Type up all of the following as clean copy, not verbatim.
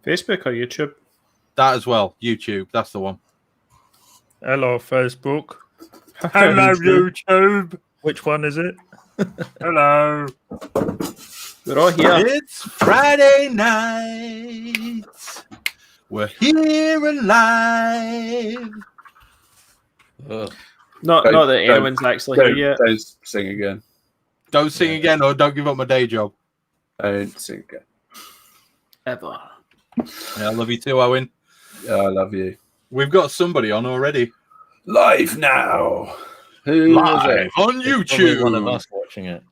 Facebook or YouTube? That as well. YouTube. That's the one. Hello, Facebook. Hello, YouTube. Which one is it? Hello. We're all here. It's Friday night. We're here alive. Not that anyone's actually here yet. Don't sing again. Don't sing again or don't give up my day job. Don't sing again. Ever. Yeah, I love you too, Owen. Yeah, I love you. We've got somebody on already. Live now. Who Live on YouTube. One of us watching it.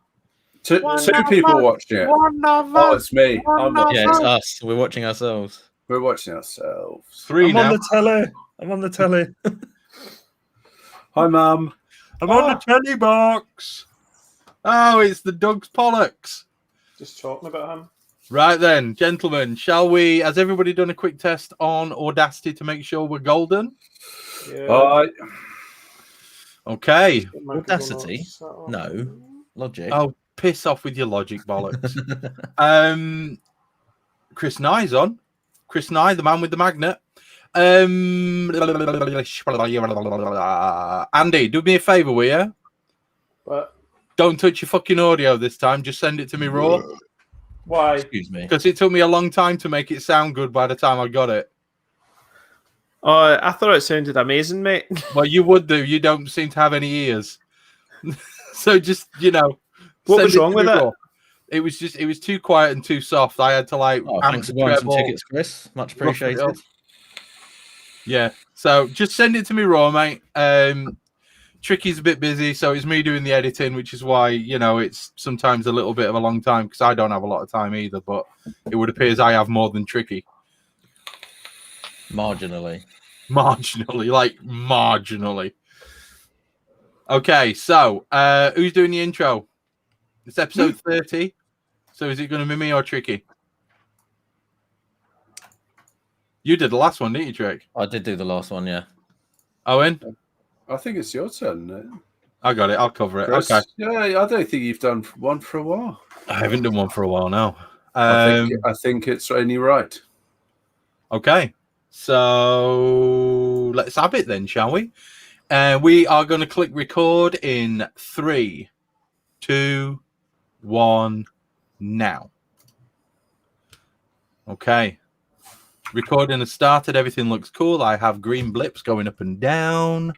Two people watching it. Oh, it's me. I'm not. Yeah, it's us. We're watching ourselves. We're watching ourselves. Three I'm now. on the telly. Hi, Mum. I'm on the telly box. Oh, it's the Doug's Pollocks. Just talking about him. Right then, gentlemen, shall we? Has everybody done a quick test on Audacity to make sure we're golden? Yeah. Okay. Audacity? No. Logic. Oh, piss off with your logic bollocks. Chris Nye's on. Chris Nye, the man with the magnet. Andy, do me a favour, will you? What? Don't touch your fucking audio this time. Just send it to me raw. Why? Excuse me. Because it took me a long time to make it sound good by the time I got it. Oh, I thought it sounded amazing, mate. Well, you would do. You don't seem to have any ears. So just, What was wrong with it? raw. It was too quiet and too soft. I had to Thanks for buying some tickets, Chris. Much appreciated. Yeah. So just send it to me raw, mate. Tricky's a bit busy, so it's me doing the editing, which is why, it's sometimes a little bit of a long time because I don't have a lot of time either, but it would appear as I have more than Tricky. Marginally. Marginally. Okay, so who's doing the intro? It's episode 30. So is it going to be me or Tricky? You did the last one, didn't you, Trick? I did do the last one, yeah. Owen? I think it's your turn, isn't it? I got it. I'll cover it. Chris? Okay. Yeah, I don't think you've done one for a while. I haven't done one for a while now. I think it's only right. Okay. So let's have it then, shall we? We are going to click record in 3, 2, 1, now. Okay. Recording has started. Everything looks cool. I have green blips going up and down.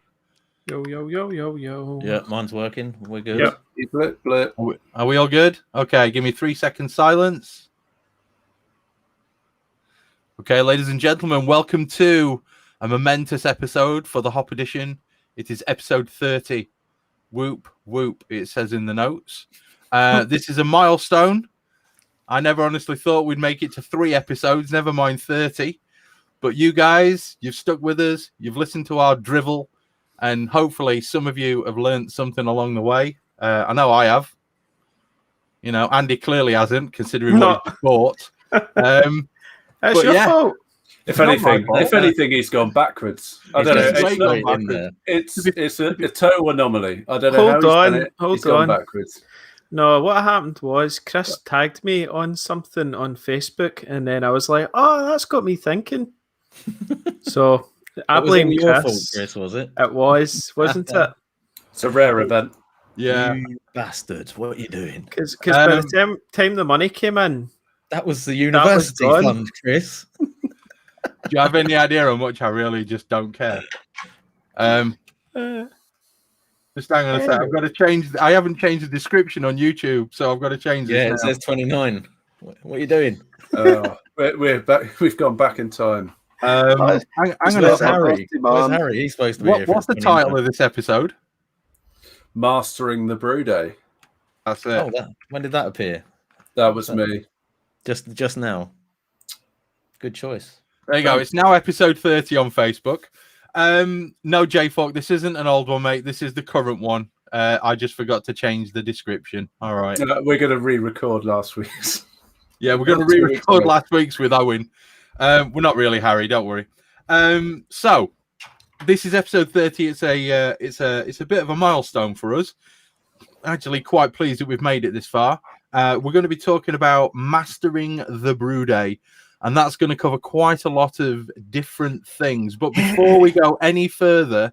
Yo, yo, yo, yo, yo. Yeah, mine's working. We're good. Yep. Blip, blip. Are we all good? Okay, give me 3 seconds silence. Okay, ladies and gentlemen, welcome to a momentous episode for the Hop Edition. It is episode 30. Whoop, whoop, it says in the notes. This is a milestone. I never honestly thought we'd make it to 3 episodes, never mind 30. But you guys, you've stuck with us. You've listened to our drivel. And hopefully some of you have learned something along the way. I know I have. Andy clearly hasn't, considering what he bought. That's your fault. If anything, he's gone backwards. I don't know. It's a total anomaly. I don't know how he's gone backwards. No, what happened was Chris tagged me on something on Facebook, and then I was like, "Oh, that's got me thinking." So I blame your Chris. fault, Chris, was it? It was, wasn't it? It's a rare event. Yeah, you bastard! What are you doing? Because by the time the money came in, that was the university fund, Chris. Do you have any idea how much I really just don't care? Just hang on a sec. I've got to change. I haven't changed the description on YouTube, so I've got to change it. Yeah, it says 29. What are you doing? We're back. We've gone back in time. Hang on a Where's sec. Harry? Where's Harry? He's supposed to be here. What's the title of this episode? Mastering the Brewday. That's it. Oh, when did that appear? That was me. Just now. Good choice. There you go. It's now episode 30 on Facebook. No, J-Fork, this isn't an old one, mate. This is the current one. I just forgot to change the description. All right. We're going to re-record last week's. Yeah, we're going to re-record last week's with Owen. We're not really, Harry. Don't worry. So this is episode 30. It's a bit of a milestone for us. Actually, quite pleased that we've made it this far. We're going to be talking about mastering the Brewday. and that's going to cover quite a lot of different things. But before we go any further,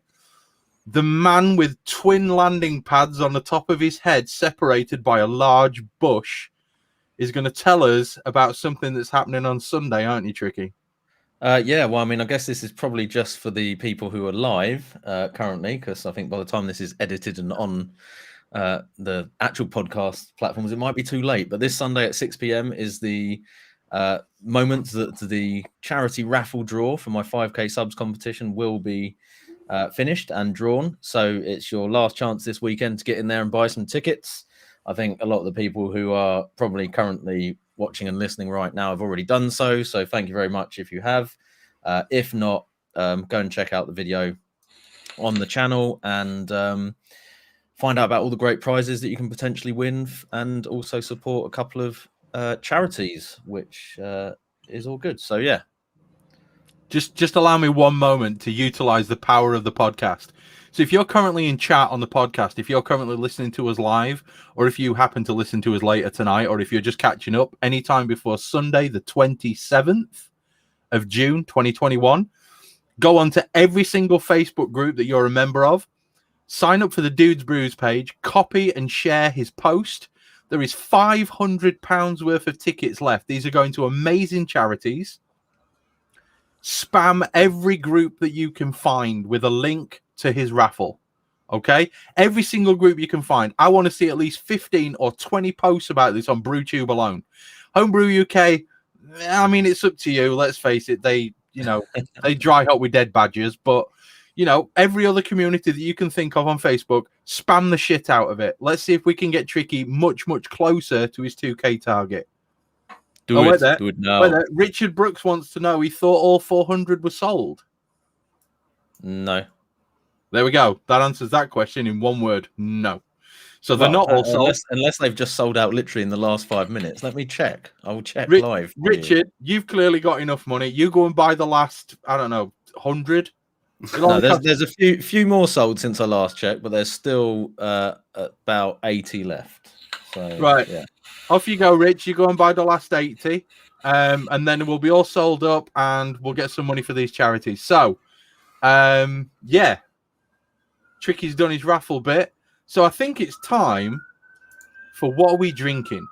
the man with twin landing pads on the top of his head, separated by a large bush, is going to tell us about something that's happening on Sunday, aren't you, Tricky? Yeah, well, I mean, I guess this is probably just for the people who are live currently, because I think by the time this is edited and on the actual podcast platforms, it might be too late. But this Sunday at 6 p.m. is the moment that the charity raffle draw for my 5K subs competition will be finished and drawn. So it's your last chance this weekend to get in there and buy some tickets. I think a lot of the people who are probably currently watching and listening right now have already done so. So thank you very much if you have. If not, go and check out the video on the channel and find out about all the great prizes that you can potentially win, and also support a couple of charities, which is all good. So yeah. Just allow me one moment to utilize the power of the podcast. So if you're currently in chat on the podcast, if you're currently listening to us live, or if you happen to listen to us later tonight, or if you're just catching up anytime before Sunday, the 27th of June, 2021, go on to every single Facebook group that you're a member of, sign up for the Dudes Brews page, copy and share his post. There is £500 worth of tickets left. These are going to amazing charities. Spam every group that you can find with a link to his raffle. Okay? Every single group you can find. I want to see at least 15 or 20 posts about this on BrewTube alone. Homebrew UK, I mean, it's up to you. Let's face it. They dry hop with dead badgers. But, every other community that you can think of on Facebook, spam the shit out of it. Let's see if we can get Tricky much, much closer to his 2K target. Do it now. Richard Brooks wants to know, he thought all 400 were sold. No. There we go. That answers that question in one word. No. So they're not all sold. Unless they've just sold out literally in the last 5 minutes. Let me check. I will check live. Richard, you've clearly got enough money. You go and buy the last, 100. No, there's a few more sold since I last checked, but there's still about 80 left. So, right. Yeah. Off you go, Rich. You go and buy the last 80, and then we'll be all sold up, and we'll get some money for these charities. So, yeah, Tricky's done his raffle bit. So I think it's time for what are we drinking?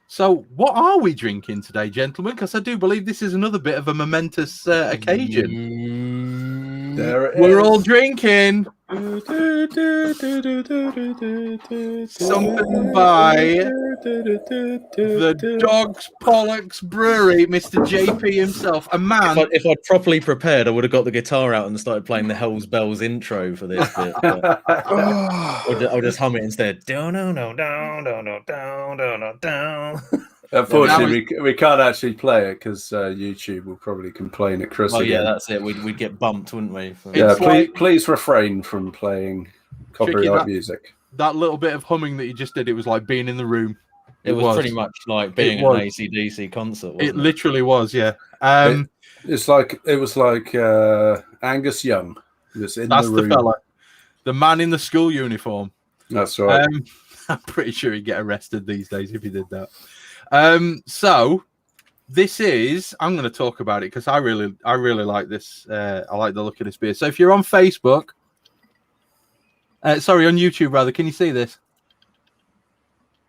So what are we drinking today, gentlemen? Because I do believe this is another bit of a momentous occasion. There it We're is. all drinking something by the Dogs Pollux Brewery, Mr. JP himself, a man. If I'd properly prepared, I would have got the guitar out and started playing the Hell's Bells intro for this bit. I'll just hum it instead. Unfortunately, we can't actually play it because YouTube will probably complain at Chris. Oh again. yeah, that's it. We'd get bumped, wouldn't we? Yeah, please refrain from playing copyright music. That little bit of humming that you just did, it was like being in the room. It was pretty much like being at an AC/DC concert. It literally was, yeah. It was like Angus Young. That's the fella, the man in the school uniform. That's right. I'm pretty sure he'd get arrested these days if he did that. So this is, I'm going to talk about it because I really like this. I like the look of this beer. So if you're on Facebook, on YouTube rather, can you see this?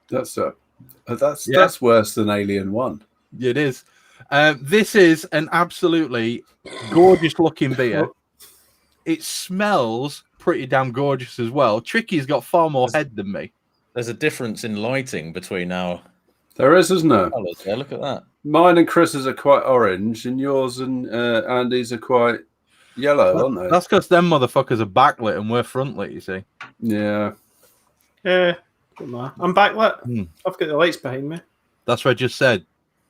That's worse than Alien 1. It is. This is an absolutely gorgeous looking beer. It smells pretty damn gorgeous as well. Tricky's got far more head than me. There's a difference in lighting between our. There is, isn't there? Colors. Yeah, look at that. Mine and Chris's are quite orange, and yours and Andy's are quite yellow, aren't they? That's because them motherfuckers are backlit and we're frontlit, you see. Yeah. Yeah. I'm backlit. I've got the lights behind me. That's what I just said.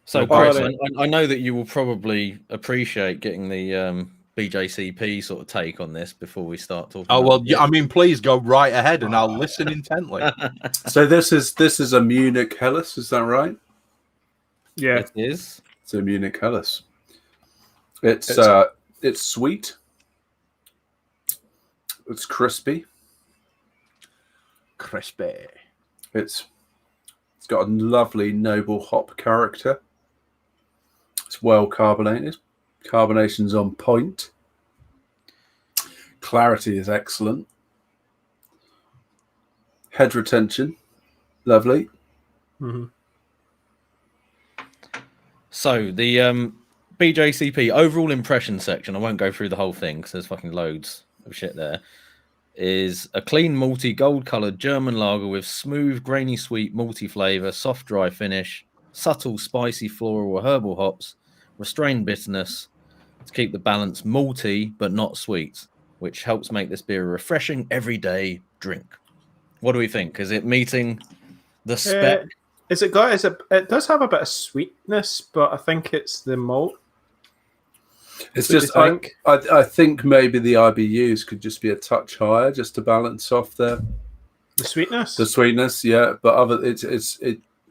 So, Chris, I know that you will probably appreciate getting the BJCP sort of take on this before we start talking. Oh well, I mean, please go right ahead, and I'll listen intently. So this is a Munich Helles, is that right? Yeah, it is. It's a Munich Helles. It's sweet. It's crispy. It's got a lovely noble hop character. It's well carbonated. Carbonation's on point. Clarity is excellent. Head retention, lovely. Mm-hmm. So the BJCP overall impression section, I won't go through the whole thing because there's fucking loads of shit there, is a clean, malty, gold-coloured German lager with smooth, grainy, sweet, malty flavour, soft, dry finish, subtle, spicy, floral or herbal hops, restrained bitterness to keep the balance malty but not sweet, which helps make this beer a refreshing, everyday drink. What do we think? Is it meeting the spec? It does have a bit of sweetness, but I think it's the malt. It's just I think maybe the IBUs could just be a touch higher just to balance off the sweetness. The sweetness, yeah. But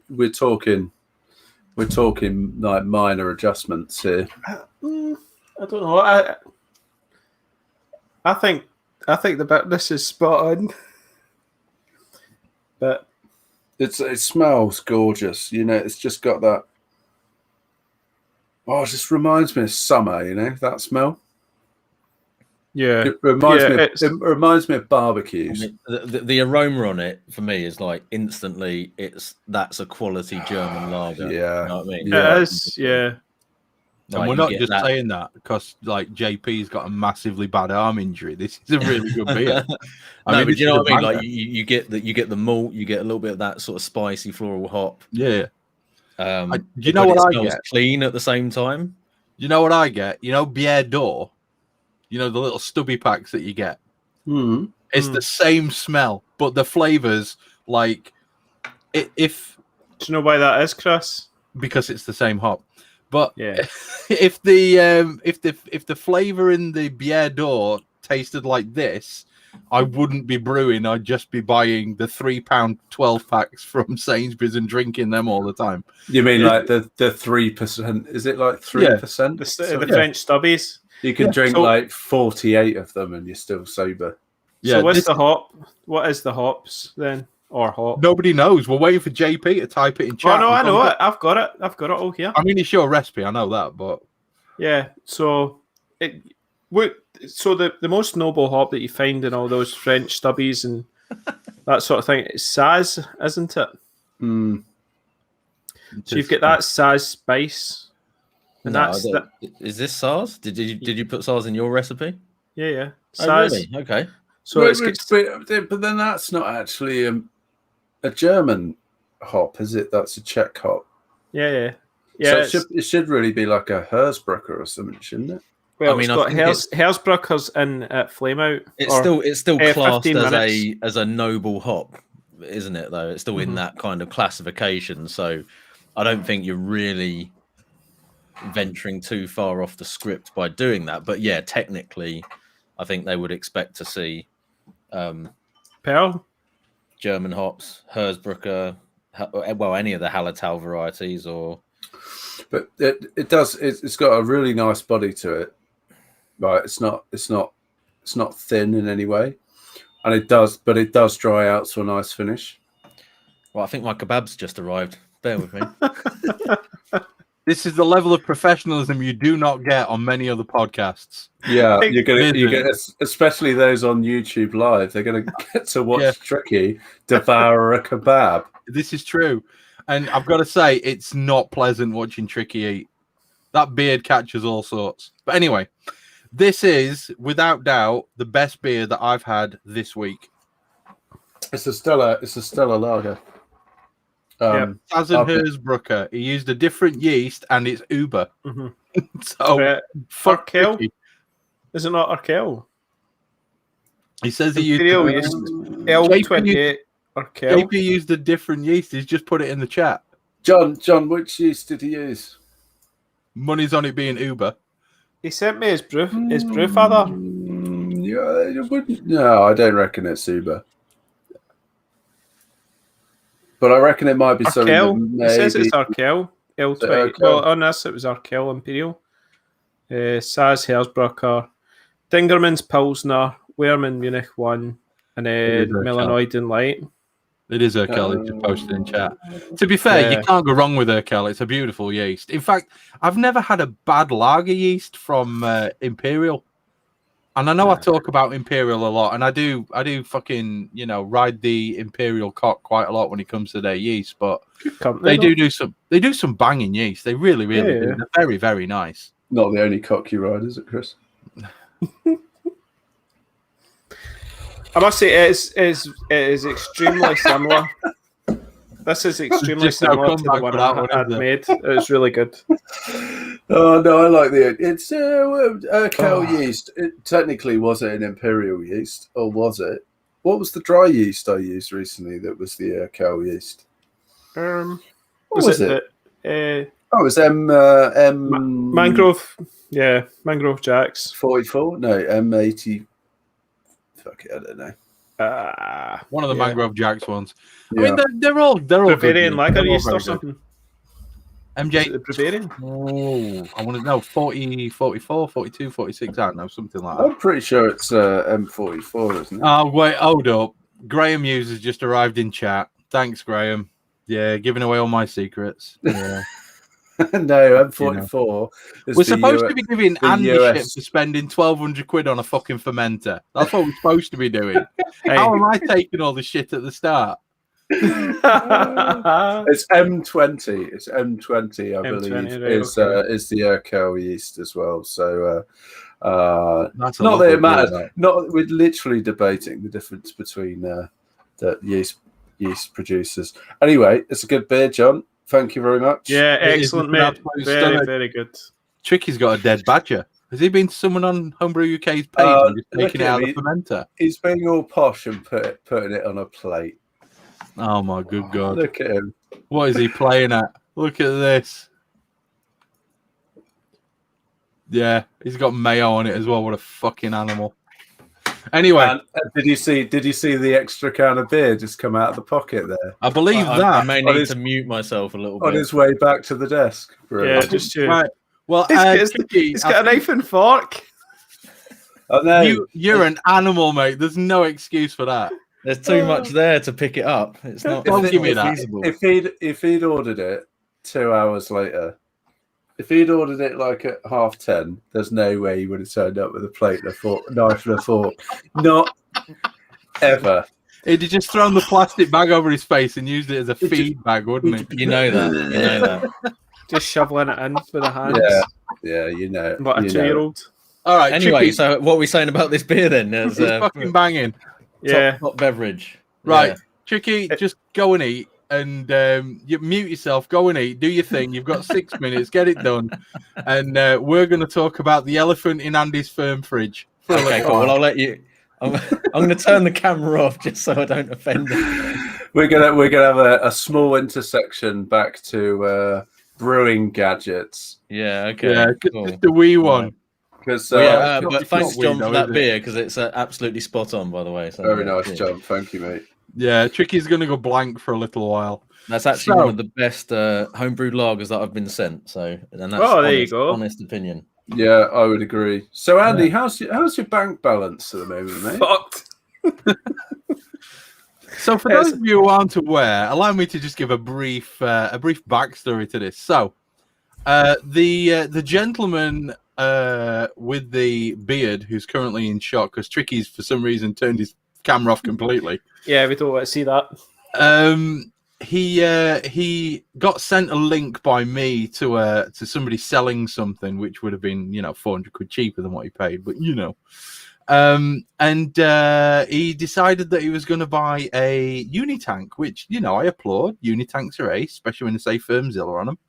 we're talking like minor adjustments here. I don't know. I think the bitterness is spot on. But it smells gorgeous, you know. It's just got that. Oh, it just reminds me of summer, you know, that smell. Yeah, it reminds me of barbecues. I mean, the aroma on it for me is like instantly. That's a quality German lager. Yeah, you know what I mean. Yeah. It is. Yeah. And we're not just saying that because like JP's got a massively bad arm injury. This is a really good beer. But you know what I mean? Like you get the malt, you get a little bit of that sort of spicy floral hop. Yeah. Do you know what I get? Clean at the same time. You know what I get? You know, Bière d'Or. You know the little stubby packs that you get. It's the same smell, but the flavors like if. Do you know why that is, Chris? Because it's the same hop. But yeah, if the flavor in the Bière d'Or tasted like this, I wouldn't be brewing. I'd just be buying the £3 12 packs from Sainsbury's and drinking them all the time. You mean like the 3%? Is it like 3%? The French stubbies. You can drink like 48 of them and you're still sober. Yeah. So what's the hop? What is the hops then? Or hop? Nobody knows. We're waiting for JP to type it in chat. Oh no, I know it. I've got it all here. I mean, it's your recipe. I know that, but yeah. So the most noble hop that you find in all those French stubbies and that sort of thing is Saz, isn't it? So you've got that Saz spice. And is this SARS? Did you put SARS in your recipe? Yeah. Saz. Oh, really? Okay. So but then that's not actually a German hop, is it? That's a Czech hop. Yeah. So it should really be like a Hersbrucker or something, shouldn't it? Well, I mean, Hersbrucker's in at Flameout. It's still classed as a noble hop, isn't it? Though it's still in that kind of classification. So I don't think you're really venturing too far off the script by doing that. But yeah, technically, I think they would expect to see Pearl, German hops, Hersbrucker, well, any of the Hallertau varieties, or. But it's got a really nice body to it. Right, it's not thin in any way, and it does dry out to a nice finish. Well, I think my kebab's just arrived. Bear with me. This is the level of professionalism you do not get on many other podcasts. Yeah, you get especially those on YouTube Live. They're going to get to watch Tricky devour a kebab. This is true, and I've got to say it's not pleasant watching Tricky eat. That beard catches all sorts. But anyway, this is without doubt the best beer that I've had this week. It's a stellar lager. Sazen Hersbrucker. He used a different yeast, and it's Uber. So fuck Urkel. Is it not Urkel? He says he used L28 Urkel. JP used a different yeast. He's just put it in the chat. John, which yeast did he use? Money's on it being Uber. He sent me his brew father. No, I don't reckon it's Uber. But I reckon it might be something. It says it's Urkel. L20. Well, on this it was Urkel Imperial. Saz Hersbrucker, Dingerman's Pilsner, Wehrmann Munich 1, and then Melanoid and Light. It is Urkel. He just posted in chat. To be fair, you can't go wrong with Urkel. It's a beautiful yeast. In fact, I've never had a bad lager yeast from Imperial. And I know I talk about Imperial a lot, and I do fucking, ride the Imperial cock quite a lot when it comes to their yeast, but they do some banging yeast. They really do. They're very, very nice. Not the only cock you ride, is it, Chris? I must say it is extremely similar. This is extremely similar to the one I had made. It's really good. Oh no, I like it's Urkel yeast. It technically, was it an Imperial yeast, or was it? What was the dry yeast I used recently that was the Urkel yeast? What was it? It was Mangrove. Yeah, Mangrove Jacks. 44? No, M80. Fuck it, I don't know. One of the Mangrove Jacks ones. Yeah. I mean, they're all Bavarian good. lager yeast or something. MJ. Bavarian? Oh, I want to know 40, 44, 42, 46. I don't know, something like that. I'm pretty sure it's M44, isn't it? Oh, wait, hold up. Graham Hughes has just arrived in chat. Thanks, Graham. Yeah, giving away all my secrets. Yeah. No, M44. We're supposed to be giving Andy shit for spending 1,200 quid on a fucking fermenter. That's what we're supposed to be doing. How am I taking all the shit at the start? It's M20. It's M20, I believe, right, is the Urkel yeast as well. So That's not that it matters. We're literally debating the difference between the yeast producers. Anyway, it's a good beer, John. Thank you very much. Yeah, excellent, mate. Very, very good. Tricky's got a dead badger. Has he been to someone on Homebrew UK's page and just taking it out of the fermenter? He's being all posh and putting it on a plate. Oh my good God. Look at him. What is he playing at? Look at this. Yeah, he's got mayo on it as well. What a fucking animal. Anyway, did you see the extra can of beer just come out of the pocket there? I believe that. I may need to mute myself a little bit. On his way back to the desk. Yeah, just you. Right. Well, he's got a knife and fork. I know. You're an animal, mate. There's no excuse for that. There's too much there to pick it up. It's not. Don't give me that. Feasible. If he'd ordered it 2 hours later, if he'd ordered it like at 10:30, there's no way he would have turned up with a plate and a fork, knife and a fork. Not ever. He'd have just thrown the plastic bag over his face and used it as a feed bag, wouldn't he? You know that. Just shoveling it in with the hands. Yeah, you know. What a 2-year-old. All right. Anyway, Tricky. so what are we saying about this beer then? It's fucking banging. Top beverage. Right. Yeah. Tricky, just go and eat. And you mute yourself, go and eat, do your thing. You've got 6 minutes, get it done. And we're going to talk about the elephant in Andy's firm fridge. Okay, cool. Well, I'll let you. I'm going to turn the camera off just so I don't offend him. We're gonna have a small intersection back to brewing gadgets. Yeah. Okay. Yeah, cool. just the wee one. Because but thanks, John, for that beer because it's absolutely spot on, by the way. So, very nice, John. Thank you, mate. Yeah, Tricky's going to go blank for a little while. That's actually one of the best homebrewed lagers that I've been sent. So, and that's there you go. Honest opinion. Yeah, I would agree. So, Andy, how's your bank balance at the moment, mate? Fucked. So, for those of you who aren't aware, allow me to just give a brief backstory to this. So, the gentleman with the beard who's currently in shock because Tricky's for some reason turned his camera off completely. Yeah, we don't want to see that. He got sent a link by me to somebody selling something which would have been 400 quid cheaper than what he paid, but and he decided that he was going to buy a Unitank, which I applaud. Unitanks are ace, especially when they say Firmzilla on them.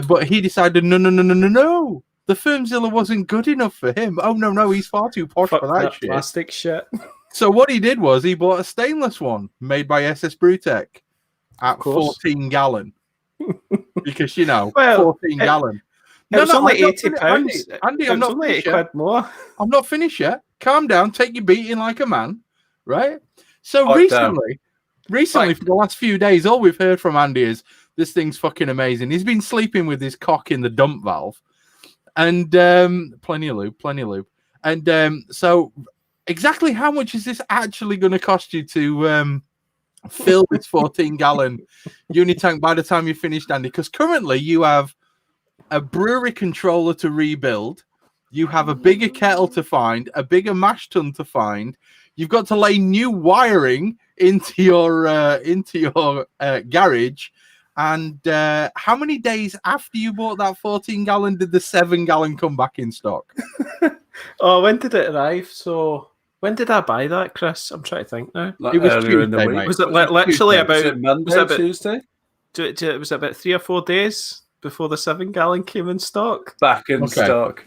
But he decided no. The Firmzilla wasn't good enough for him. Oh no, he's far too posh for that shit. Plastic shit. So what he did was he bought a stainless one made by SS Brewtech at 14 gallon. Because 14 gallon. It was only £80. Andy, I'm not only finished £80 more. I'm not finished yet. Calm down, take your beating like a man, right? So recently for the last few days, all we've heard from Andy is this thing's fucking amazing. He's been sleeping with his cock in the dump valve. And plenty of lube. And so exactly how much is this actually going to cost you to fill this 14-gallon unitank by the time you finished, Andy? Because currently you have a brewery controller to rebuild, you have a bigger kettle to find, a bigger mash tun to find. You've got to lay new wiring into your garage. And how many days after you bought that 14-gallon did the 7-gallon come back in stock? Oh, when did it arrive? So when did I buy that, Chris? I'm trying to think now. Like It was earlier in the Tuesday, week. mate. Was it literally Tuesday? about Was it Monday, was it about- Tuesday? was it about 3 or 4 days before the 7-gallon came in stock? Back in Okay. stock.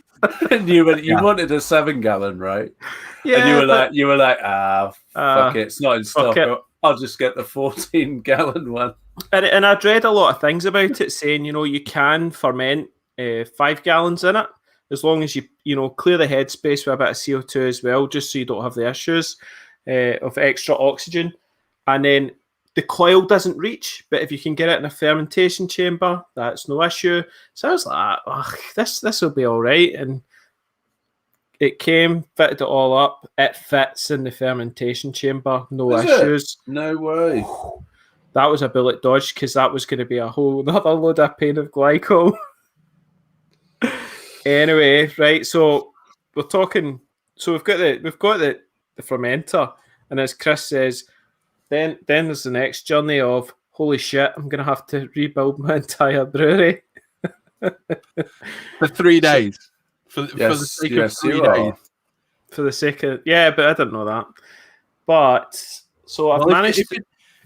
And you Yeah. wanted a 7-gallon, right? Yeah, And but- you were like, fuck it, it's not in fuck stock. it. I'll just get the 14-gallon one. And I'd read a lot of things about it saying, you can ferment 5 gallons in it as long as you clear the headspace with a bit of CO2 as well, just so you don't have the issues of extra oxygen. And then the coil doesn't reach, but if you can get it in a fermentation chamber, that's no issue. So I was like, this will be all right. And it came, fitted it all up. It fits in the fermentation chamber, no Is it? issues. No way. That was a bullet dodge because that was going to be a whole another load of pain of glycol. Anyway, right. So we're talking. So we've got the fermenter, and as Chris says, then there's the next journey of holy shit, I'm going to have to rebuild my entire brewery For 3 days. For the Yes, sake yes, of 3 you days. are. for the sake of but I didn't know that. But so I've Well, managed.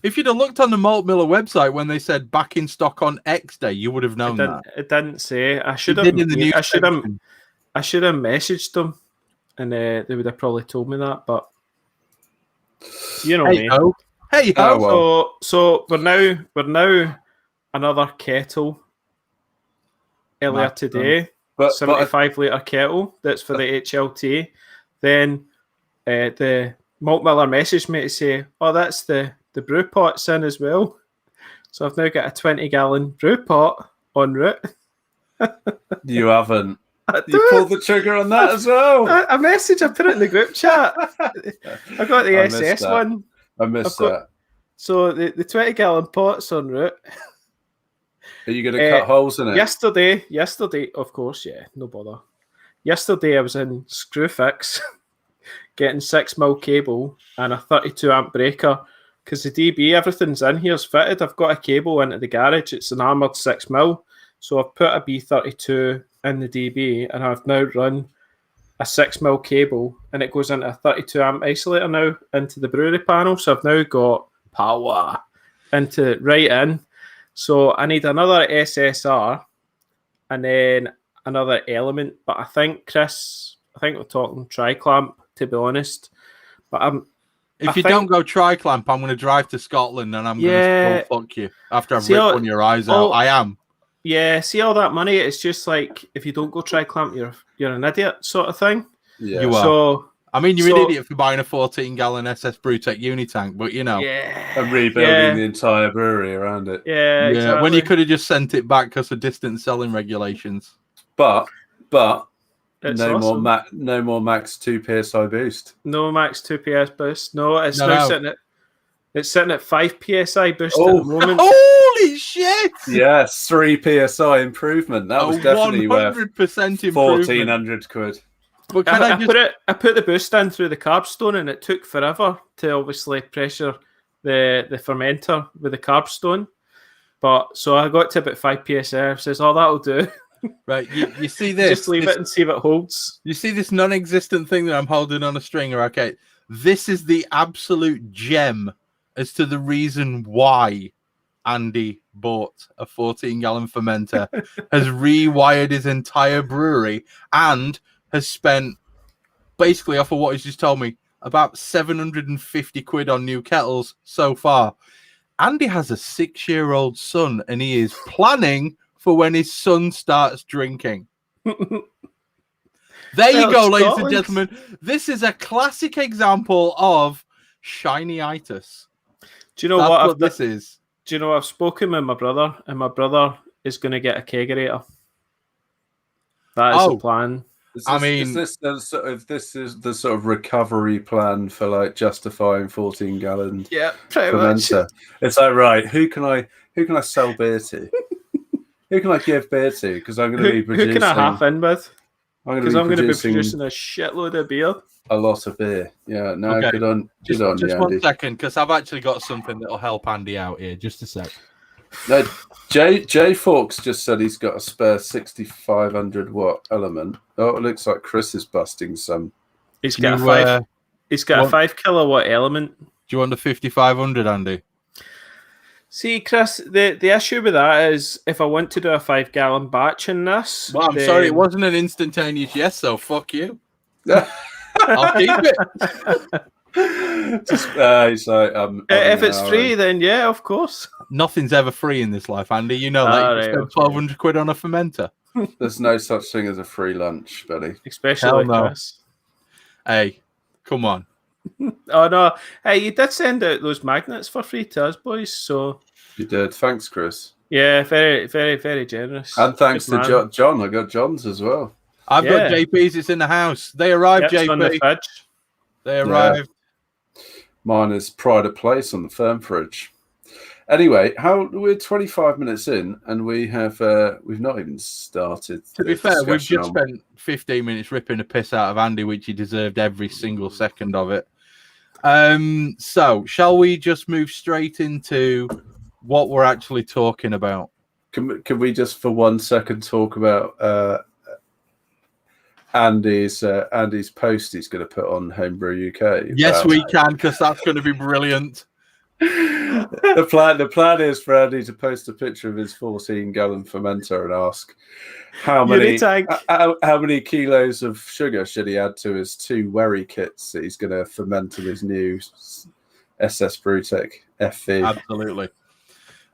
if you'd have looked on the Malt Miller website when they said back in stock on X day, you would have known that. It didn't say. I should It have. did in the news I should have. section. I should have messaged them, and they would have probably told me that. But you know Hey me. ho. Hey ho. Oh, well. So we're now another kettle earlier Matt, today. But 75 litre kettle that's for the HLT. Then the malt miller messaged me to say, oh, that's the brew pot's in as well. So I've now got a 20-gallon brew pot en route. you haven't. You pulled the trigger on that as well. I messaged, I put it in the group chat. I got the I missed SS that. one. I missed I've that. So the 20-gallon pot's en route. Are you going to cut holes in it? Yesterday, of course, yeah, no bother. Yesterday I was in Screwfix getting 6mm cable and a 32 amp breaker because the DB, everything's in here's fitted. I've got a cable into the garage. It's an armoured 6mm. So I've put a B32 in the DB and I've now run a 6mm cable and it goes into a 32 amp isolator now into the brewery panel. So I've now got power into right in. So I need another SSR and then another element. But I think, Chris, we're talking tri-clamp, to be honest. But If you don't go tri-clamp, I'm going to drive to Scotland and I'm going to fuck you after I've ripped one of your eyes out. I am. Yeah, see all that money, it's just like, if you don't go tri-clamp, you're an idiot sort of thing. Yeah. You are. So, I mean, you're an idiot for buying a 14-gallon SS Brewtech Unitank, but And rebuilding the entire brewery around it. Yeah, exactly. When you could have just sent it back because of distance selling regulations. But It's no awesome. no more max 2 psi boost. No max 2 PS boost. No, it's No. sitting at 5 PSI boost at the moment. Holy shit! Yes, 3 psi improvement. That was definitely worth 100% improvement. 1,400 quid. But can I put the boost in through the carb stone and it took forever to obviously pressure the fermenter with the carb stone. But so I got to about 5 PSI. I says, oh, that'll do. Right, you see this? Just leave it and see if it holds. You see this non-existent thing that I'm holding on a stringer? Okay, this is the absolute gem as to the reason why Andy bought a 14-gallon fermenter, has rewired his entire brewery, and has spent, basically off of what he's just told me, about 750 quid on new kettles so far. Andy has a 6-year-old son, and he is planning for when his son starts drinking. There you go, ladies and gentlemen. This is a classic example of shiny itis. Do you know That's what this is? Do you know I've spoken with my brother, and my brother is going to get a kegerator. That is the plan. Is the sort of recovery plan for like justifying 14-gallon Yeah, pretty fermenter? much. It's like, right, who can I sell beer to? Who can I give beer to? Because I'm going to be producing. Who can I half in with? Because I'm going to be producing a shitload of beer. a lot of beer. Yeah, no, Okay. good on Just you, 1 Andy. second, because I've actually got something that'll help Andy out here. Just a sec. No, Jay Fawkes just said he's got a spare 6,500 watt element. Oh, it looks like Chris is busting some. He's got a 5 kilowatt element. Do you want the 5,500, Andy? See, Chris, the issue with that is if I want to do a 5-gallon batch in this. Well, I'm sorry, it wasn't an instantaneous yes, so fuck you. I'll keep it. He's like, if it's free, then yeah, of course. Nothing's ever free in this life, Andy. You know that. You spend 1,200 quid on a fermenter. There's no such thing as a free lunch, buddy. Especially Chris. Hey, come on. Oh no! Hey, you did send out those magnets for free to us, boys. So you did. Thanks, Chris. Yeah, very, very, very generous. And thanks to John. I got John's as well. I've got JP's. It's in the house. They arrived, JP. On the fridge. They arrived. Mine is pride of place on the firm fridge. Anyway, we're 25 minutes in, and we've not even started. To be fair, we've just spent 15 minutes ripping the piss out of Andy, which he deserved every single second of it. So, shall we just move straight into what we're actually talking about? Can we just for 1 second talk about Andy's post he's going to put on Homebrew UK? Yes, we can, because that's going to be brilliant. The plan is for Andy to post a picture of his 14-gallon fermenter and ask how many kilos of sugar should he add to his 2 wherry kits that he's going to ferment in his new SS Brewtech FV. Absolutely.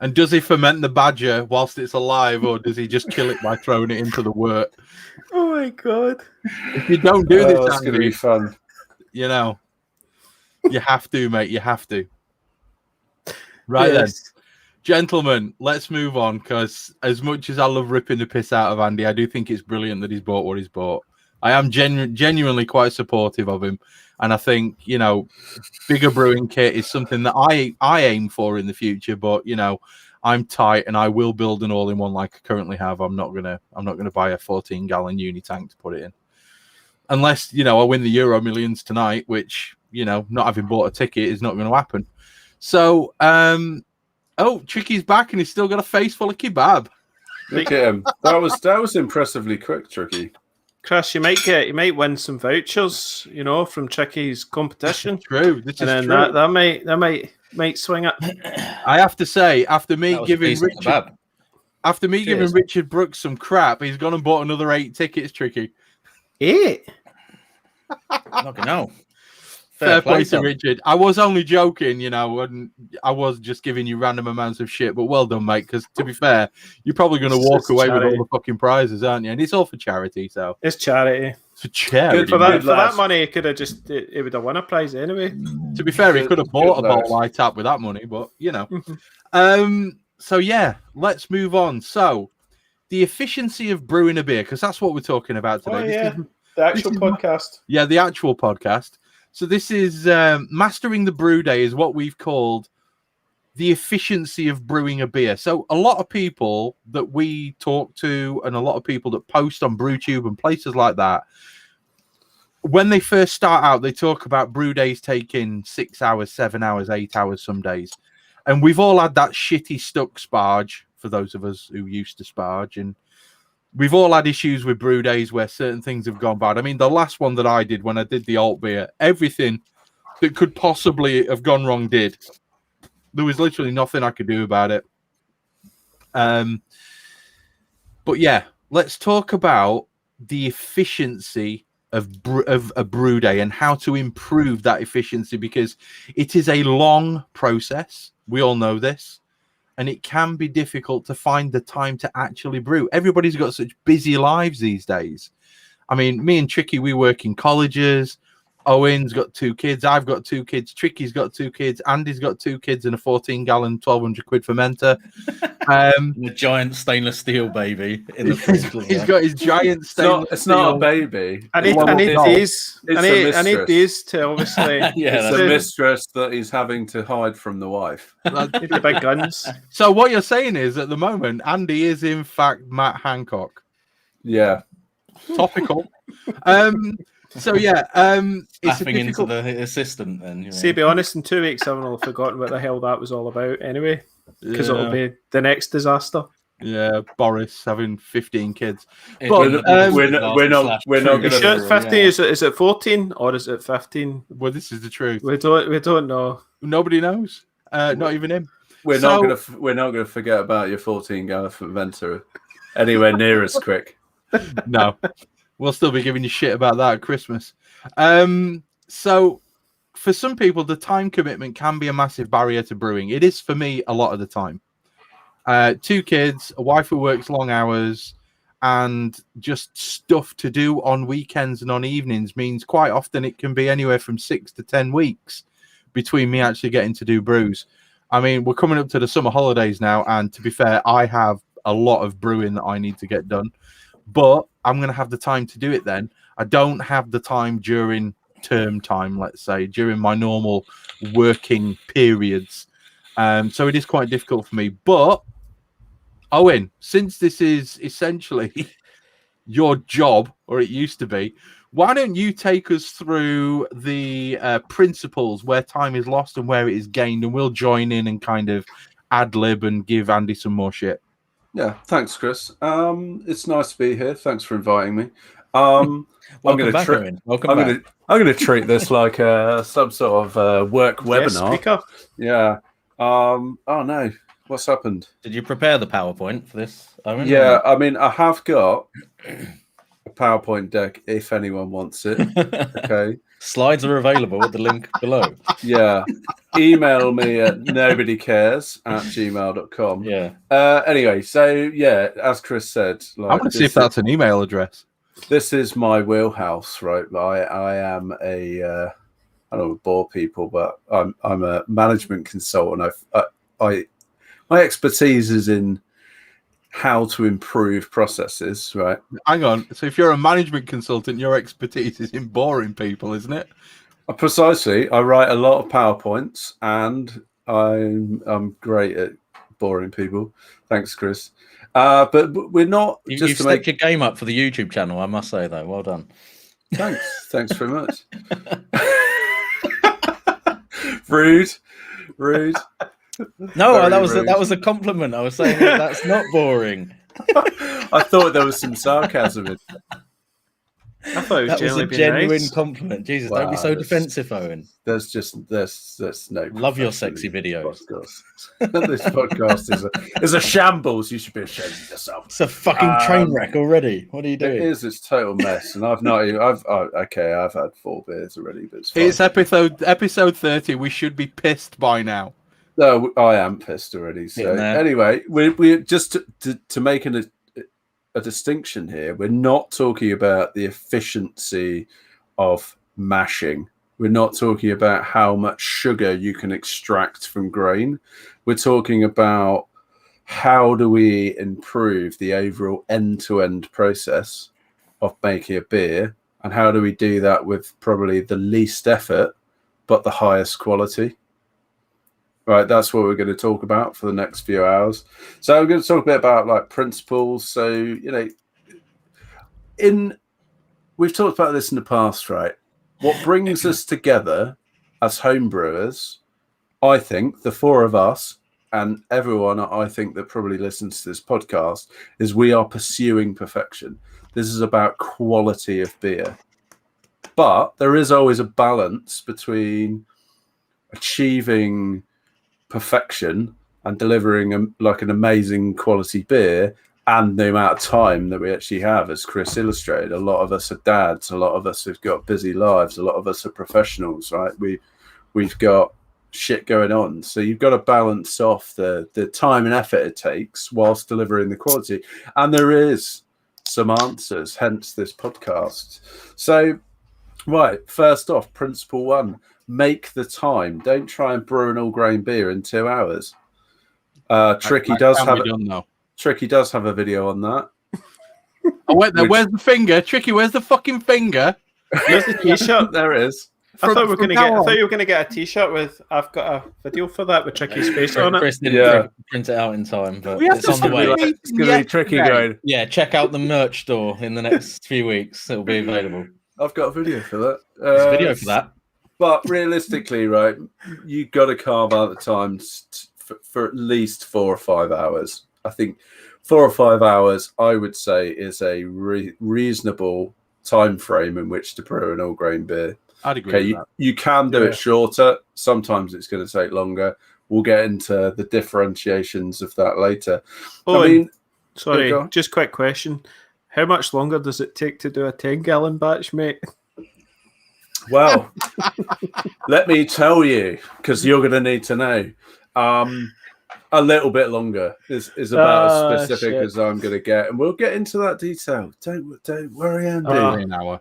And does he ferment the badger whilst it's alive, or does he just kill it by throwing it into the wort? Oh my god! If you don't do this, it's going to be fun. You know, you have to, mate. You have to. Right then, gentlemen, let's move on, because as much as I love ripping the piss out of Andy, I do think it's brilliant that he's bought what he's bought. I am genuinely quite supportive of him, and I think, you know, bigger brewing kit is something that I aim for in the future. But you know, I'm tight, and I will build an all-in-one like I currently have. I'm not gonna buy a 14-gallon uni tank to put it in, unless, you know, I win the Euro Millions tonight, which, you know, not having bought a ticket is not going to happen. So, Tricky's back, and he's still got a face full of kebab. Look at him. That was impressively quick, Tricky. Chris, you might win some vouchers, you know, from Tricky's competition. True. This is then true. that might swing it. I have to say, after me giving Cheers. Richard Brooks some crap, he's gone and bought another 8 tickets, Tricky. 8? Fucking hell. Fair play to Richard. I was only joking, you know, and I was just giving you random amounts of shit, but well done, mate, because to be fair, you're probably going to walk away with all the fucking prizes, aren't you? And it's all for charity, so. It's charity. It's for charity. For that money, it would have won a prize anyway. To be fair, he could have bought a bottle light up with that money, but, you know. So, yeah, let's move on. So, the efficiency of brewing a beer, because that's what we're talking about today. Oh, yeah. The actual podcast. Yeah, the actual podcast. So this is Mastering the Brewday is what we've called the efficiency of brewing a beer. So a lot of people that we talk to and a lot of people that post on BrewTube and places like that, when they first start out, they talk about brew days taking 6 hours, 7 hours, 8 hours some days. And we've all had that shitty stuck sparge, for those of us who used to sparge, and we've all had issues with brew days where certain things have gone bad. I mean, the last one that I did when I did the alt beer, everything that could possibly have gone wrong did. There was literally nothing I could do about it. But yeah, let's talk about the efficiency of a brew day and how to improve that efficiency, because it is a long process. We all know this. And it can be difficult to find the time to actually brew. Everybody's got such busy lives these days. I mean, me and Tricky, we work in colleges. Owen's got 2 kids. I've got 2 kids. Tricky's got 2 kids. Andy's got 2 kids and a 14-gallon, 1,200 quid fermenter. The giant stainless steel baby in the fridge. He's got his giant stainless It's not a baby. I need days. I need days to obviously. It's a mistress that he's having to hide from the wife. Need the big guns. So what you're saying is, at the moment, Andy is in fact Matt Hancock. Yeah. Topical. So yeah, it's laughing into the assistant. Then, see, be honest, in 2 weeks I will have forgotten what the hell that was all about anyway, because it'll be the next disaster. Yeah, Boris having 15 kids. But we're not going to. Sure it's 15? Yeah. Is it 14 or is it 15? Well, this is the truth. We don't know. Nobody knows. Not even him. We're not going to forget about your 14-gallon fermenter anywhere near as quick. No. We'll still be giving you shit about that at Christmas. So for some people, the time commitment can be a massive barrier to brewing. It is for me a lot of the time. 2 kids, a wife who works long hours, and just stuff to do on weekends and on evenings means quite often it can be anywhere from 6 to 10 weeks between me actually getting to do brews. I mean, we're coming up to the summer holidays now, and to be fair, I have a lot of brewing that I need to get done. But I'm going to have the time to do it then. I don't have the time during term time, let's say, during my normal working periods. So it is quite difficult for me. But, Owen, since this is essentially your job, or it used to be, why don't you take us through the principles where time is lost and where it is gained, and we'll join in and kind of ad-lib and give Andy some more shit. Yeah, thanks, Chris. It's nice to be here. Thanks for inviting me. I'm going to treat this like some sort of work webinar. Yeah. Oh no, what's happened? Did you prepare the PowerPoint for this, Owen? Yeah, I mean, I have got a PowerPoint deck if anyone wants it. Okay. Slides are available at the link below. Yeah. Email me at nobodycares@gmail.com. Yeah. Anyway, so yeah, as Chris said, I want to see if that's an email address. This is my wheelhouse, right? I am I don't want to bore people, but I'm a management consultant. My expertise is in how to improve processes, right? Hang on. So if you're a management consultant, your expertise is in boring people, isn't it? Precisely. I write a lot of PowerPoints, and I'm great at boring people. Thanks, Chris. But we're not. You've stepped your game up for the YouTube channel, I must say, though. Well done. Thanks very much. Rude. No, that was a compliment. I was saying that's not boring. I thought there was some sarcasm in it. I thought it was, that was a genuine compliment. Jesus, wow, don't be so defensive, Owen. There's no. Love your sexy videos. This podcast is a shambles. You should be ashamed of yourself. It's a fucking train wreck already. What are you doing? It is. It's total mess, and I've had 4 beers already, but it's episode 30. We should be pissed by now. No, I am pissed already. So anyway, we just to make a distinction here. We're not talking about the efficiency of mashing. We're not talking about how much sugar you can extract from grain. We're talking about how do we improve the overall end-to-end process of making a beer, and how do we do that with probably the least effort but the highest quality. Right, that's what we're going to talk about for the next few hours. So I'm going to talk a bit about like principles. So, we've talked about this in the past, right? What brings us together as home brewers, I think, the 4 of us and everyone I think that probably listens to this podcast, is we are pursuing perfection. This is about quality of beer. But there is always a balance between achieving perfection and delivering an amazing quality beer and the amount of time that we actually have. As Chris illustrated, a lot of us are dads, a lot of us have got busy lives, a lot of us are professionals, right? We've got shit going on, so you've got to balance off the time and effort it takes whilst delivering the quality, and there is some answers, hence this podcast. So Right. First off, principle 1: make the time. Don't try and brew an all grain beer in 2 hours. Tricky does have a video on that. Oh, wait there. Where's the finger? Tricky, where's the fucking finger? There's the T-shirt. There it is. I thought you were gonna get a T-shirt with. I've got a video for that with Tricky's face on it. Chris didn't print it out in time, but it's on the way. It's going to be Tricky going. Yeah, check out the merch store in the next few weeks. It'll be available. I've got a video for that. There's a video for that. But realistically, right, you got to carve out the time for at least 4 or 5 hours. I think 4 or 5 hours, I would say, is a reasonable time frame in which to brew an all grain beer. I'd agree with that. You can do it shorter. Sometimes it's going to take longer. We'll get into the differentiations of that later. Sorry, just quick question. How much longer does it take to do a 10-gallon batch, mate? Well, let me tell you, because you're going to need to know. A little bit longer is about as specific as I'm going to get, and we'll get into that detail. Don't worry, Andy. An hour.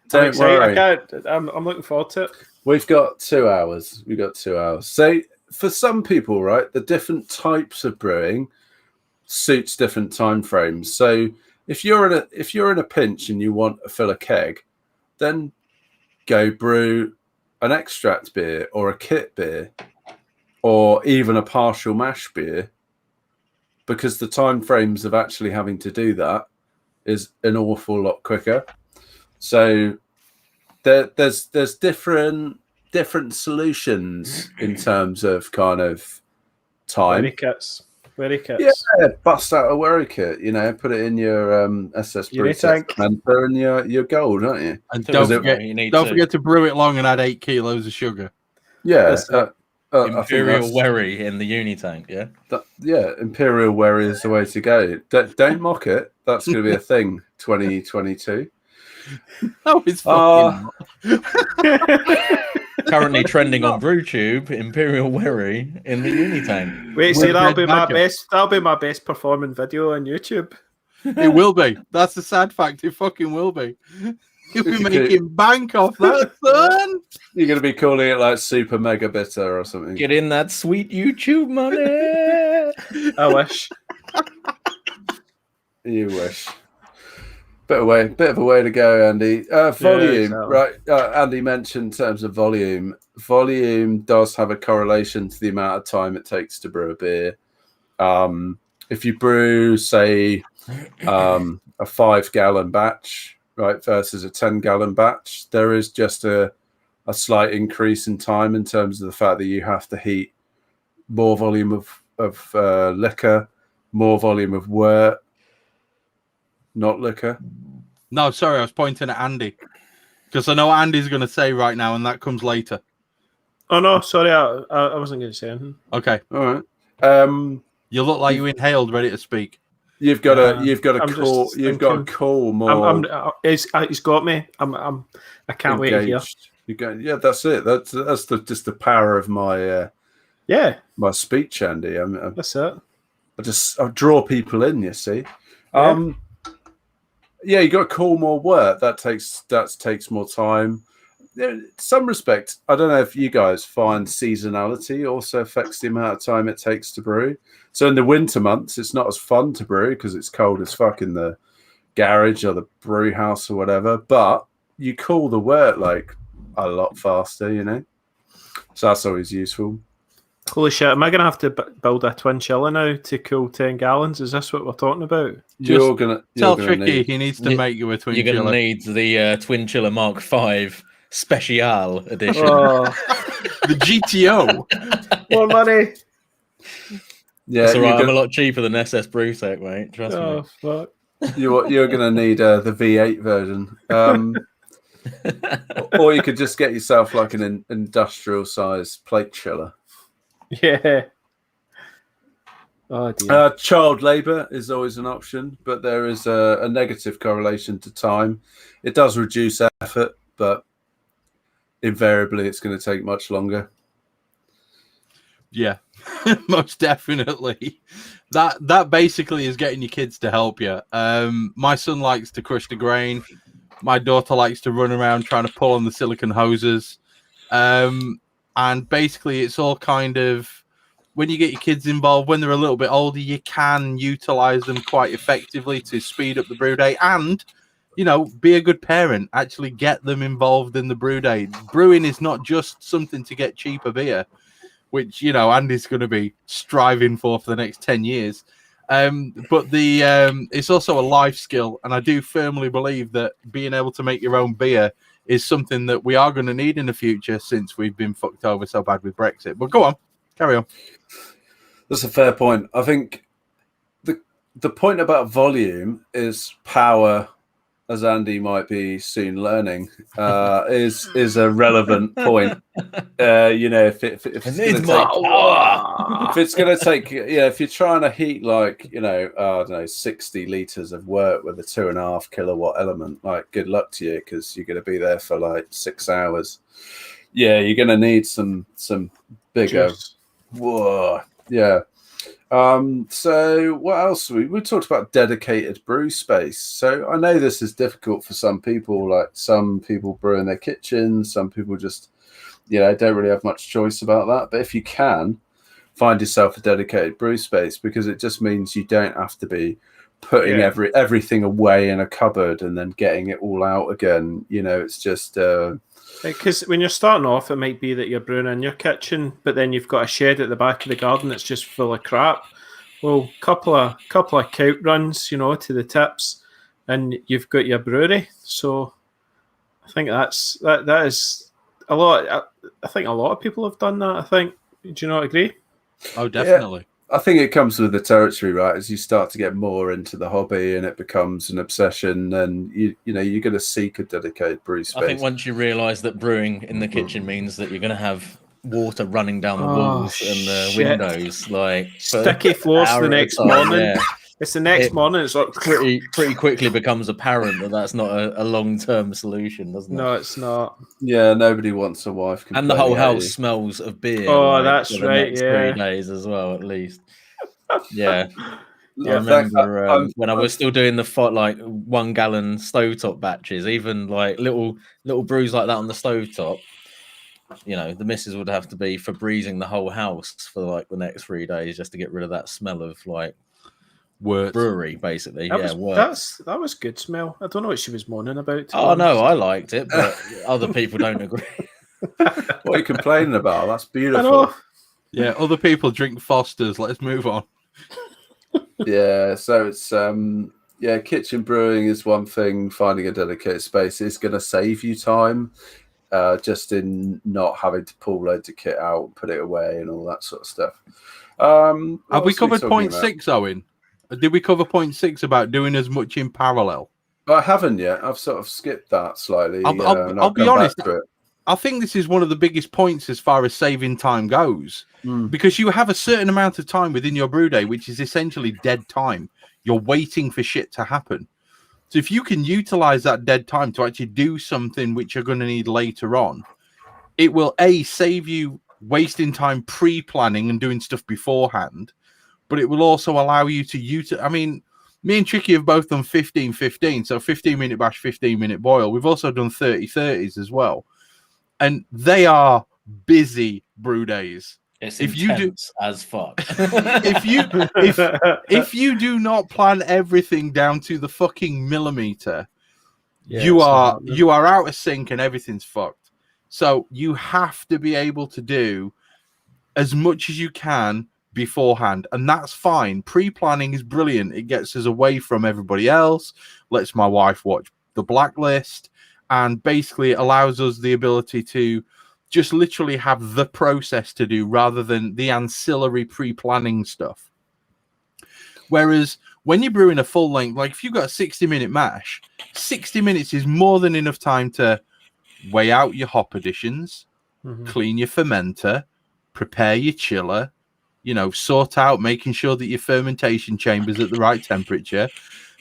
Don't worry. I'm looking forward to it. We've got 2 hours. So for some people, right, the different types of brewing suits different time frames. So if you're in a pinch and you want to fill a keg, then go brew an extract beer or a kit beer or even a partial mash beer, because the time frames of actually having to do that is an awful lot quicker. So there's different solutions in terms of kind of time. Very kits. Yeah, bust out a worry kit, put it in your SS brew tank and you're gold, aren't you? And don't forget to brew it long and add 8 kilos of sugar. Yeah. Imperial Wherry in the uni tank, yeah? Imperial Wherry is the way to go. Don't mock it. That's going to be a thing, 2022. No, it's fucking currently trending on BrewTube, Imperial Wherry in the uni tank. Wait, see, that'll be my best performing video on YouTube. It will be. That's the sad fact. It fucking will be. You'll be making bank off that, son. You're going to be calling it like Super Mega Bitter or something. Get in that sweet YouTube money. I wish. You wish. Bit of a way to go, Andy. Volume, right? Andy mentioned in terms of volume. Volume does have a correlation to the amount of time it takes to brew a beer. If you brew, say, a 5-gallon batch, right, versus a 10-gallon batch, there is just a slight increase in time in terms of the fact that you have to heat more volume of liquor, more volume of wort. Not liquor. No, sorry, I was pointing at Andy because I know what Andy's going to say right now, and that comes later. Oh no, sorry, I wasn't going to say anything. Okay, all right. You look like you inhaled, ready to speak. You've got to call more. He's got me. I can't wait to hear. Yeah, that's it. That's just the power of my my speech, Andy. That's it. I draw people in. You see. Yeah, you got to call more work. That takes more time. In some respect, I don't know if you guys find seasonality also affects the amount of time it takes to brew. So in the winter months, it's not as fun to brew because it's cold as fuck in the garage or the brew house or whatever. But you cool the wort like a lot faster, So that's always useful. Holy shit, am I going to have to build a twin chiller now to cool 10 gallons? Is this what we're talking about? You're gonna Tricky he needs to make you a twin chiller. You're going to need the Twin Chiller Mark V Special Edition. The GTO. More money. Yeah, that's all right. I'm a lot cheaper than SS Brewtech, mate. Trust me. Oh, fuck. You're going to need the V8 version. Or you could just get yourself like an industrial-sized plate chiller. Yeah. Oh, dear. Child labour is always an option, but there is a negative correlation to time. It does reduce effort, but invariably it's going to take much longer. Yeah, most definitely. That basically is getting your kids to help you. My son likes to crush the grain. My daughter likes to run around trying to pull on the silicone hoses. And basically, it's all kind of, when you get your kids involved, when they're a little bit older, you can utilize them quite effectively to speed up the brew day and, you know, be a good parent. Actually get them involved in the brew day. Brewing is not just something to get cheaper beer, which, you know, Andy's going to be striving for the next 10 years. But it's also a life skill. And I do firmly believe that being able to make your own beer is something that we are going to need in the future, since we've been fucked over so bad with Brexit. But go on, carry on. That's a fair point. I think the point about volume is power, as Andy might be soon learning, is a relevant point. You know, if it's going to take, yeah, if you're trying to heat like, you know, I don't know, 60 liters of work with a 2.5 kilowatt element, like, good luck to you, because you're going to be there for like 6 hours. Yeah, you're going to need some bigger. Whoa, yeah. So what else? We talked about dedicated brew space. So I know this is difficult for some people. Like, some people brew in their kitchen. Some people just, you know, don't really have much choice about that. But if you can, find yourself a dedicated brew space, because it just means you don't have to be putting everything away in a cupboard and then getting it all out again. You know, it's just because when you're starting off, it might be that you're brewing in your kitchen, but then you've got a shed at the back of the garden that's just full of crap. Well, couple of couch runs, you know, to the tips, and you've got your brewery. So I think that is a lot. I think a lot of people have done that. I think. Do you not agree? Oh, definitely. Yeah. I think it comes with the territory, right? As you start to get more into the hobby and it becomes an obsession, then you know you're going to seek a dedicated brew space. I think once you realise that brewing in the kitchen means that you're going to have water running down the walls and the windows, like sticky floors the next morning. Yeah. It's the next morning. It's like pretty quickly becomes apparent that that's not a long-term solution, doesn't it? No, it's not. Yeah, nobody wants a wife. And the whole house smells of beer. Oh, that's for the right. next 3 days as well, at least. Yeah. Yeah, I remember when I was still doing the 1 gallon stovetop batches, even like little brews like that on the stovetop. You know, the missus would have to be Febrezing the whole house for like the next 3 days just to get rid of that smell of like brewery, basicly. That was good smell. I don't know what she was moaning about. Oh no, I liked it, but other people don't agree. What are you complaining about? That's beautiful. Yeah, other people drink Fosters. Let's move on. Yeah, so it's kitchen brewing is one thing. Finding a dedicated space is going to save you time, just in not having to pull loads of kit out, put it away, and all that sort of stuff. Have we covered point 6, Owen? Did we cover point 6 about doing as much in parallel? I haven't yet. I've sort of skipped that slightly. I'll be honest. I think this is one of the biggest points as far as saving time goes, because you have a certain amount of time within your brew day, which is essentially dead time. You're waiting for shit to happen. So if you can utilize that dead time to actually do something which you're going to need later on, it will save you wasting time pre-planning and doing stuff beforehand, but it will also allow you to I mean, me and Tricky have both done 15-15, so 15-minute bash, 15-minute boil. We've also done 30-30s as well. And they are busy brew days. It's intense as fuck. if you do not plan everything down to the fucking millimeter, you are out of sync and everything's fucked. So you have to be able to do as much as you can beforehand, and that's fine. Pre-planning is brilliant. It gets us away from everybody else, lets my wife watch the blacklist, and basically allows us the ability to just literally have the process to do rather than the ancillary pre-planning stuff. Whereas when you're brewing a full length, like if you've got a 60-minute mash, 60 minutes is more than enough time to weigh out your hop additions, clean your fermenter, prepare your chiller, you know, sort out making sure that your fermentation chamber's at the right temperature,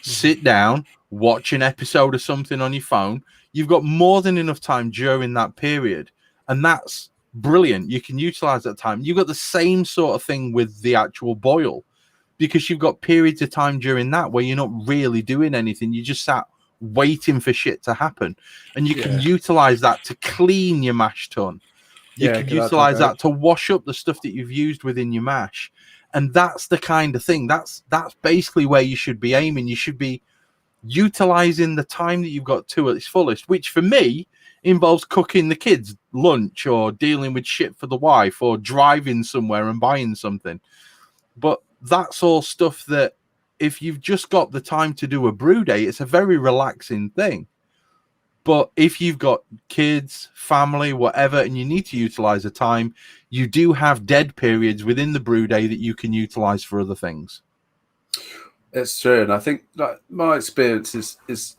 sit down, watch an episode of something on your phone. You've got more than enough time during that period, and that's brilliant. You can utilize that time. You've got the same sort of thing with the actual boil, because you've got periods of time during that where you're not really doing anything. You just sat waiting for shit to happen. And you can utilize that to clean your mash tun. You can utilize that to wash up the stuff that you've used within your mash. And that's the kind of thing. That's basically where you should be aiming. You should be utilizing the time that you've got to its fullest, which for me involves cooking the kids lunch or dealing with shit for the wife or driving somewhere and buying something. But that's all stuff that if you've just got the time to do a brew day, it's a very relaxing thing. But if you've got kids, family, whatever, and you need to utilize the time, you do have dead periods within the brew day that you can utilize for other things. It's true. And I think like my experience is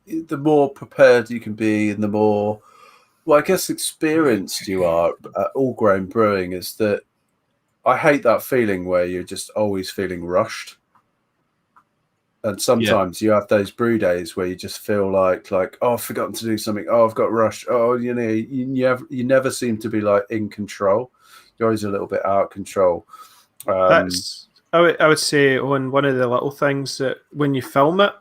the more prepared you can be and the more, well, I guess experienced you are at all grain brewing, is that I hate that feeling where you're just always feeling rushed. And sometimes you have those brew days where you just feel like, oh, I've forgotten to do something. Oh, I've got rushed. Oh, you know, you never seem to be like in control. You're always a little bit out of control. That's I would say on one of the little things that when you film it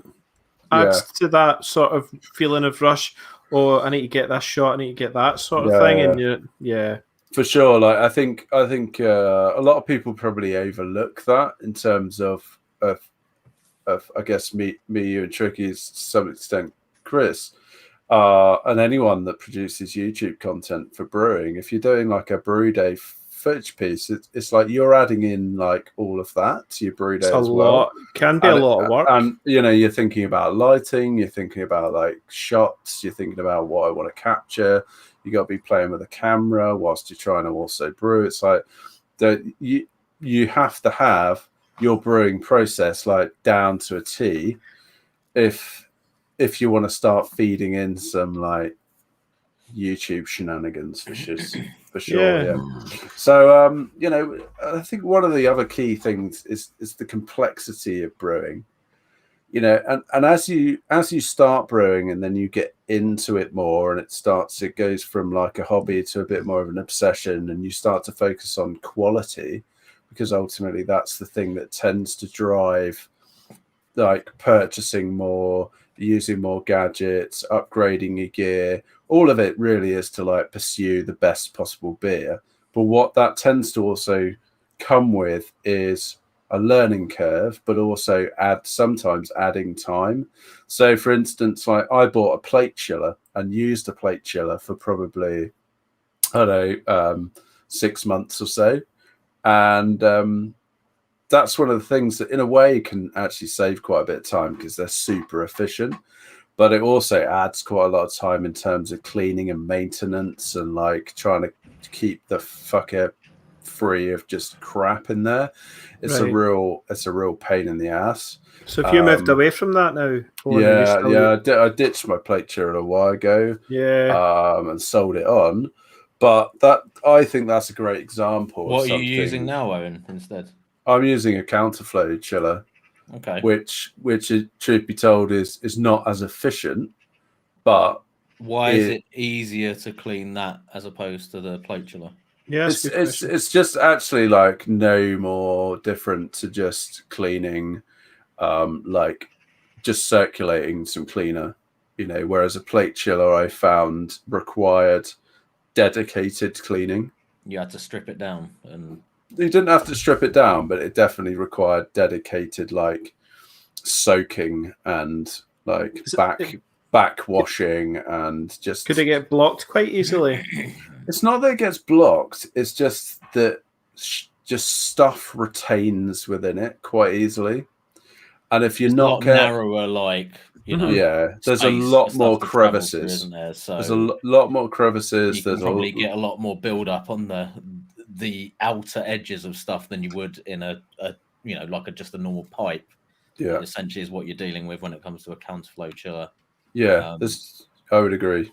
adds to that sort of feeling of rush. Or I need to get this shot. I need to get that sort of thing. And for sure. Like I think a lot of people probably overlook that in terms of I guess me, you, and Tricky, to some extent, Chris, and anyone that produces YouTube content for brewing. If you're doing like a brew day footage piece, it's like you're adding in like all of that to your brew day as well. Can be a lot of work. And you know, you're thinking about lighting, you're thinking about like shots, you're thinking about what I want to capture. You got to be playing with a camera whilst you're trying to also brew. It's like that you have to have your brewing process like down to a T if you want to start feeding in some like YouTube shenanigans for sure. So you know, I think one of the other key things is the complexity of brewing, you know, and as you start brewing and then you get into it more and it goes from like a hobby to a bit more of an obsession, and you start to focus on quality, because ultimately that's the thing that tends to drive like purchasing more, using more gadgets, upgrading your gear. All of it really is to like pursue the best possible beer. But what that tends to also come with is a learning curve, but also sometimes adding time. So for instance, like I bought a plate chiller and used a plate chiller for probably, I don't know, 6 months or so. And that's one of the things that in a way can actually save quite a bit of time because they're super efficient, but it also adds quite a lot of time in terms of cleaning and maintenance and like trying to keep the fucker free of just crap in there. It's a real pain in the ass. So have you moved away from that now? I ditched my plate chiller a while ago. And sold it on. But I think that's a great example. What are you using now, Owen, instead? I'm using a counterflow chiller. Okay. Which truth be told, is not as efficient, but why is it easier to clean that as opposed to the plate chiller? Yeah, it's just actually like no more different to just cleaning, like just circulating some cleaner, you know. Whereas a plate chiller I found required dedicated cleaning. You had to strip it down, and you didn't have to strip it down, but it definitely required dedicated like soaking and like back washing and just. Could it get blocked quite easily? It's not that it gets blocked. It's just that just stuff retains within it quite easily, and if you're not narrower, like. You know, there's a lot more crevices, isn't there? So there's a lot more crevices. You can probably get a lot more build up on the outer edges of stuff than you would in a you know, like just a normal pipe. Yeah, that essentially is what you're dealing with when it comes to a counterflow chiller. Yeah, I would agree.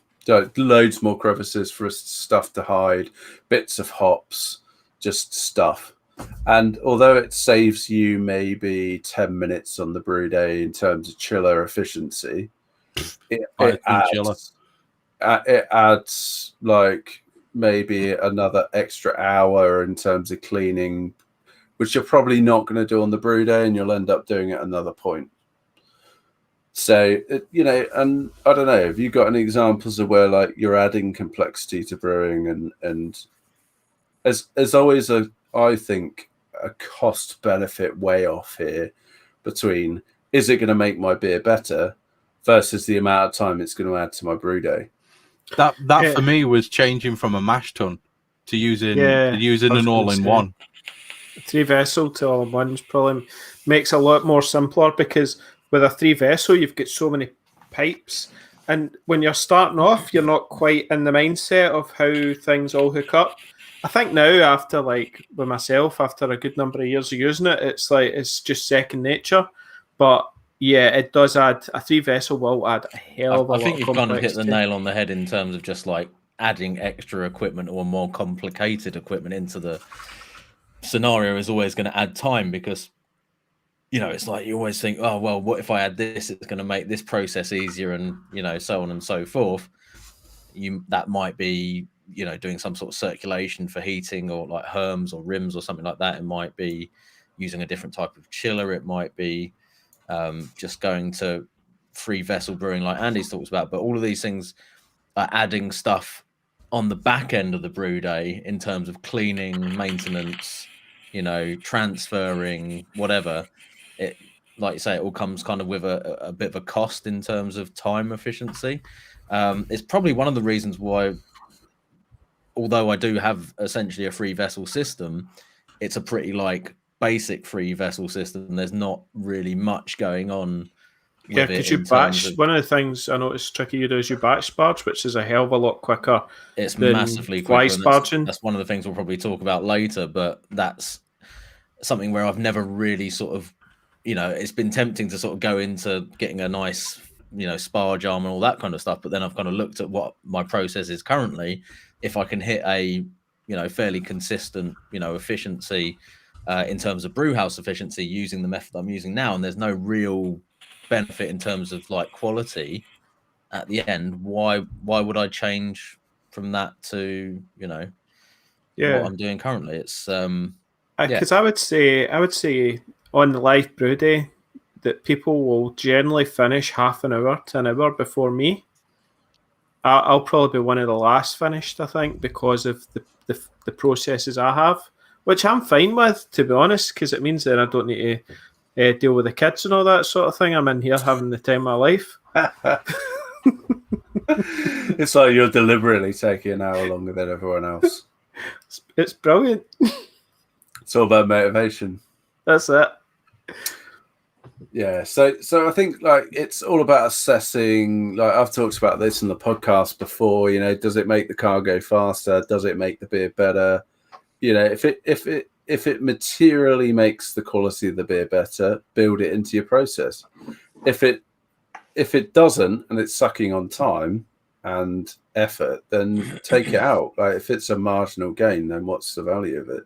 Loads more crevices for stuff to hide, bits of hops, just stuff. And although it saves you maybe 10 minutes on the brew day in terms of chiller efficiency, it adds like maybe another extra hour in terms of cleaning, which you're probably not going to do on the brew day, and you'll end up doing at another point. So, and I don't know, have you got any examples of where like you're adding complexity to brewing and as always, I think a cost benefit way off here between is it going to make my beer better versus the amount of time it's going to add to my brew day. That for me was changing from a mash tun to using an all-in-one. 3-vessel to all-in-ones probably makes a lot more simpler, because with a 3-vessel you've got so many pipes, and when you're starting off you're not quite in the mindset of how things all hook up. I think now, after like with myself, after a good number of years of using it, it's like it's just second nature. But yeah, it does add, a 3-vessel will add a hell of a lot of complexity. I think you've kind of hit the nail on the head in terms of just like adding extra equipment or more complicated equipment into the scenario is always going to add time, because it's like you always think, oh well, what if I add this, it's going to make this process easier, and so on and so forth. That might be doing some sort of circulation for heating, or like herms or rims or something like that. It might be using a different type of chiller. It might be just going to 3-vessel brewing like Andy's talks about. But all of these things are adding stuff on the back end of the brew day in terms of cleaning, maintenance, transferring, whatever. It, like you say, it all comes kind of with a bit of a cost in terms of time efficiency. It's probably one of the reasons why, although I do have essentially a 3-vessel system, it's a pretty like basic 3-vessel system. There's not really much going on. Yeah, because you batch. One of the things I noticed tricky you do is you batch sparge, which is a hell of a lot quicker. It's massively quicker. Sparging. That's one of the things we'll probably talk about later, but that's something where I've never really sort of, it's been tempting to sort of go into getting a nice, sparge arm and all that kind of stuff. But then I've kind of looked at what my process is currently. If I can hit a, fairly consistent, efficiency in terms of brew house efficiency using the method I'm using now, and there's no real benefit in terms of like quality at the end, why would I change from that to what I'm doing currently? It's because I would say on the live brew day that people will generally finish half an hour to an hour before me. I'll probably be one of the last finished, I think, because of the processes I have, which I'm fine with, to be honest, because it means that I don't need to deal with the kids and all that sort of thing. I'm in here having the time of my life. It's like you're deliberately taking an hour longer than everyone else. It's brilliant. It's all about motivation. That's it. Yeah, so I think like it's all about assessing. Like I've talked about this in the podcast before. Does it make the car go faster? Does it make the beer better? If it materially makes the quality of the beer better, build it into your process. If it doesn't and it's sucking on time and effort, then take it out. Like if it's a marginal gain, then what's the value of it?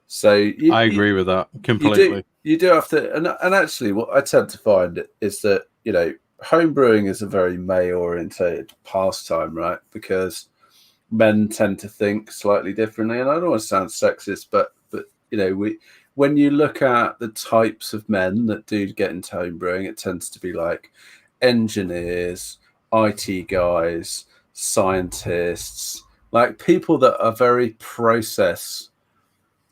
So I agree with that completely. You do have to, and actually, what I tend to find is that home brewing is a very male-orientated pastime, right? Because men tend to think slightly differently, and I don't want to sound sexist, but when you look at the types of men that do get into home brewing, it tends to be like engineers, IT guys, scientists, like people that are very process.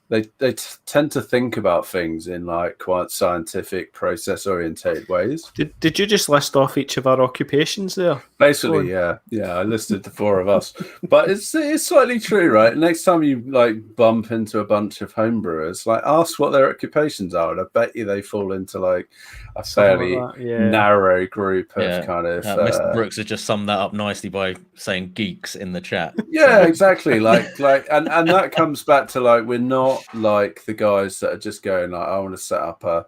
They tend to think about things in like quite scientific, process-orientated ways. Did you just list off each of our occupations there? Basically, yeah. I listed the 4 of us, but it's slightly true, right? Next time you like bump into a bunch of homebrewers, like ask what their occupations are, and I bet you they fall into like a fairly narrow group of kind of. Mr. Brooks has just summed that up nicely by saying geeks in the chat. Yeah, exactly. Like, and that comes back to like we're not like the guys that are just going like, I want to set up a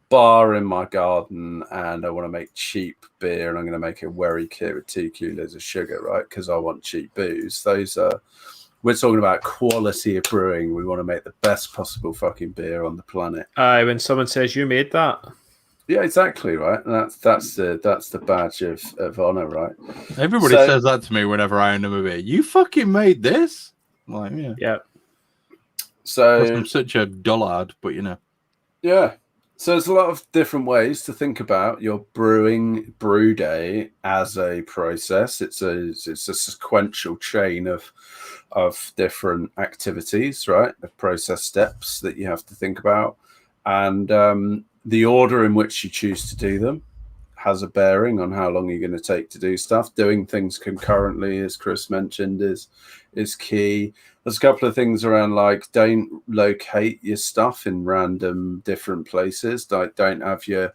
bar in my garden and I want to make cheap beer and I'm going to make a wherry kit with 2 kilos of sugar, right? Because I want cheap booze. We're talking about quality of brewing. We want to make the best possible fucking beer on the planet. When someone says you made that. Yeah, exactly, right. And that's the badge of honor, right? Everybody says that to me whenever I end a beer. You fucking made this? I'm like, yeah. So I'm such a dullard, but Yeah. So there's a lot of different ways to think about your brew day as a process. It's a sequential chain of different activities, right? Of process steps that you have to think about, and the order in which you choose to do them has a bearing on how long you're going to take to do stuff. Doing things concurrently, as Chris mentioned, is key. There's a couple of things around, like, don't locate your stuff in random different places. Like, don't have your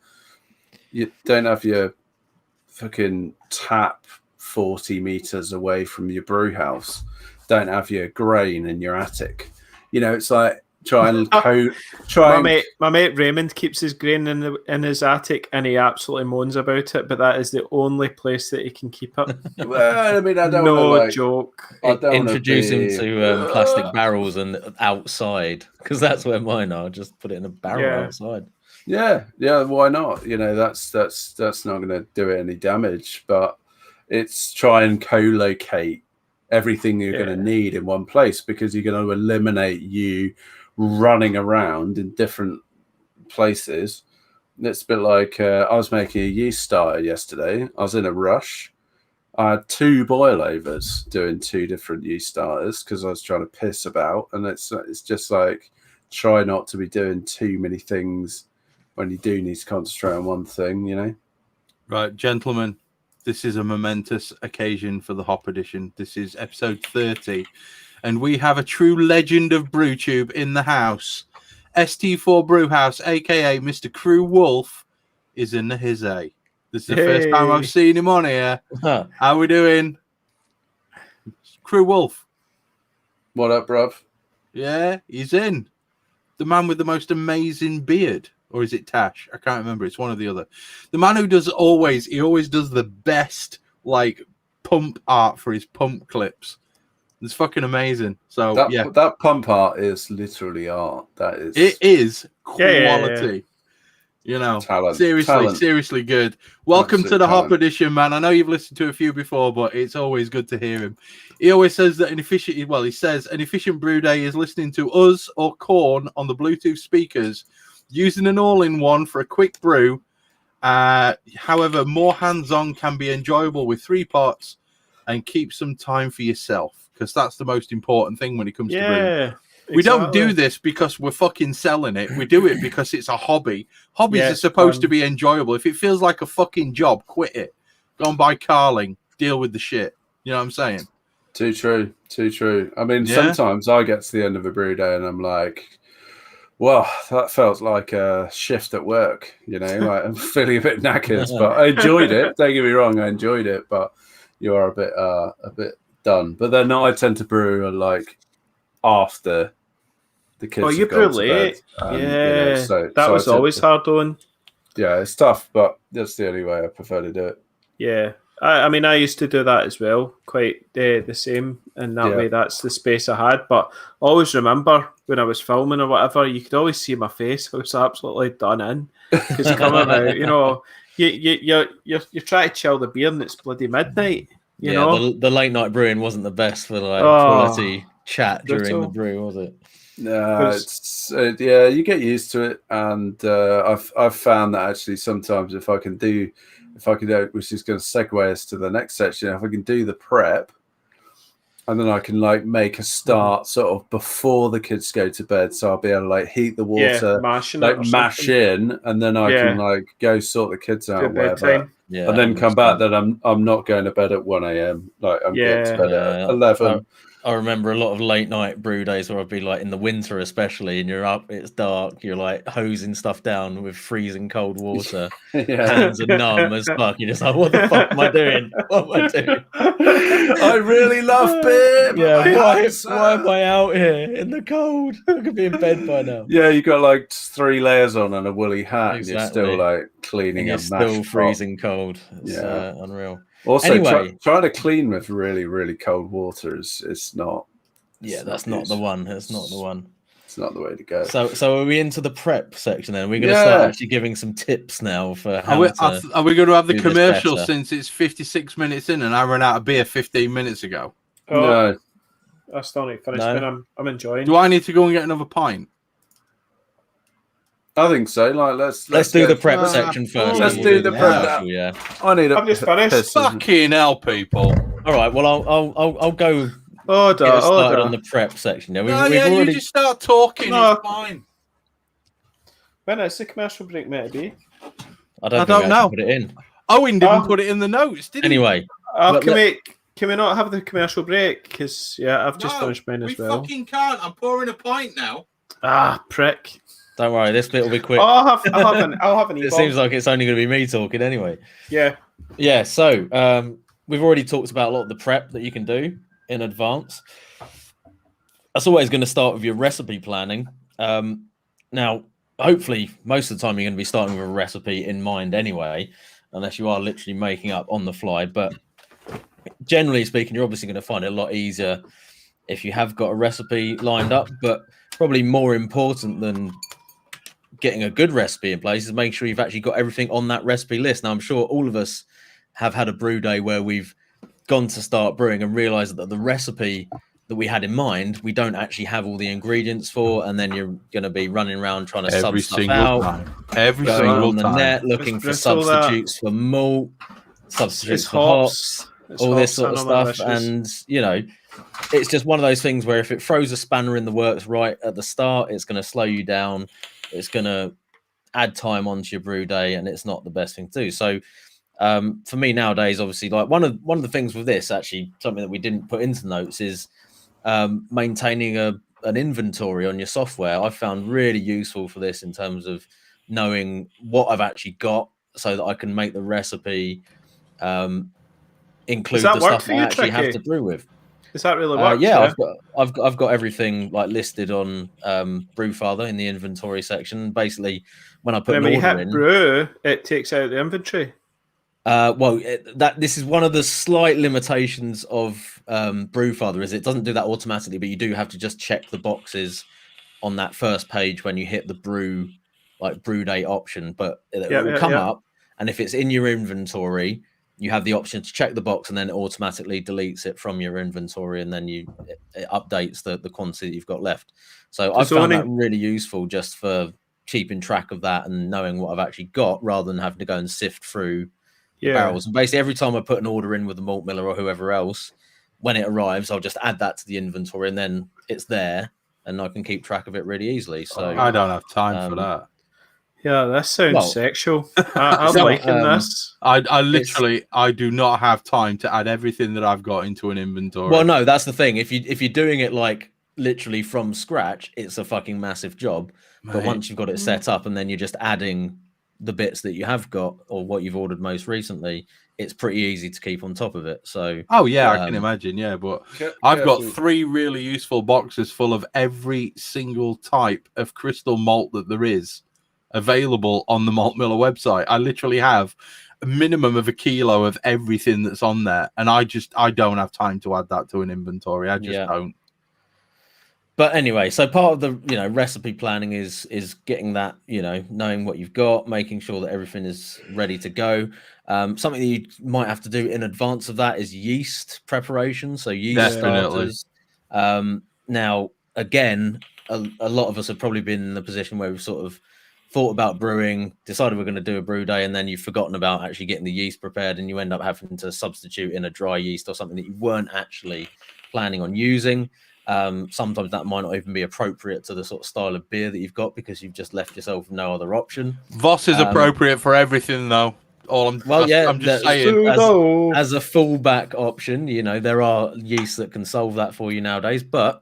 fucking tap 40 meters away from your brew house. Don't have your grain in your attic. You know, it's like my mate Raymond keeps his grain in his attic, and he absolutely moans about it. But that is the only place that he can keep it. Well, I mean, I don't no wanna, joke. Introduce him to plastic barrels and outside, because that's where mine are. Just put it in a barrel outside. Yeah. Why not? You know, that's not going to do it any damage. But it's try and co-locate everything you're going to need in one place, because you're going to eliminate you running around in different places. It's a bit like I was making a yeast starter yesterday. I was in a rush. I had 2 boil overs doing 2 different yeast starters because I was trying to piss about, and it's just like, try not to be doing too many things when you do need to concentrate on one thing, you know. Right, gentlemen, this is a momentous occasion for the Hop Edition. This is episode 30, and we have a true legend of BrewTube in the house. ST4 Brewhouse, aka Mr. Crew Wolf, is in the hizzy. This is the first time I've seen him on here. How we doing? Crew Wolf. What up, bruv? Yeah, he's in. The man with the most amazing beard. Or is it Tash? I can't remember. It's one or the other. The man who always does the best, like, pump art for his pump clips. It's fucking amazing. So that pump art is literally art. It is quality. You know, talent. Seriously good. Welcome to the Hop Edition, man. I know you've listened to a few before, but it's always good to hear him. He always says that an efficient brew day is listening to us or Korn on the Bluetooth speakers, using an all-in-one for a quick brew. However, more hands-on can be enjoyable with 3 pots, and keep some time for yourself, because that's the most important thing when it comes to brewing. We don't do this because we're fucking selling it. We do it because it's a hobby. Hobbies are supposed to be enjoyable. If it feels like a fucking job, quit it. Go and buy Carling. Deal with the shit. You know what I'm saying? Too true. I mean, sometimes I get to the end of a brew day and I'm like, well, that felt like a shift at work. You know, like, I'm feeling a bit knackered, but I enjoyed it. Don't get me wrong, I enjoyed it, but you are a bit done. But then I tend to brew like after the kids you have gone brew to late. bed. And, so that was always hard on. Yeah, it's tough, but that's the only way I prefer to do it. Yeah. I mean, I used to do that as well, quite the same, and that way that's the space I had. But always remember when I was filming or whatever, you could always see my face. I was absolutely done in, because coming out, you know, you're trying to chill the beer and it's bloody midnight. You know, the late night brewing wasn't the best for like quality chat during the brew, was it? No, you get used to it, and I've found that actually sometimes if I can do, which is going to segue us to the next section, if I can do the prep, and then I can like make a start sort of before the kids go to bed, so I'll be able to like heat the water, mash in, and then I can like go sort the kids out, whatever, and then come back. Then I'm not going to bed at 1 a.m. Like I'm getting to bed at 11. I remember a lot of late night brew days where I'd be like in the winter, especially, and you're up, it's dark, you're like hosing stuff down with freezing cold water, hands are numb as fuck. You're just like, what the fuck am I doing? What am I doing? I really love beer. Why am I out here in the cold? I could be in bed by now. Yeah, you got like 3 layers on and a woolly hat, and you're still like cleaning and still freezing cold. It's unreal. Also, anyway, trying to clean with really, really cold water is not. Yeah, that's not the one. That's not the one. It's not the way to go. So are we into the prep section then? We're going to start actually giving some tips now for how are we going to have the commercial, since it's 56 minutes in and I ran out of beer 15 minutes ago? No. I still need to finish, but I'm enjoying. Do I need to go and get another pint? I think so. Like, let's do go the prep through- section first. Let's and do we'll the prep. usual, yeah. I need a I'm just finished. piss. Fucking hell, people. All right. Well, I'll go Order, get us started on order. the prep section. Yeah, we've You already. just start talking. No. It's fine. When is the commercial break meant to be? I don't don't think we know. actually put it in. Owen didn't put it in the notes, did he? Anyway, Oh, Let- can we not have the commercial break? Because, yeah, I've just finished mine as well. We fucking can't. I'm pouring a pint now. Ah, prick. don't worry. This bit will be quick. Oh, I'll have an It e-bomb. seems like it's only going to be me talking anyway. Yeah. Yeah. So we've already talked about a lot of the prep that you can do in advance. That's always going to start with your recipe planning. Now, hopefully, most of the time you're going to be starting with a recipe in mind anyway, unless you are literally making up on the fly. But generally speaking, you're obviously going to find it a lot easier if you have got a recipe lined up. But probably more important than getting a good recipe in place is making sure you've actually got everything on that recipe list. Now, I'm sure all of us have had a brew day where we've gone to start brewing and realized that the recipe that we had in mind, we don't actually have all the ingredients for, and then you're going to be running around trying to Every sub stuff single out, time. Every going single on the time. net, looking It's for brutal, that. substitutes for malt, substitutes It's for hops, hops. It's all this hops sort of and all my stuff. wishes. And, you know, it's just one of those things where if it throws a spanner in the works right at the start, it's going to slow you down. It's going to add time onto your brew day, and it's not the best thing to do. So for me nowadays, obviously, like one of the things with this, actually, something that we didn't put into notes is maintaining an inventory on your software. I've found really useful for this in terms of knowing what I've actually got, so that I can make the recipe include that the work stuff for I you, actually have Tricky? to brew with. Does that really work? Yeah, I've got everything like listed on Brewfather in the inventory section. Basically, when I put When an you order hit in, brew, it takes out the inventory. this is one of the slight limitations of Brewfather, is it doesn't do that automatically, but you do have to just check the boxes on that first page when you hit the brew day option. But it will come up, and if it's in your inventory, you have the option to check the box, and then it automatically deletes it from your inventory, and then it updates the quantity that you've got left. So I found that really useful just for keeping track of that and knowing what I've actually got, rather than having to go and sift through barrels. And basically every time I put an order in with the malt miller or whoever else, when it arrives, I'll just add that to the inventory, and then it's there, and I can keep track of it really easily. So I don't have time for that. Yeah, this sounds sexual. I'm not, liking this. I literally do not have time to add everything that I've got into an inventory. Well, no, that's the thing. If you're doing it like literally from scratch, it's a fucking massive job. Mate. But once you've got it set up, and then you're just adding the bits that you have got or what you've ordered most recently, it's pretty easy to keep on top of it. So I can imagine. Yeah, but I've got 3 really useful boxes full of every single type of crystal malt that there is available on the Malt Miller website. I literally have a minimum of 1 kilo of everything that's on there, and I don't have time to add that to an inventory. I just don't. But anyway, so part of the recipe planning is getting that, knowing what you've got, making sure that everything is ready to go. Something that you might have to do in advance of that is yeast preparation. So yeast starters. Now, again, a lot of us have probably been in the position where we've sort of thought about brewing, decided we're going to do a brew day, and then you've forgotten about actually getting the yeast prepared, and you end up having to substitute in a dry yeast or something that you weren't actually planning on using. Sometimes that might not even be appropriate to the sort of style of beer that you've got, because you've just left yourself with no other option. Voss is appropriate for everything, though. I'm just saying, as a fallback option, there are yeasts that can solve that for you nowadays. But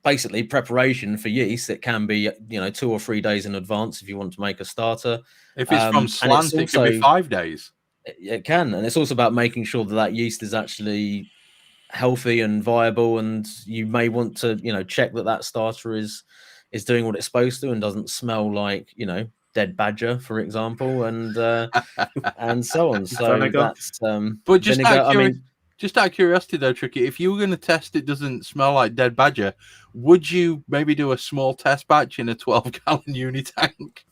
basically, preparation for yeast, it can be 2 or 3 days in advance if you want to make a starter. If it's from slant, it can be 5 days. It can, and it's also about making sure that yeast is actually healthy and viable, and you may want to check that starter is doing what it's supposed to and doesn't smell like dead badger, for example, and so on. So that's but just vinegar, just out of curiosity though, Tricky, if you were going to test it doesn't smell like dead badger, would you maybe do a small test batch in a 12-gallon uni tank?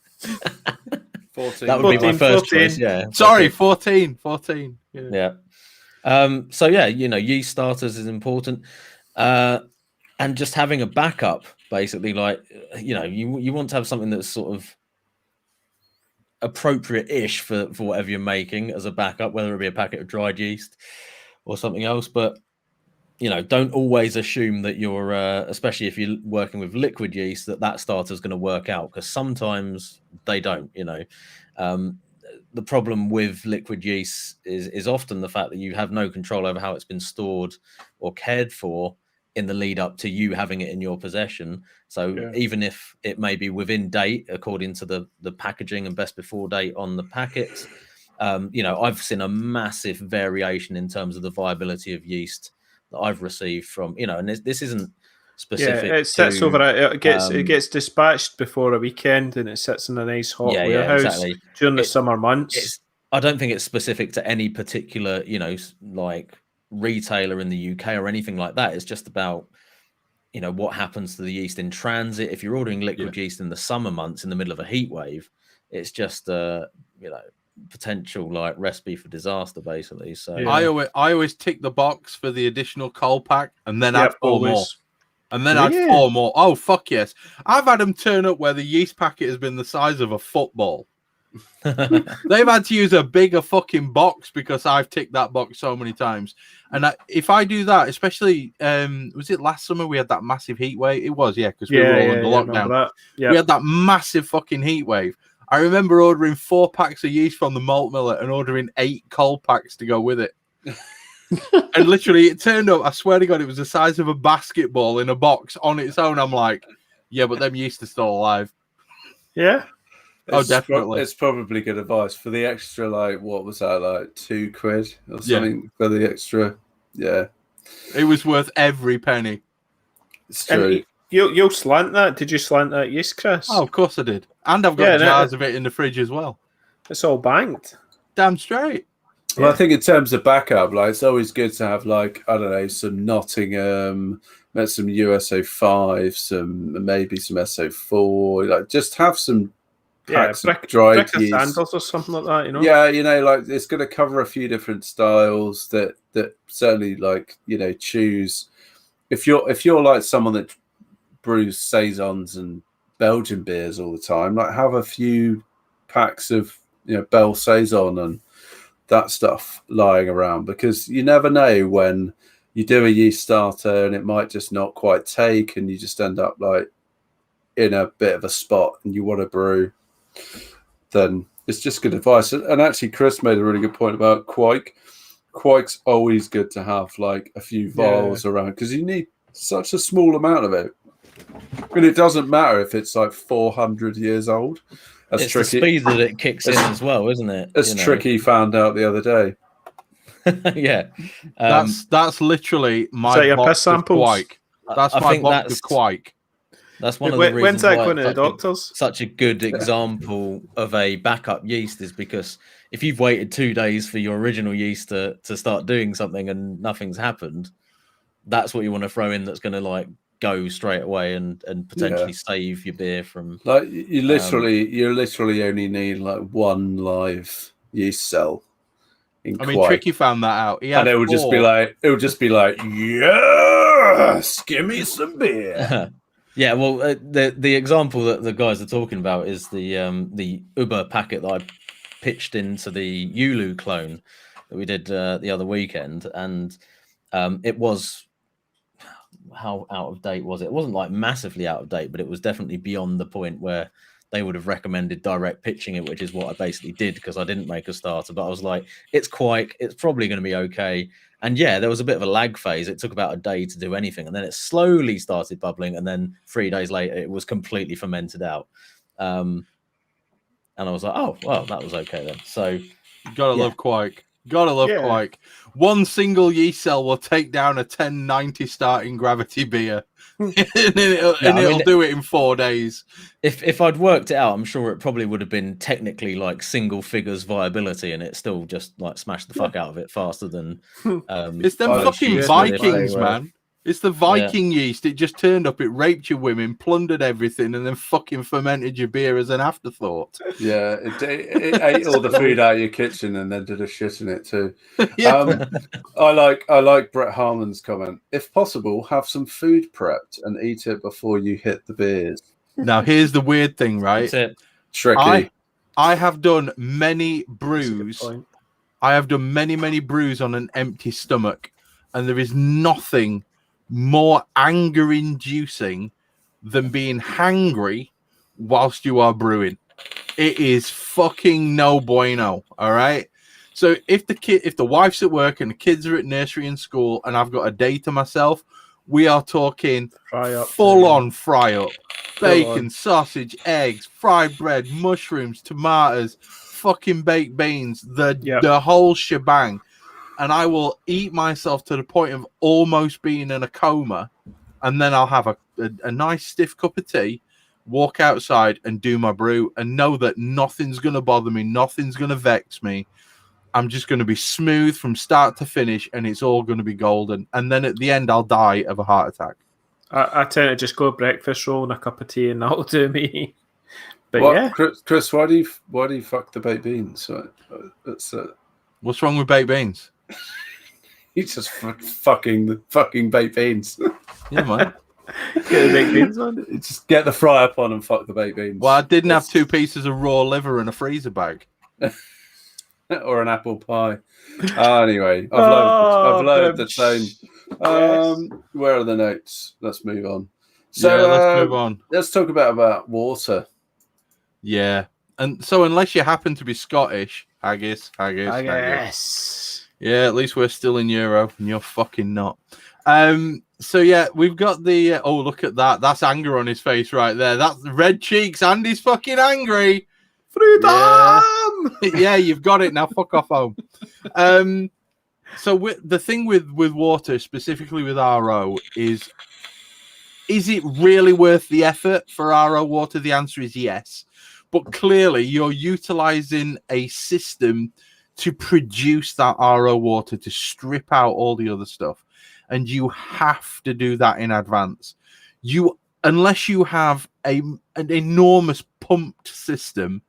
14. That would be my first choice. Yeah, sorry, 14. Yeah. So yeah, yeast starters is important. and just having a backup, basically, like, you know, you want to have something that's sort of appropriate-ish for whatever you're making as a backup, whether it be a packet of dried yeast or something else. But you know, don't always assume that you're, especially if you're working with liquid yeast, that starter is going to work out, because sometimes they don't. You know, the problem with liquid yeast is often the fact that you have no control over how it's been stored or cared for in the lead up to you having it in your possession. So even if it may be within date according to the packaging and best before date on the packets, you know, I've seen a massive variation in terms of the viability of yeast that I've received from, you know, and this isn't specific. It sits over. It gets dispatched before a weekend, and it sits in a nice hot warehouse during the summer months. I don't think it's specific to any particular, you know, like retailer in the UK or anything like that. It's just about, you know, what happens to the yeast in transit. If you're ordering liquid yeast in the summer months in the middle of a heat wave, it's just you know, potential like recipe for disaster, basically. So I always tick the box for the additional cold pack, and then add 4 more. And then add 4 more. Oh, fuck yes. I've had them turn up where the yeast packet has been the size of a football. They've had to use a bigger fucking box because I've ticked that box so many times. And if I do that, especially, was it last summer we had that massive heat wave? It was, because we were all under lockdown. We had that massive fucking heat wave. I remember ordering 4 packs of yeast from the malt miller and ordering 8 cold packs to go with it. And literally, it turned up, I swear to God, it was the size of a basketball in a box on its own. I'm like, yeah, but them yeast are still alive. Yeah. Definitely. It's probably good advice for the extra, like, what was that, like £2 or something for the extra? Yeah. It was worth every penny. It's true. You'll slant that. Did you slant that yeast, Chris? Oh, of course I did. And I've got jars of it in the fridge as well. It's all banked. Damn straight. Well, I think in terms of backup, like, it's always good to have, like, I don't know, some Nottingham, some USO5, maybe some SO4. Like, just have some packs of dried yeast. Sandals or something like that, you know? Yeah, you know, like, it's going to cover a few different styles that certainly, like, you know, choose. If you're like someone that brews saisons and Belgian beers all the time, like, have a few packs of, you know, Bell Saison and that stuff lying around, because you never know when you do a yeast starter and it might just not quite take, and you just end up like in a bit of a spot and you want to brew. Then it's just good advice. And actually, Chris made a really good point about quake. Quake's always good to have like a few vials around, because you need such a small amount of it. And it doesn't matter if it's like 400 years old. It's tricky. The speed that it kicks in as well, isn't it? It's tricky. Found out the other day. Yeah, that's literally my box of quake. That's my box of quake. That's one of the reasons when's that going to the doctors? Such a good example of a backup yeast is because if you've waited 2 days for your original yeast to start doing something and nothing's happened, that's what you want to throw in. That's going to like go straight away and potentially save your beer from, like, you literally only need like 1 live yeast cell. I mean, Tricky found that out. And it would just be like, yes, give me some beer. Yeah, well, the example that the guys are talking about is the Uber packet that I pitched into the Yulu clone that we did the other weekend, and it was, how out of date was it? It wasn't like massively out of date, but it was definitely beyond the point where they would have recommended direct pitching it, which is what I basically did because I didn't make a starter. But I was like, it's quake, it's probably going to be okay. And yeah, there was a bit of a lag phase. It took about a day to do anything, and then it slowly started bubbling, and then 3 days later, it was completely fermented out. And I was like, oh, well, that was okay then. So gotta love quake. Gotta love quake. 1 single yeast cell will take down a 1090 starting gravity beer. and it'll do it in 4 days. If I'd worked it out, I'm sure it probably would have been technically like single figures viability, and it still just like smashed the fuck out of it faster than it's them fucking Vikings, man. It's the Viking yeast. It just turned up, it raped your women, plundered everything, and then fucking fermented your beer as an afterthought. Yeah, it ate all the food out of your kitchen and then did a shit in it too. Yeah. I like Brett Harmon's comment. If possible, have some food prepped and eat it before you hit the beers. Now, here's the weird thing, right? That's it. Tricky. I have done many That's a good brews. point. I have done many brews on an empty stomach, and there is nothing more anger-inducing than being hangry whilst you are brewing. It is fucking no bueno. All right. So if the wife's at work and the kids are at nursery and school, and I've got a day to myself, we are talking full-on fry up, bacon, sausage, eggs, fried bread, mushrooms, tomatoes, fucking baked beans, the whole shebang. And I will eat myself to the point of almost being in a coma, and then I'll have a nice stiff cup of tea, walk outside and do my brew, and know that nothing's going to bother me, nothing's going to vex me. I'm just going to be smooth from start to finish, and it's all going to be golden. And then at the end, I'll die of a heart attack. I tend to just go breakfast roll and a cup of tea, and that'll do me. But Chris, why do you fuck the baked beans? What's wrong with baked beans? You just fucking baked beans. Yeah, man. Get the baked beans on. Just get the fryer pan and fuck the baked beans. Well, I didn't have 2 pieces of raw liver in a freezer bag. Or an apple pie. Anyway, I've loaded the tone. Where are the notes? Let's move on. So let's move on. Let's talk about water. Yeah. And so unless you happen to be Scottish, haggis. Yeah, at least we're still in Euro and you're fucking not. So yeah, we've got the oh, look at that. That's anger on his face right there. That's red cheeks. Andy's fucking angry. Freedom! Yeah, you've got it now. Fuck off home. So the thing with water, specifically with RO, is it really worth the effort for RO water? The answer is yes. But clearly, you're utilizing a system to produce that RO water, to strip out all the other stuff. And you have to do that in advance. Unless you have an enormous pumped system,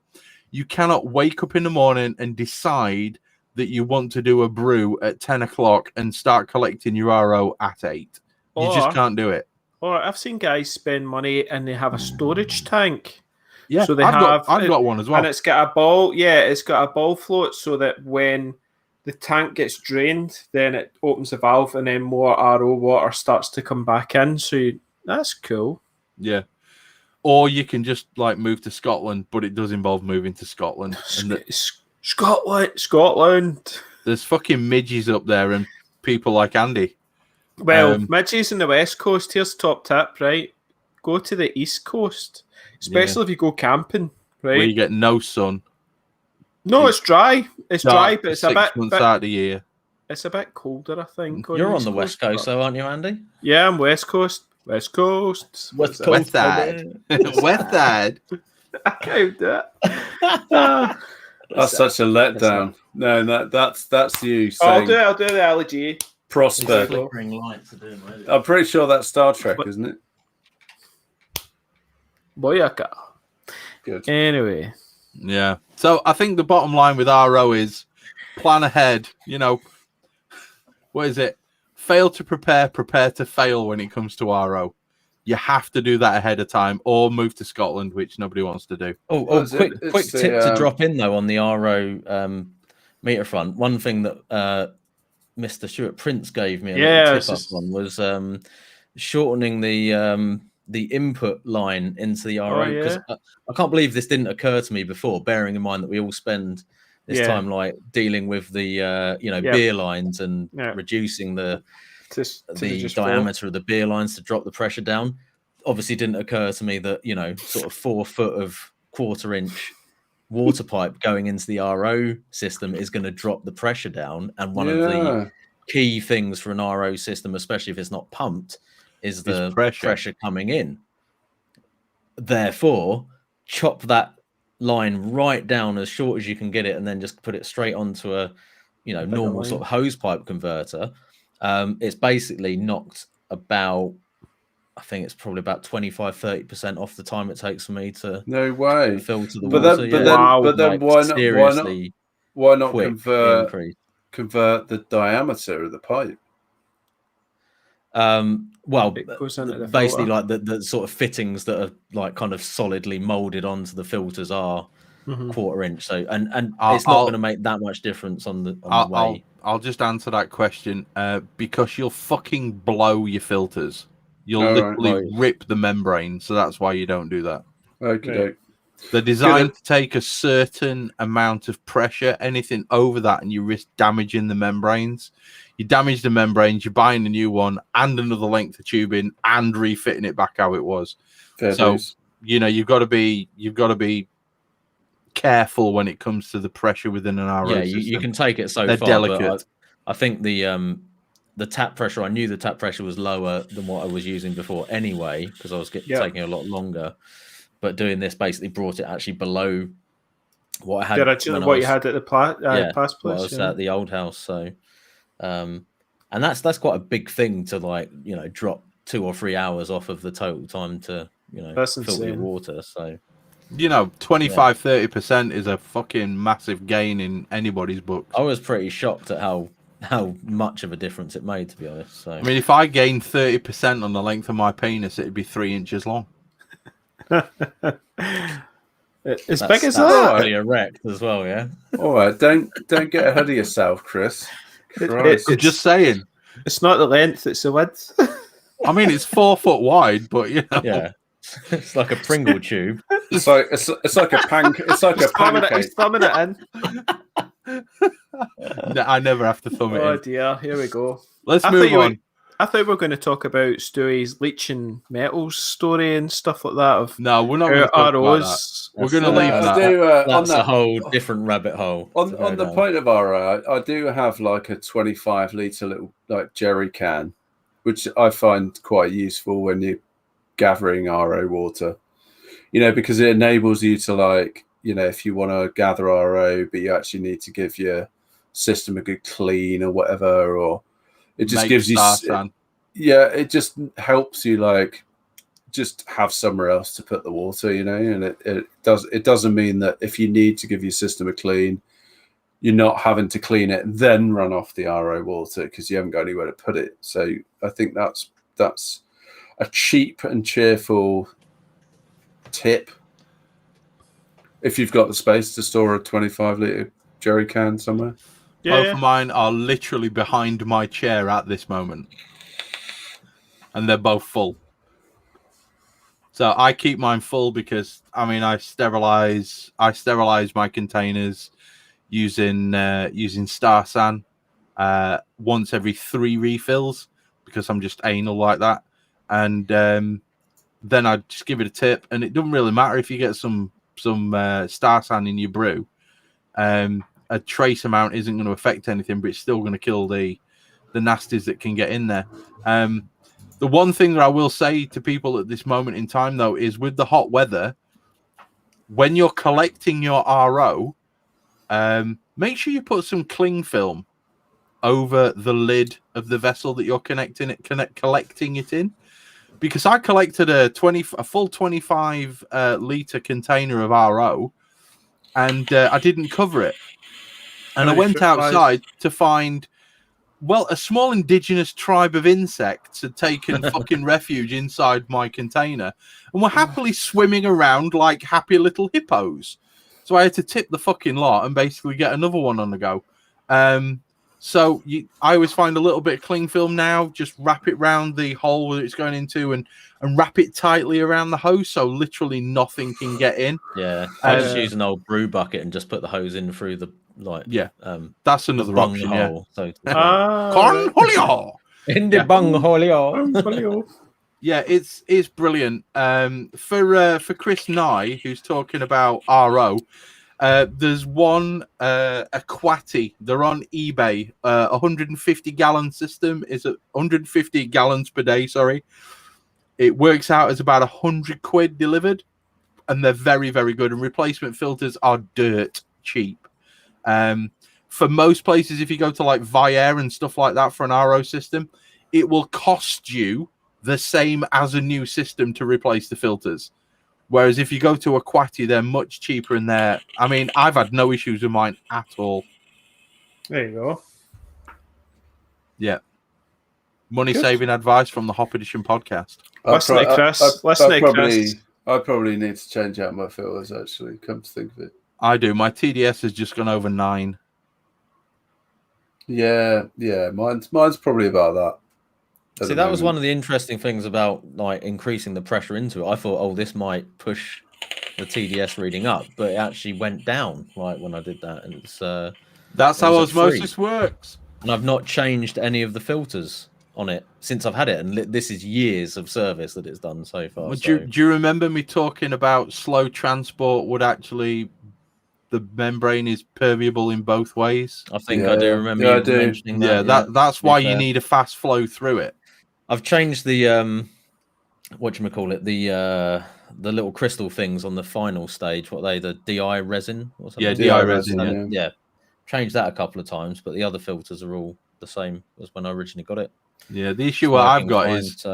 you cannot wake up in the morning and decide that you want to do a brew at 10 o'clock and start collecting your RO at 8. You just can't do it. Or I've seen guys spend money and they have a storage tank. Yeah, so I've got one as well. And it's got a ball. Yeah, it's got a ball float so that when the tank gets drained, then it opens the valve and then more RO water starts to come back in. So that's cool. Yeah. Or you can just move to Scotland, but it does involve moving to Scotland. Scotland. There's fucking midges up there and people like Andy. Well, midges in the West Coast. Here's top tip, right? Go to the East Coast, especially if you go camping, right? Where you get no sun. No, it's dry. It's dry, but it's 6 months out of the year. It's a bit colder, I think. You're on the West Coast, though, aren't you, Andy? Yeah, I'm West Coast. West Coast. West side. West side. I can't do that. That's such a letdown. No, that's you saying. I'll do the allergy. Prosper. I'm pretty sure that's Star Trek, isn't it? Boyaka. Good. Anyway. Yeah. So I think the bottom line with RO is plan ahead. What is it? Fail to prepare to fail when it comes to RO. You have to do that ahead of time or move to Scotland, which nobody wants to do. Quick tip to drop in, though, on the RO meter front. One thing that Mr. Stuart Prince gave me a tip up on was shortening the input line into the RO. Because I can't believe this didn't occur to me before, bearing in mind that we all spend this time dealing with the beer lines and reducing the diameter of the beer lines to drop the pressure down. Obviously didn't occur to me that sort of 4 foot of 1/4 inch water pipe going into the RO system is going to drop the pressure down. And one of the key things for an RO system, especially if it's not pumped, is the pressure coming in. Therefore, chop that line right down as short as you can get it, and then just put it straight onto a normal sort of hose pipe converter. It's basically knocked about, I think it's probably about 25-30% off the time it takes for me to No way. filter the But water. then, yeah. but then, Like, why not? seriously Why not quick increase. convert the diameter of the pipe? Well, It goes into the basically, filter. like the sort of fittings that are like kind of solidly molded onto the filters are Mhm. 1/4 inch. So, and I'll- it's not I'll- going to make that much difference on the way. I'll just answer that question because you'll fucking blow your filters. You'll All literally right. rip the membrane, so that's why you don't do that. Okay. Right. They're designed to take a certain amount of pressure. Anything over that, and you risk damaging the membranes. You damage the membranes, you're buying a new one and another length of tubing and refitting it back how it was. Fair So dues. you've got to be careful when it comes to the pressure within an RO Yeah, system. you can take it so They're far, delicate. but I think the tap pressure, I knew the tap pressure was lower than what I was using before anyway, because I was taking a lot longer. But doing this basically brought it actually below what I had. What you had at the past what I place. was at the old house. So, and that's quite a big thing to, like, drop 2 or 3 hours off of the total time to That's filter your insane. water. So 25-30% is a fucking massive gain in anybody's books. I was pretty shocked at how much of a difference it made, to be honest. So I mean, if I gained 30% on the length of my penis, it'd be 3 inches long. As big as that's that. pretty erect as well. Yeah. All right, don't get ahead of yourself, Chris. Christ. I'm just saying. It's not the length; it's the width. I mean, it's 4 foot wide, but Yeah. It's like a Pringle tube. It's like a pancake. It's like a pancake. He's thumbing it in. I never have to thumb it Oh in. dear, here we go. Let's move on. I thought we were going to talk about Stewie's leaching metals story and stuff like that. Of No, we're not going to talk about that. ROs. We're going to leave I that. do, That's a whole different rabbit hole. on the point of RO, I do have like a 25-litre little like jerry can, which I find quite useful when you're gathering RO water. Because it enables you to, like, if you want to gather RO, but you actually need to give your system a good clean or whatever, or it just gives you, it just helps you, like, just have somewhere else to put the water, and it doesn't mean that if you need to give your system a clean, you're not having to clean it then run off the RO water because you haven't got anywhere to put it. So I think that's a cheap and cheerful tip if you've got the space to store a 25-litre jerry can somewhere. Both of mine are literally behind my chair at this moment, and they're both full. So I keep mine full because I sterilize my containers using Starsan once every 3 refills because I'm just anal like that, and then I just give it a tip, and it doesn't really matter if you get some Starsan in your brew. A trace amount isn't going to affect anything, but it's still going to kill the nasties that can get in there. The one thing that I will say to people at this moment in time, though, is with the hot weather, when you're collecting your RO, make sure you put some cling film over the lid of the vessel that you're collecting it in. Because I collected a full 25 litre container of RO, and I didn't cover it. And I went outside to find, a small indigenous tribe of insects had taken fucking refuge inside my container and were happily swimming around like happy little hippos. So I had to tip the fucking lot and basically get another one on the go. So I always find a little bit of cling film now, just wrap it round the hole that it's going into and wrap it tightly around the hose so literally nothing can get in. Yeah, I just use an old brew bucket and just put the hose in through the, that's another option. Hole, so cornholio in the bunghole. Yeah, it's brilliant. For Chris Nye, who's talking about RO, there's one Aquati. They're on eBay. 150 gallon system is 150 gallons per day. Sorry, it works out as about £100 delivered, and they're very, very good. And replacement filters are dirt cheap. For most places, if you go to like Viair and stuff like that for an RO system, it will cost you the same as a new system to replace the filters. Whereas if you go to a Quatty, they're much cheaper in there. I mean, I've had no issues with mine at all. There you go. Yeah. Money-saving advice from the Hop Edition podcast. Listen to Chris. Listen to Chris. I probably need to change out my filters, actually, come to think of it. I do. My TDS has just gone over 9. Yeah. Mine's probably about that. See, that was one of the interesting things about like increasing the pressure into it. I thought, oh, this might push the TDS reading up, but it actually went down like when I did that. And it's that's how osmosis works. And I've not changed any of the filters on it since I've had it, and this is years of service that it's done so far. Well, do you remember me talking about slow transport would actually, the membrane is permeable in both ways? I think I do remember you mentioning that. Yeah, that's why you need a fast flow through it. I've changed the whatchamacallit, the little crystal things on the final stage. What are they, the DI resin or something? Yeah, DI resin. Yeah. Changed that a couple of times, but the other filters are all the same as when I originally got it. Yeah, the issue what I've got is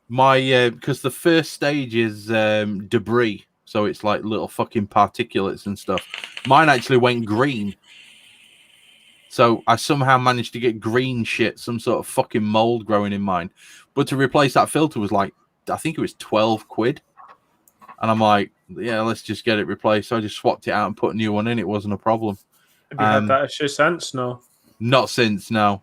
my because the first stage is debris, so it's like little fucking particulates and stuff. Mine actually went green, so I somehow managed to get green shit, some sort of fucking mold growing in mine. But to replace that filter was like, I think it was 12 quid, and I'm like, yeah, let's just get it replaced. So I just swapped it out and put a new one in. It wasn't a problem. Have you had that issue since? No, not since. No.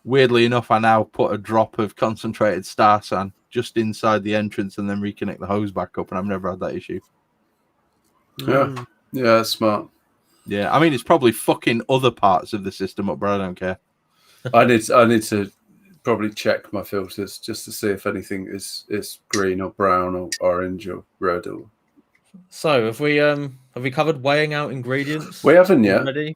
Weirdly enough, I now put a drop of concentrated star sand just inside the entrance and then reconnect the hose back up, and I've never had that issue. Yeah, that's smart. Yeah, I mean, it's probably fucking other parts of the system up, but I don't care. I need to probably check my filters just to see if anything is green or brown or orange or red. Or... So have we covered weighing out ingredients? We haven't yet. Already,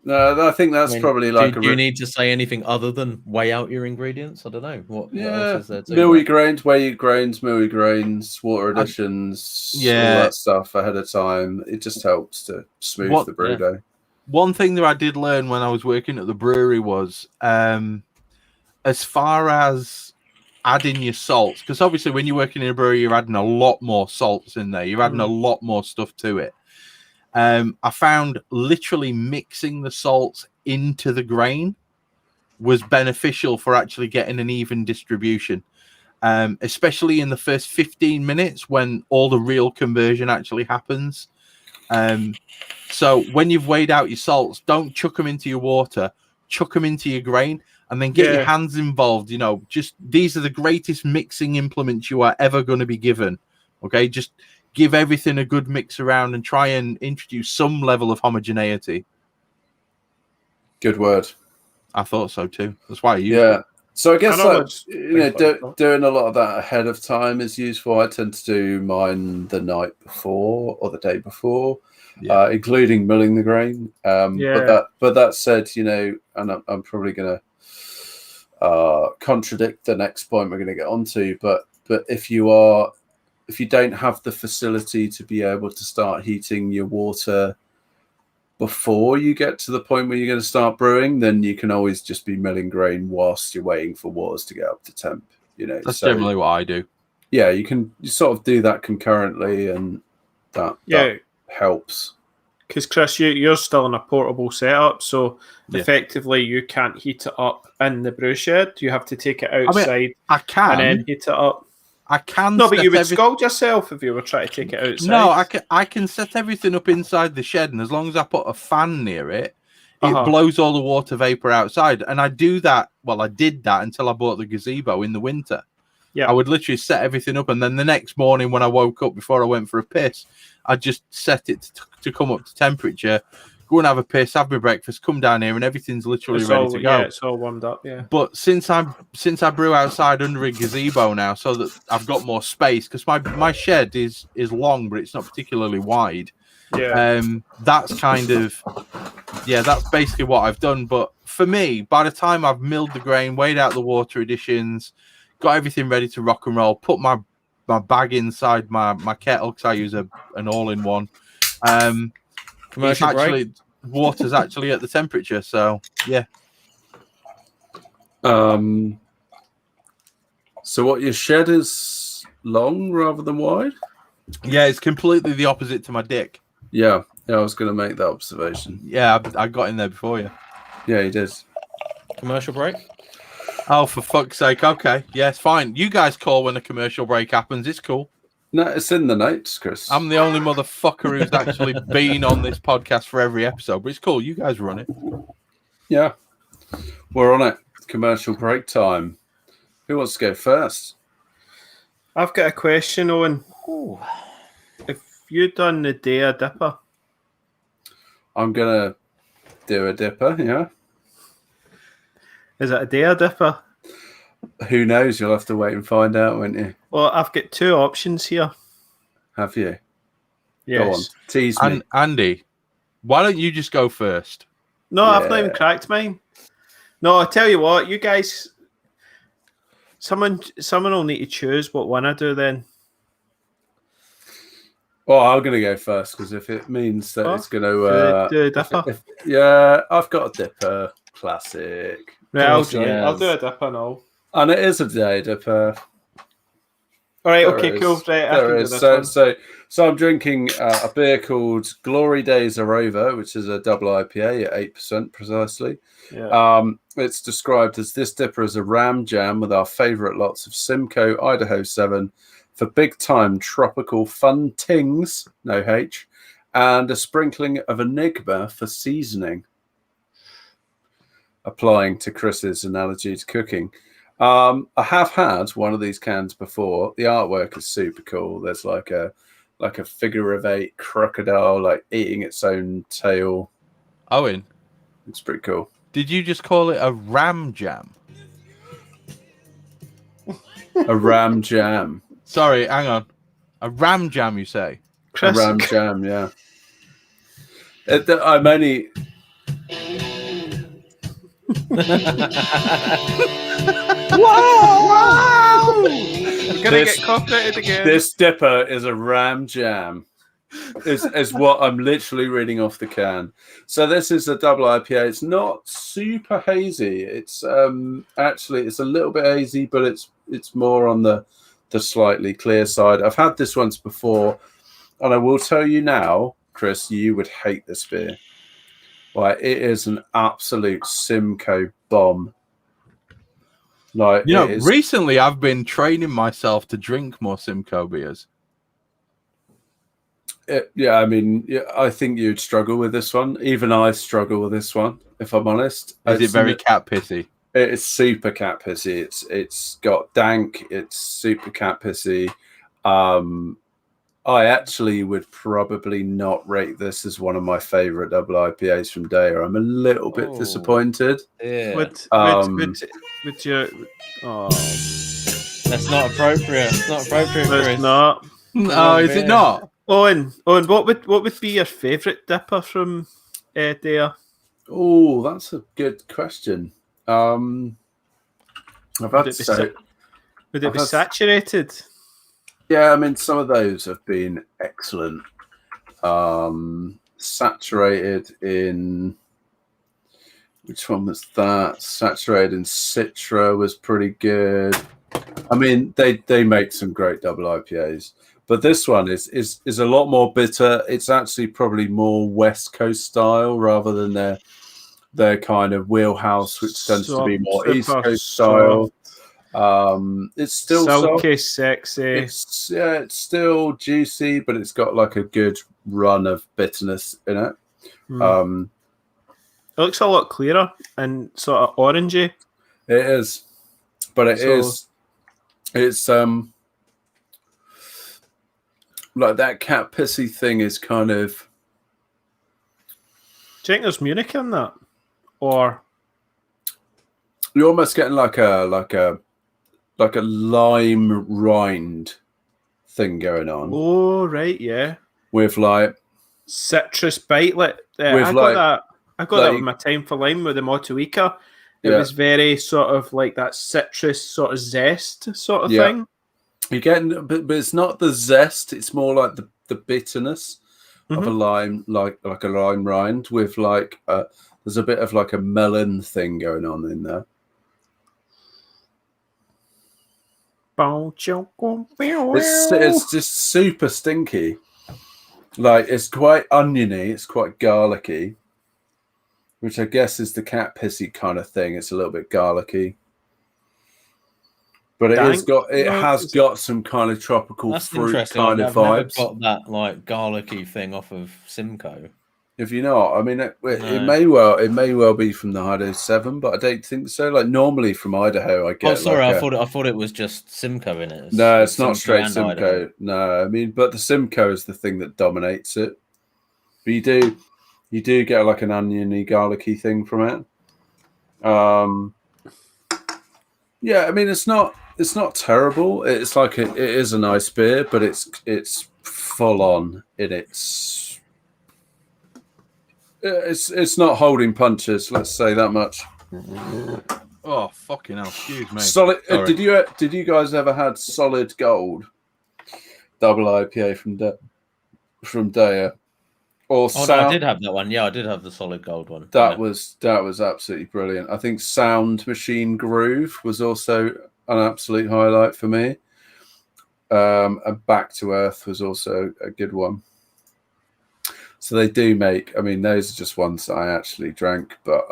No, I think that's probably like. Do you need to say anything other than weigh out your ingredients? I don't know. What else is there to milky grains, weighed grains, milky grains, water additions, all that stuff ahead of time. It just helps to smooth the brew day. One thing that I did learn when I was working at the brewery was, as far as adding your salts, because obviously when you're working in a brewery, you're adding a lot more salts in there. You're adding a lot more stuff to it. I found literally mixing the salts into the grain was beneficial for actually getting an even distribution, especially in the first 15 minutes when all the real conversion actually happens. So when you've weighed out your salts, don't chuck them into your water, chuck them into your grain, and then get your hands involved. You know, just these are the greatest mixing implements you are ever going to be given. Okay, just give everything a good mix around and try and introduce some level of homogeneity. Good word. I thought so too. That's why I used it. So I guess doing a lot of that ahead of time is useful. I tend to do mine the night before or the day before, including milling the grain. But that said, and I'm probably going to contradict the next point we're going to get onto. But if you don't have the facility to be able to start heating your water before you get to the point where you're going to start brewing, then you can always just be milling grain whilst you're waiting for waters to get up to temp. That's generally what I do. Yeah, you sort of do that concurrently, and that helps. Because Chris, you're still in a portable setup, so effectively you can't heat it up in the brew shed. You have to take it outside. I mean, I can, and then heat it up. I can. No, but you would scald yourself if you were trying to take it outside. No, I can set everything up inside the shed, and as long as I put a fan near it, it blows all the water vapor outside. And I do that. Well, I did that until I bought the gazebo in the winter. Yeah, I would literally set everything up, and then the next morning when I woke up before I went for a piss, I'd just set it to come up to temperature. Go and have a piss, have my breakfast, come down here, and everything's literally ready to go. Yeah, it's all warmed up. Yeah. But since I brew outside under a gazebo now, so that I've got more space, because my shed is long, but it's not particularly wide. Yeah. That's basically what I've done. But for me, by the time I've milled the grain, weighed out the water additions, got everything ready to rock and roll, put my bag inside my kettle because I use an all-in-one. Commercial break. Water's actually at the temperature, so yeah. So what, your shed is long rather than wide? Yeah, it's completely the opposite to my dick. Yeah, I was going to make that observation. Yeah, I got in there before you. Yeah, you did. Commercial break. Oh, for fuck's sake. Okay. Yeah, it's fine. You guys call when a commercial break happens. It's cool. No, it's in the notes, Chris. I'm the only motherfucker who's actually been on this podcast for every episode, but it's cool. You guys run it. Yeah, we're on it. Commercial break time. Who wants to go first? I've got a question, Owen. Ooh. If you done the day a dipper, I'm going to do a dipper, yeah. is it a day a dipper? Who knows? You'll have to wait and find out, won't you? Well, I've got two options here. Have you? Yes. Go on. Tease me. And Andy, why don't you just go first? No, I've not Yeah. even cracked mine. No, I'll tell you what, you guys, someone will need to choose what one I do then. Well, I'm going to go first because if it means that it's going to... do a dipper. Yeah, I've got a dipper. Classic. Right, I'll do a yes. dipper now. And it is a day dipper. All right, There okay, is. cool. Right, I There can do is. this one. So I'm drinking a beer called Glory Days Are Over, which is a double IPA at 8% precisely. Yeah. It's described as this dipper is a ram jam with our favourite lots of Simcoe Idaho 7 for big time tropical fun tings, no H, and a sprinkling of Enigma for seasoning. Applying to Chris's analogy to cooking. I have had one of these cans before. The artwork is super cool. There's like a figure of 8 crocodile like eating its own tail. Owen, It's pretty cool. did you just call it a ram jam? A ram jam. Sorry, hang on. A ram jam, you say? Chris, A ram jam, yeah. I'm only... wow! You're gonna get copyrighted again. This dipper is a ram jam. Is what I'm literally reading off the can. So this is a double IPA. It's not super hazy. It's actually it's a little bit hazy, but it's more on the slightly clear side. I've had this once before, and I will tell you now, Chris, you would hate this beer. Like it is an absolute Simcoe bomb. Like You know, it is, recently I've been training myself to drink more Simcoe beers. yeah, I mean, yeah, I think you'd struggle with this one. Even I struggle with this one, if I'm honest. Is it very cat pissy? It's super cat pissy. It's got dank. It's super cat pissy. I actually would probably not rate this as one of my favorite double IPAs from Daya. I'm a little bit disappointed. Yeah. Would you? Oh, That's not appropriate. It's not appropriate, Chris. it's not. No, is it not? Owen, what would be your favourite dipper from there? Oh, that's a good question. I've had Would it be saturated? Yeah, I mean, some of those have been excellent. Saturated in... Which one was that? Saturated in Citra was pretty good. I mean, they make some great double IPAs. But this one is a lot more bitter. It's actually probably more West Coast style rather than their kind of wheelhouse, which tends to be more East Coast style. It's still silky, soft. sexy. It's still juicy, but it's got like a good run of bitterness in it. It looks a lot clearer and sort of orangey. It is, but it's like that cat pissy thing is kind of... Do you think there's Munich in that, or you're almost getting like a lime rind thing going on. Oh right, yeah, With like citrus bite. I got that with my time for lime with the Motueka. It was very sort of like that citrus sort of zest sort of thing. You're getting, but it's not the zest. It's more like the bitterness of a lime, like a lime rind with like there's a bit of like a melon thing going on in there. It's just super stinky. Like, it's quite oniony, it's quite garlicky, which I guess is the cat pissy kind of thing. It's a little bit garlicky. But it has got some kind of tropical fruit kind of vibes. Never got that like garlicky thing off of Simcoe. If you know, I mean, it may well be from the Idaho 7, but I don't think so. Like normally from Idaho, I get. Oh, sorry, I thought it was just Simcoe in it. No, it's not straight Simcoe. No, I mean, but the Simcoe is the thing that dominates it. But you do get like an oniony, garlicky thing from it. Yeah, I mean, it's not terrible. It's like it is a nice beer, but it's full on in its. It's not holding punches. Let's say that much. Oh fucking hell! Excuse me. Solid. Did you guys ever had Solid Gold double IPA from Daya? Or no, I did have that one. Yeah, I did have the Solid Gold one. That was absolutely brilliant. I think Sound Machine Groove was also an absolute highlight for me. And Back to Earth was also a good one. So they do make. I mean, those are just ones that I actually drank, but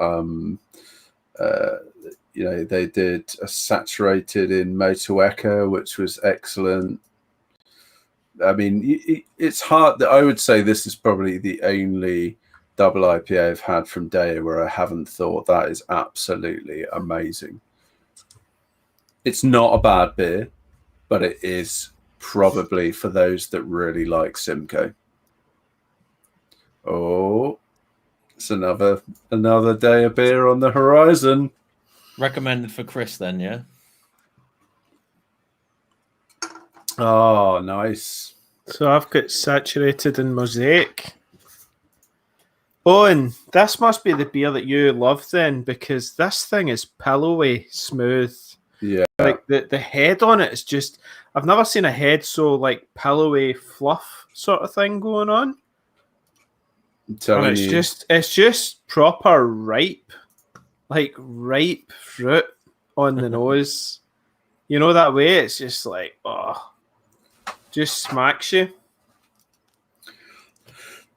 they did a Saturated in Motueka, which was excellent. I mean, it's hard. I would say this is probably the only double IPA I've had from Daya where I haven't thought that is absolutely amazing. It's not a bad beer, but it is probably for those that really like Simcoe. Oh, it's another Daya beer on the horizon. Recommended for Chris then, yeah? Oh, nice. So I've got Saturated in Mosaic. Oh, and this must be the beer that you love then, because this thing is pillowy, smooth. Yeah. Like the head on it is just, I've never seen a head so like pillowy fluff sort of thing going on. And it's just proper ripe, like ripe fruit on the nose. You know that way? It's just like, just smacks you.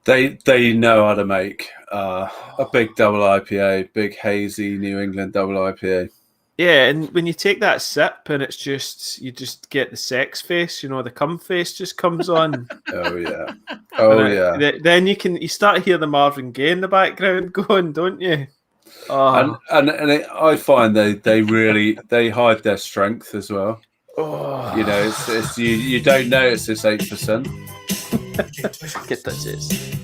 They know how to make a big double IPA, big hazy New England double IPA. Yeah, and when you take that sip and it's just, you just get the sex face, the cum face just comes on. Oh yeah. Oh yeah. Then you start to hear the Marvin Gaye in the background going, don't you? Oh. And I find they really hide their strength as well. Oh. It's you don't notice it's 8%. Get this.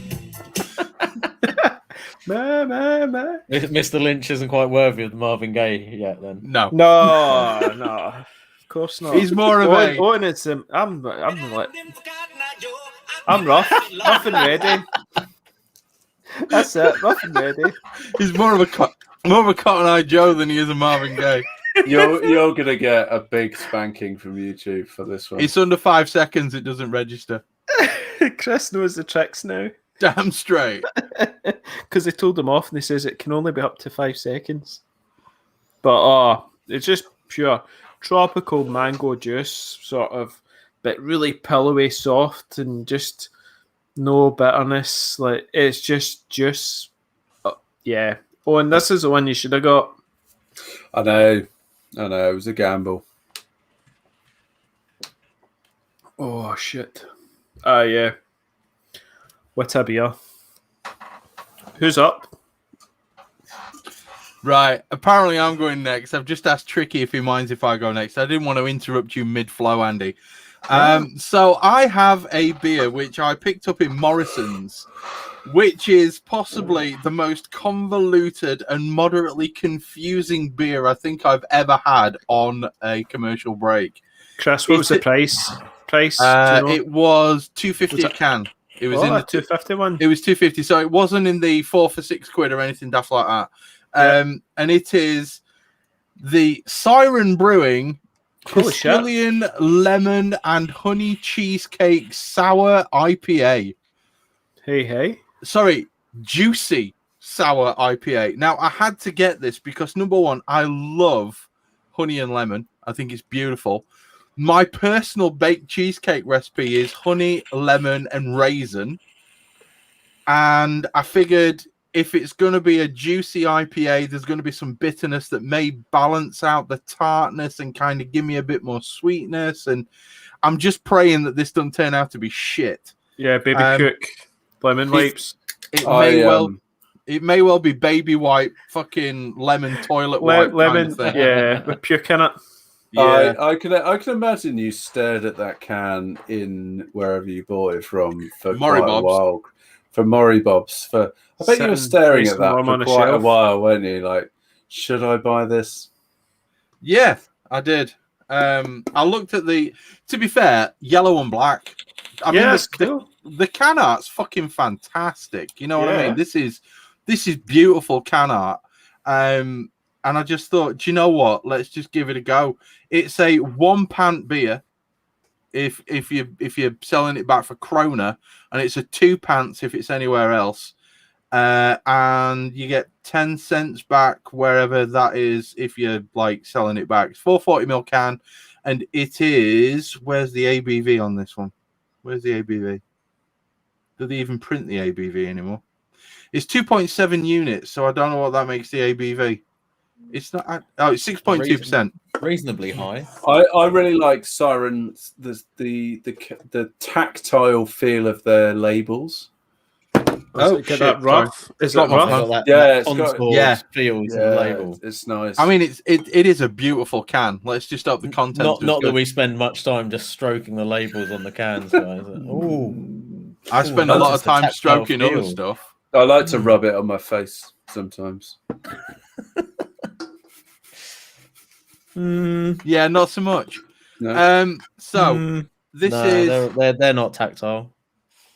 Mr. Lynch isn't quite worthy of Marvin Gaye yet. Then no, of course not. He's more of a. Oh, and it's I'm rough and ready. That's it, rough and ready. He's more of a Cotton Eye Joe than he is a Marvin Gaye. You're gonna get a big spanking from YouTube for this one. It's under 5 seconds. It doesn't register. Chris knows the tricks now. Damn straight. Because they told him off and he says it can only be up to 5 seconds. But it's just pure tropical mango juice, sort of, but really pillowy, soft, and just no bitterness. Like, it's just juice. Yeah. Oh, and this is the one you should have got. I know. It was a gamble. Oh, shit. Yeah. What a beer. Who's up? Right. Apparently, I'm going next. I've just asked Tricky if he minds if I go next. I didn't want to interrupt you mid-flow, Andy. So I have a beer which I picked up in Morrison's, which is possibly the most convoluted and moderately confusing beer I think I've ever had on a commercial break. Chris, what was the price? It was $2.50 a can. It was in the $2.51. It was $2.50, so it wasn't in the 4 for £6 or anything daft like that. And it is the Siren Brewing Castilian Lemon and Honey Cheesecake Sour IPA. Hey. Sorry, Juicy Sour IPA. Now, I had to get this because, number one, I love honey and lemon. I think it's beautiful. My personal baked cheesecake recipe is honey, lemon, and raisin. And I figured if it's going to be a juicy IPA, there's going to be some bitterness that may balance out the tartness and kind of give me a bit more sweetness. And I'm just praying that this doesn't turn out to be shit. Yeah, baby cook, lemon wipes. It may well be baby wipe, fucking lemon toilet wipe lemon, kind of thing. yeah, with puke in it. Yeah, I can imagine you stared at that can in wherever you bought it from for Murray quite Bob's. a while. From Murray Bob's. I bet you were staring at that for quite a while, weren't you? Like, should I buy this? Yeah, I did. I looked at to be fair, yellow and black. I mean, cool. The can art's fucking fantastic. You know what I mean? This is beautiful can art. And I just thought, do you know what? Let's just give it a go. It's a 1 pint beer. If you're selling it back for Krona, and it's a 2 pants if it's anywhere else, and you get 10 cents back wherever that is if you're like selling it back. It's 440ml can, and it is. Where's the ABV on this one? Where's the ABV? Do they even print the ABV anymore? It's 2.7 units, so I don't know what that makes the ABV. It's not. Oh, it's 6.2%. Reasonably high. I really like Siren's the tactile feel of their labels. Get that rough? Is it got my rough? That it's got feels of the label. It's nice. I mean, it is a beautiful can. Let's just up the content. Not that we spend much time just stroking the labels on the cans, guys. I spend a lot of time stroking other stuff. I like to rub it on my face sometimes. Yeah, not so much. No. They're not tactile.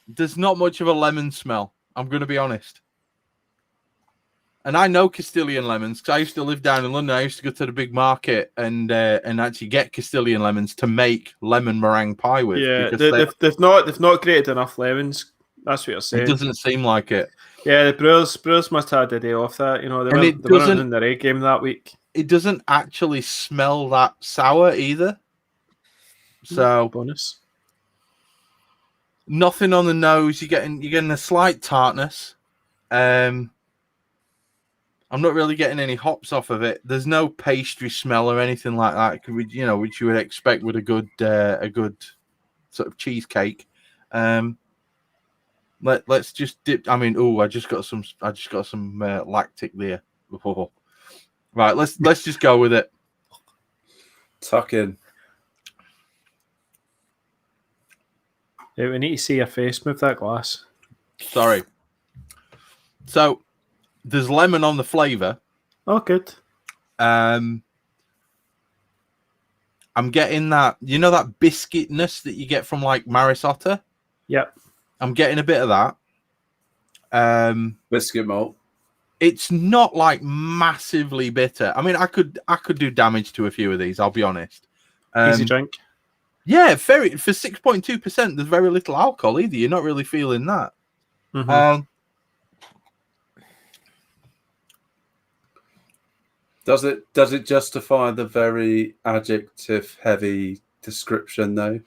There's not much of a lemon smell. I'm going to be honest. And I know Castilian lemons because I used to live down in London. I used to go to the big market and actually get Castilian lemons to make lemon meringue pie with. Yeah, they've not grated enough lemons. That's what you're saying. It doesn't seem like it. Yeah, the brewers must have had a day off that. You know, they weren't in their A game that week. It doesn't actually smell that sour either. So bonus. Nothing on the nose. You're getting a slight tartness. I'm not really getting any hops off of it. There's no pastry smell or anything like that. Which you would expect with a good sort of cheesecake. Let's just dip. I mean, I just got some lactic there. Oh. Right, let's just go with it. Tuck in. Yeah, we need to see your face. Move that glass. Sorry. So there's lemon on the flavour. Oh, good. I'm getting that, that biscuitness that you get from like Marisotto. Yep. I'm getting a bit of that. Biscuit malt. It's not like massively bitter. I mean, I could do damage to a few of these. I'll be honest. Easy drink. Yeah, for 6.2%. There's very little alcohol either. You're not really feeling that. Mm-hmm. Does it justify the very adjective heavy description though?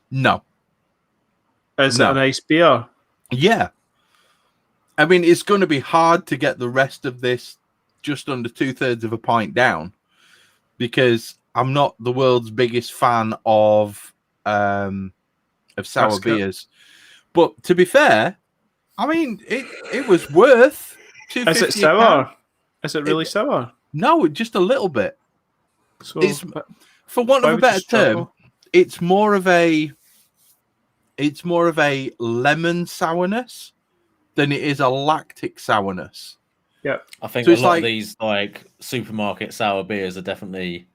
No. Is it a nice beer? Yeah. I mean, it's going to be hard to get the rest of this just under 2/3 of a pint down because I'm not the world's biggest fan of sour beers. But to be fair, I mean, it was worth $2.50. Is it sour? Is it really sour? No, just a little bit. So, it's, for want of a better term, it's more of a lemon sourness than it is a lactic sourness. Yeah, I think a lot of these like supermarket sour beers are definitely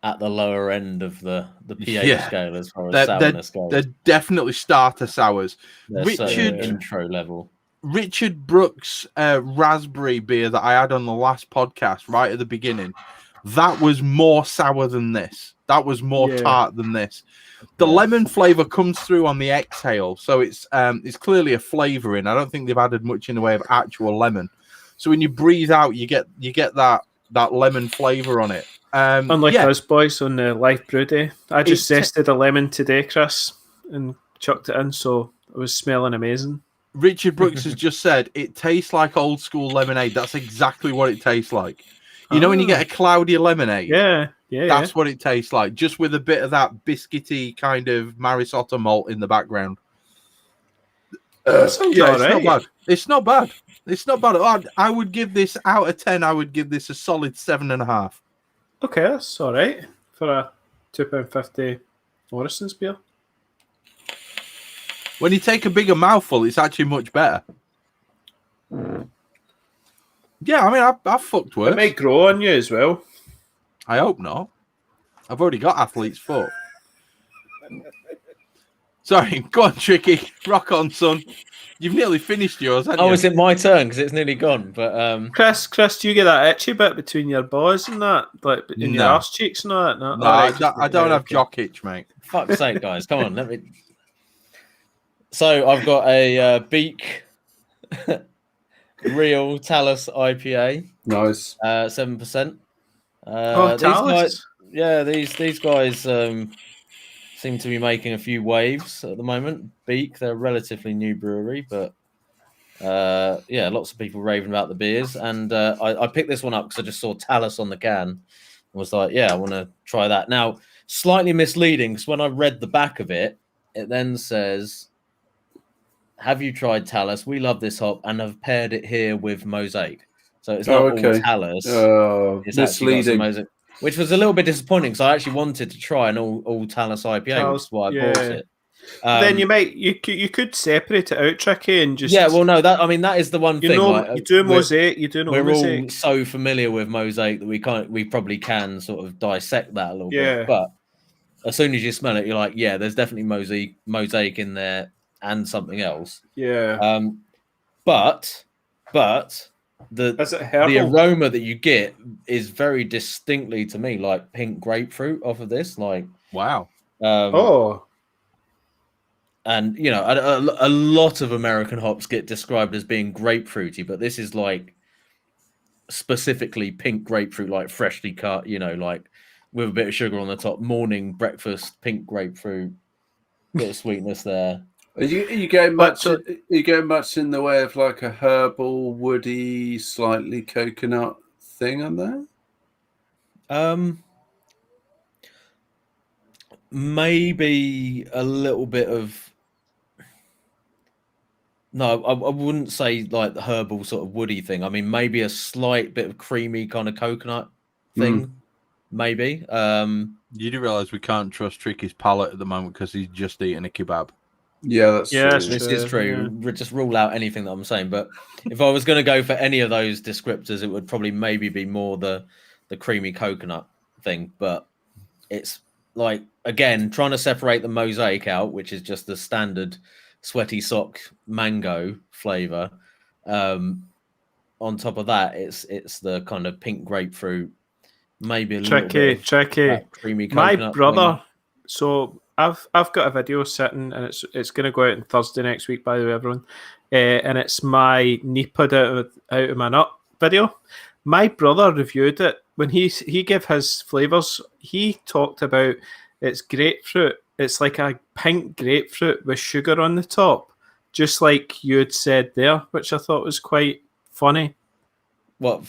at the lower end of the pH scale as far as sourness goes. They're definitely starter sours. Richard intro level. Richard Brooks' raspberry beer that I had on the last podcast right at the beginning, that was more sour than this. That was more tart than this. The lemon flavor comes through on the exhale, so it's clearly a flavoring. I don't think they've added much in the way of actual lemon. So when you breathe out, you get that lemon flavor on it. Unlike yeah, us boys on the live brew day, I just zested a lemon today, Chris, and chucked it in, so it was smelling amazing. Richard Brooks has just said it tastes like old school lemonade. That's exactly what it tastes like. You know when you get a cloudy lemonade? Yeah. That's what it tastes like, just with a bit of that biscuity kind of Marisotto malt in the background. Sounds Yeah, all it's right. not bad. It's not bad. It's not bad. I would give this out of 10. I would give this a solid 7.5. Okay, that's all right for a £2.50 Morrison's beer. When you take a bigger mouthful, it's actually much better. Yeah, I mean, I've fucked worse. It might grow on you as well. I hope not. I've already got athlete's foot. Sorry, go on, Tricky. Rock on, son. You've nearly finished yours, haven't you? Oh, is it my turn? Because it's nearly gone. But Chris, do you get that itchy bit between your balls and that, like in your No. arse cheeks and all that? No, No, all right, I don't have jock itch, mate. fuck's sake, guys, come on, let me. So I've got a Beak Real Talus IPA, Nice. 7%. Oh, These guys, Talus. yeah, these guys seem to be making a few waves at the moment. Beak, they're a relatively new brewery, but yeah, lots of people raving about the beers. And I picked this one up because I just saw Talus on the can and was like, yeah, I want to try that. Now, slightly misleading because when I read the back of it, it then says, have you tried Talus? We love this hop and have paired it here with Mosaic. So it's not all Talus. It's misleading. Mosaic, which was a little bit disappointing because I actually wanted to try an all Talus IPA, which is why I bought it. Then you could separate it out, Tricky, and just that is the one thing. Know, you do Mosaic, you do know we're Mosaic. all so familiar with Mosaic that we probably can sort of dissect that a little bit. But as soon as you smell it, you're like, yeah, there's definitely Mosaic in there and something else. Yeah. But the aroma that you get is very distinctly to me like pink grapefruit off of this. Like, wow. And you know, a lot of American hops get described as being grapefruity, but this is like specifically pink grapefruit, like freshly cut, you know, like with a bit of sugar on the top, morning breakfast, pink grapefruit, bit of sweetness there. Are you getting much? Are you getting much in the way of like a herbal, woody, slightly coconut thing on there? Maybe a little bit of. No, I wouldn't say like the herbal sort of woody thing. I mean, maybe a slight bit of creamy kind of coconut thing. Maybe. You do realize we can't trust Tricky's palate at the moment because he's just eating a kebab. Yeah, that's true. This is true. Yeah. Just rule out anything that I'm saying. But if I was going to go for any of those descriptors, it would probably maybe be more the creamy coconut thing. But it's like, again, trying to separate the Mosaic out, which is just the standard sweaty sock mango flavor. On top of that, it's the kind of pink grapefruit, maybe a little bit of creamy coconut. My brother, so I've got a video sitting, and it's going to go out on Thursday next week, by the way, everyone. And it's my Nipad out of my nut video. My brother reviewed it when he gave his flavors. He talked about it's grapefruit. It's like a pink grapefruit with sugar on the top, just like you had said there, which I thought was quite funny. What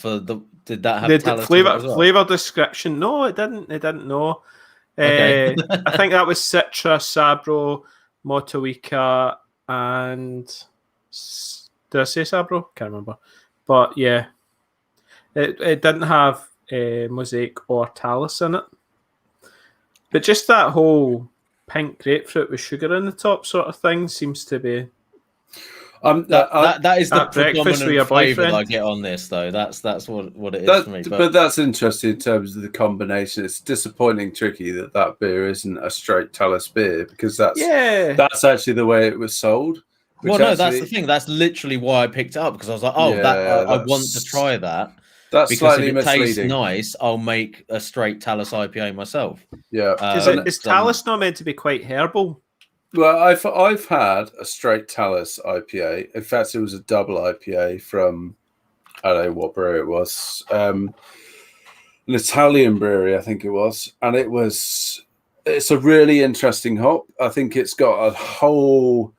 did that have the flavor description? No, it didn't. It didn't. No. Okay. I think that was Citra, Sabro, Motueka, and did I say Sabro? Can't remember. But yeah, it didn't have Mosaic or Talus in it. But just that whole pink grapefruit with sugar in the top sort of thing seems to be. That is the predominant flavour that I boyfriend. get on this, though. That's what it is for me. But that's interesting in terms of the combination. It's disappointing, Tricky, that beer isn't a straight Talus beer because that's actually the way it was sold. Well, no, that's the thing. That's literally why I picked it up because I was like, I want to try that. That's because slightly if it misleading. Tastes nice, I'll make a straight Talus IPA myself. Yeah, is Talus not meant to be quite herbal? Well, I've had a straight Talus IPA. In fact, it was a double IPA from I don't know what brewery it was. an Italian brewery, I think it was, and it's a really interesting hop. I think it's got a whole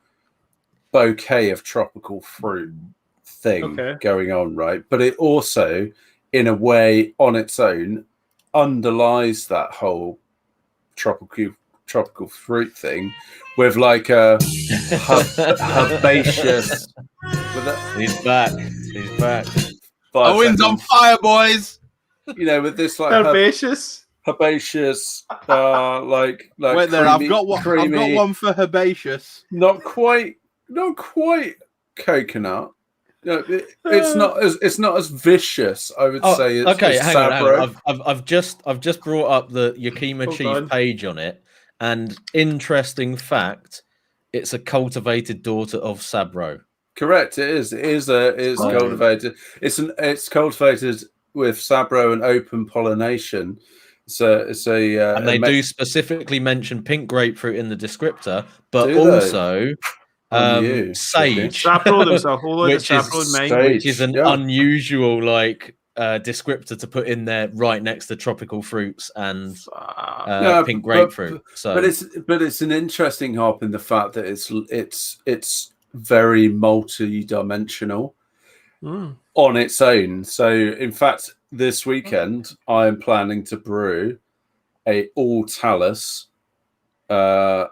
bouquet of tropical fruit thing going on, right? But it also, in a way, on its own, underlies that whole tropical fruit thing with like a herbaceous. He's back. Owen's on fire, boys. You know, with this like herbaceous, like wait there. Creamy, I've got one for herbaceous. Not quite coconut. No, it's not as vicious. I would say. It's, okay, hang on. I've just brought up the Yakima Chief page on it, and interesting fact, it's a cultivated daughter of Sabro. Correct. It is. It is cultivated. It's cultivated with Sabro and open pollination. It's a and they do specifically mention pink grapefruit in the descriptor, but also sage. Sabro, there's a whole lot of Sabro in mine, which is an unusual descriptor to put in there right next to tropical fruits and pink grapefruit. But it's an interesting hop in the fact that it's very multi-dimensional on its own. So in fact, this weekend I am planning to brew a all talus India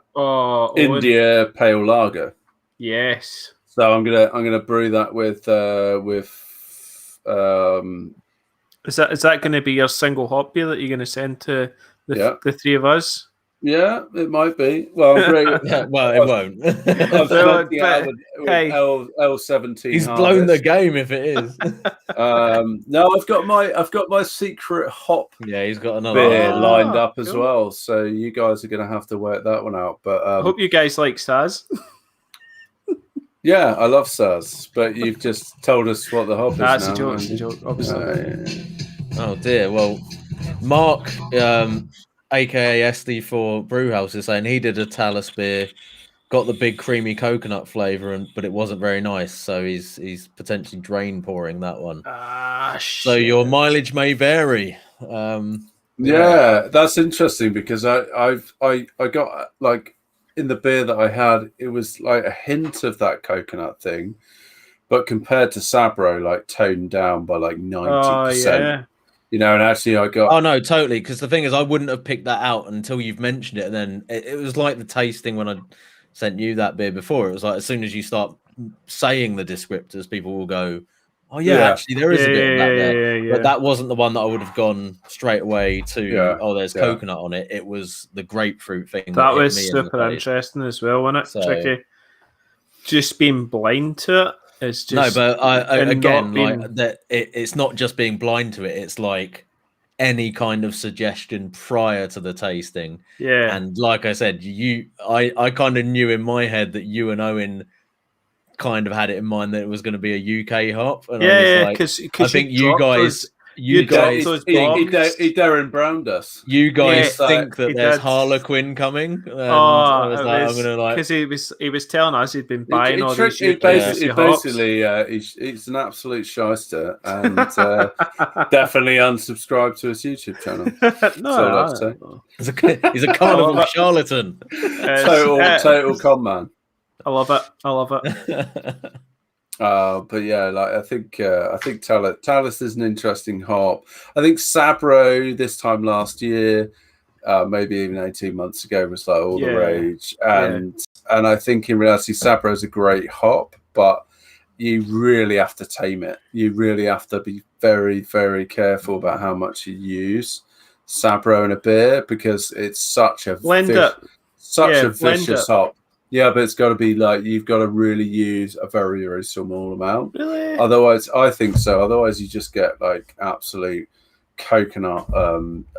pale lager. Yes. So I'm gonna brew that with is that going to be your single hop beer that you're going to send to the three of us? Yeah, it might be. Well, it won't. L17. He's blown the game if it is. No, I've got my secret hop. Yeah, he's got another beer lined up as well. So you guys are going to have to work that one out. But I hope you guys like Saz. Yeah, I love Saz, but you've just told us what the hop is. That's a joke, obviously. Oh dear. Well, Mark, aka SD4 Brewhouse, is saying he did a Talus beer, got the big creamy coconut flavor, but it wasn't very nice. So he's potentially drain pouring that one. So your mileage may vary. Yeah, that's interesting because I got like in the beer that I had, it was like a hint of that coconut thing, but compared to Sabro, like toned down by like 90%. You know, and actually I got... Oh, no, totally. Because the thing is, I wouldn't have picked that out until you've mentioned it. And then it was like the tasting when I sent you that beer before. It was like as soon as you start saying the descriptors, people will go, oh, yeah, actually, there is a bit of that there. Yeah. But that wasn't the one that I would have gone straight away to, there's coconut on it. It was the grapefruit thing. That was super interesting as well, wasn't it? So, tricky. Just being blind to it. It's just no, but again, like that, it's not just being blind to it. It's like any kind of suggestion prior to the tasting. Yeah, and like I said, I kind of knew in my head that you and Owen kind of had it in mind that it was going to be a UK hop. And because I think you guys. He Darren Browned us. You guys think that there's Harlequin coming? And I was like, I'm gonna like because he was telling us he'd been buying all these. Basically, he's an absolute shyster and definitely unsubscribe to his YouTube channel. No, he's a carnival charlatan. Total con man. I love it. But yeah, like I think Talus is an interesting hop. I think Sabro this time last year, maybe even 18 months ago, was like all the rage. And I think in reality, Sabro is a great hop, but you really have to tame it. You really have to be very, very careful about how much you use Sabro in a beer because it's such a vicious hop. Yeah, but it's got to be like you've got to really use a very, very small amount. Really? Otherwise, I think so. Otherwise, you just get like absolute coconut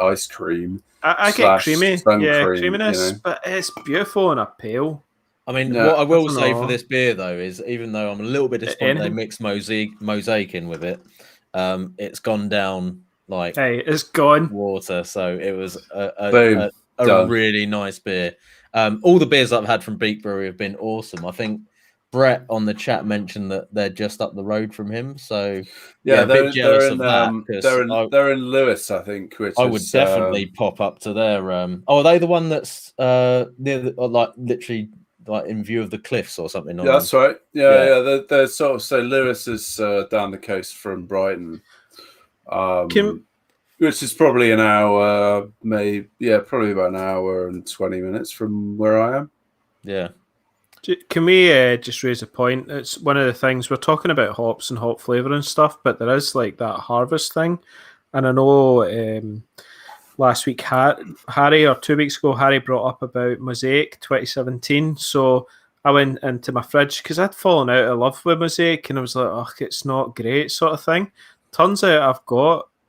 ice cream. I get creaminess, but it's beautiful in a pale. I mean, what I will say for this beer though is, even though I'm a little bit disappointed they mixed mosaic in with it, it's gone down like it's gone water. So it was a really nice beer. All the beers I've had from Beak Brewery have been awesome. I think Brett on the chat mentioned that they're just up the road from him. So Yeah, a bit jealous of that. 'Cause they're in Lewis, I think. Which I would definitely pop up to their. Are they the one that's near the, like literally like in view of the cliffs or something? Yeah, that's right. Yeah. They're sort of so Lewis is down the coast from Brighton, which is probably an hour, probably about an hour and 20 minutes from where I am. Yeah. Can we just raise a point? It's one of the things we're talking about hops and hop flavour and stuff, but there is like that harvest thing. And I know last week, Harry, or 2 weeks ago, Harry brought up about Mosaic 2017. So I went into my fridge because I'd fallen out of love with Mosaic and I was like, oh, it's not great sort of thing. Turns out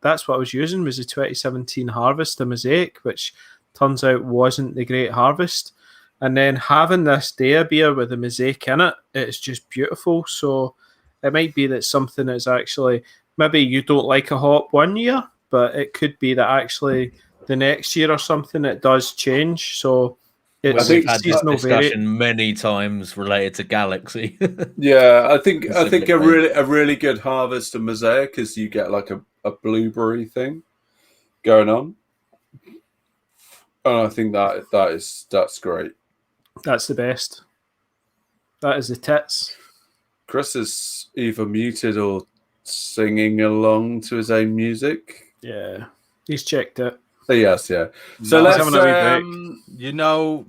that's what I was using was the 2017 Harvest, the Mosaic, which turns out wasn't the great harvest. And then having this Dea beer with the Mosaic in it, it's just beautiful. So it might be that something is actually, maybe you don't like a hop 1 year, but it could be that actually the next year or something it does change. So it's we've had this seasonal discussion many times related to Galaxy. Yeah, I think a really good harvest of Mosaic is you get like a blueberry thing going on. And I think that's great. That's the best. That is the tits. Chris is either muted or singing along to his own music. Yeah, he's checked it. Yes, yeah. So No, let's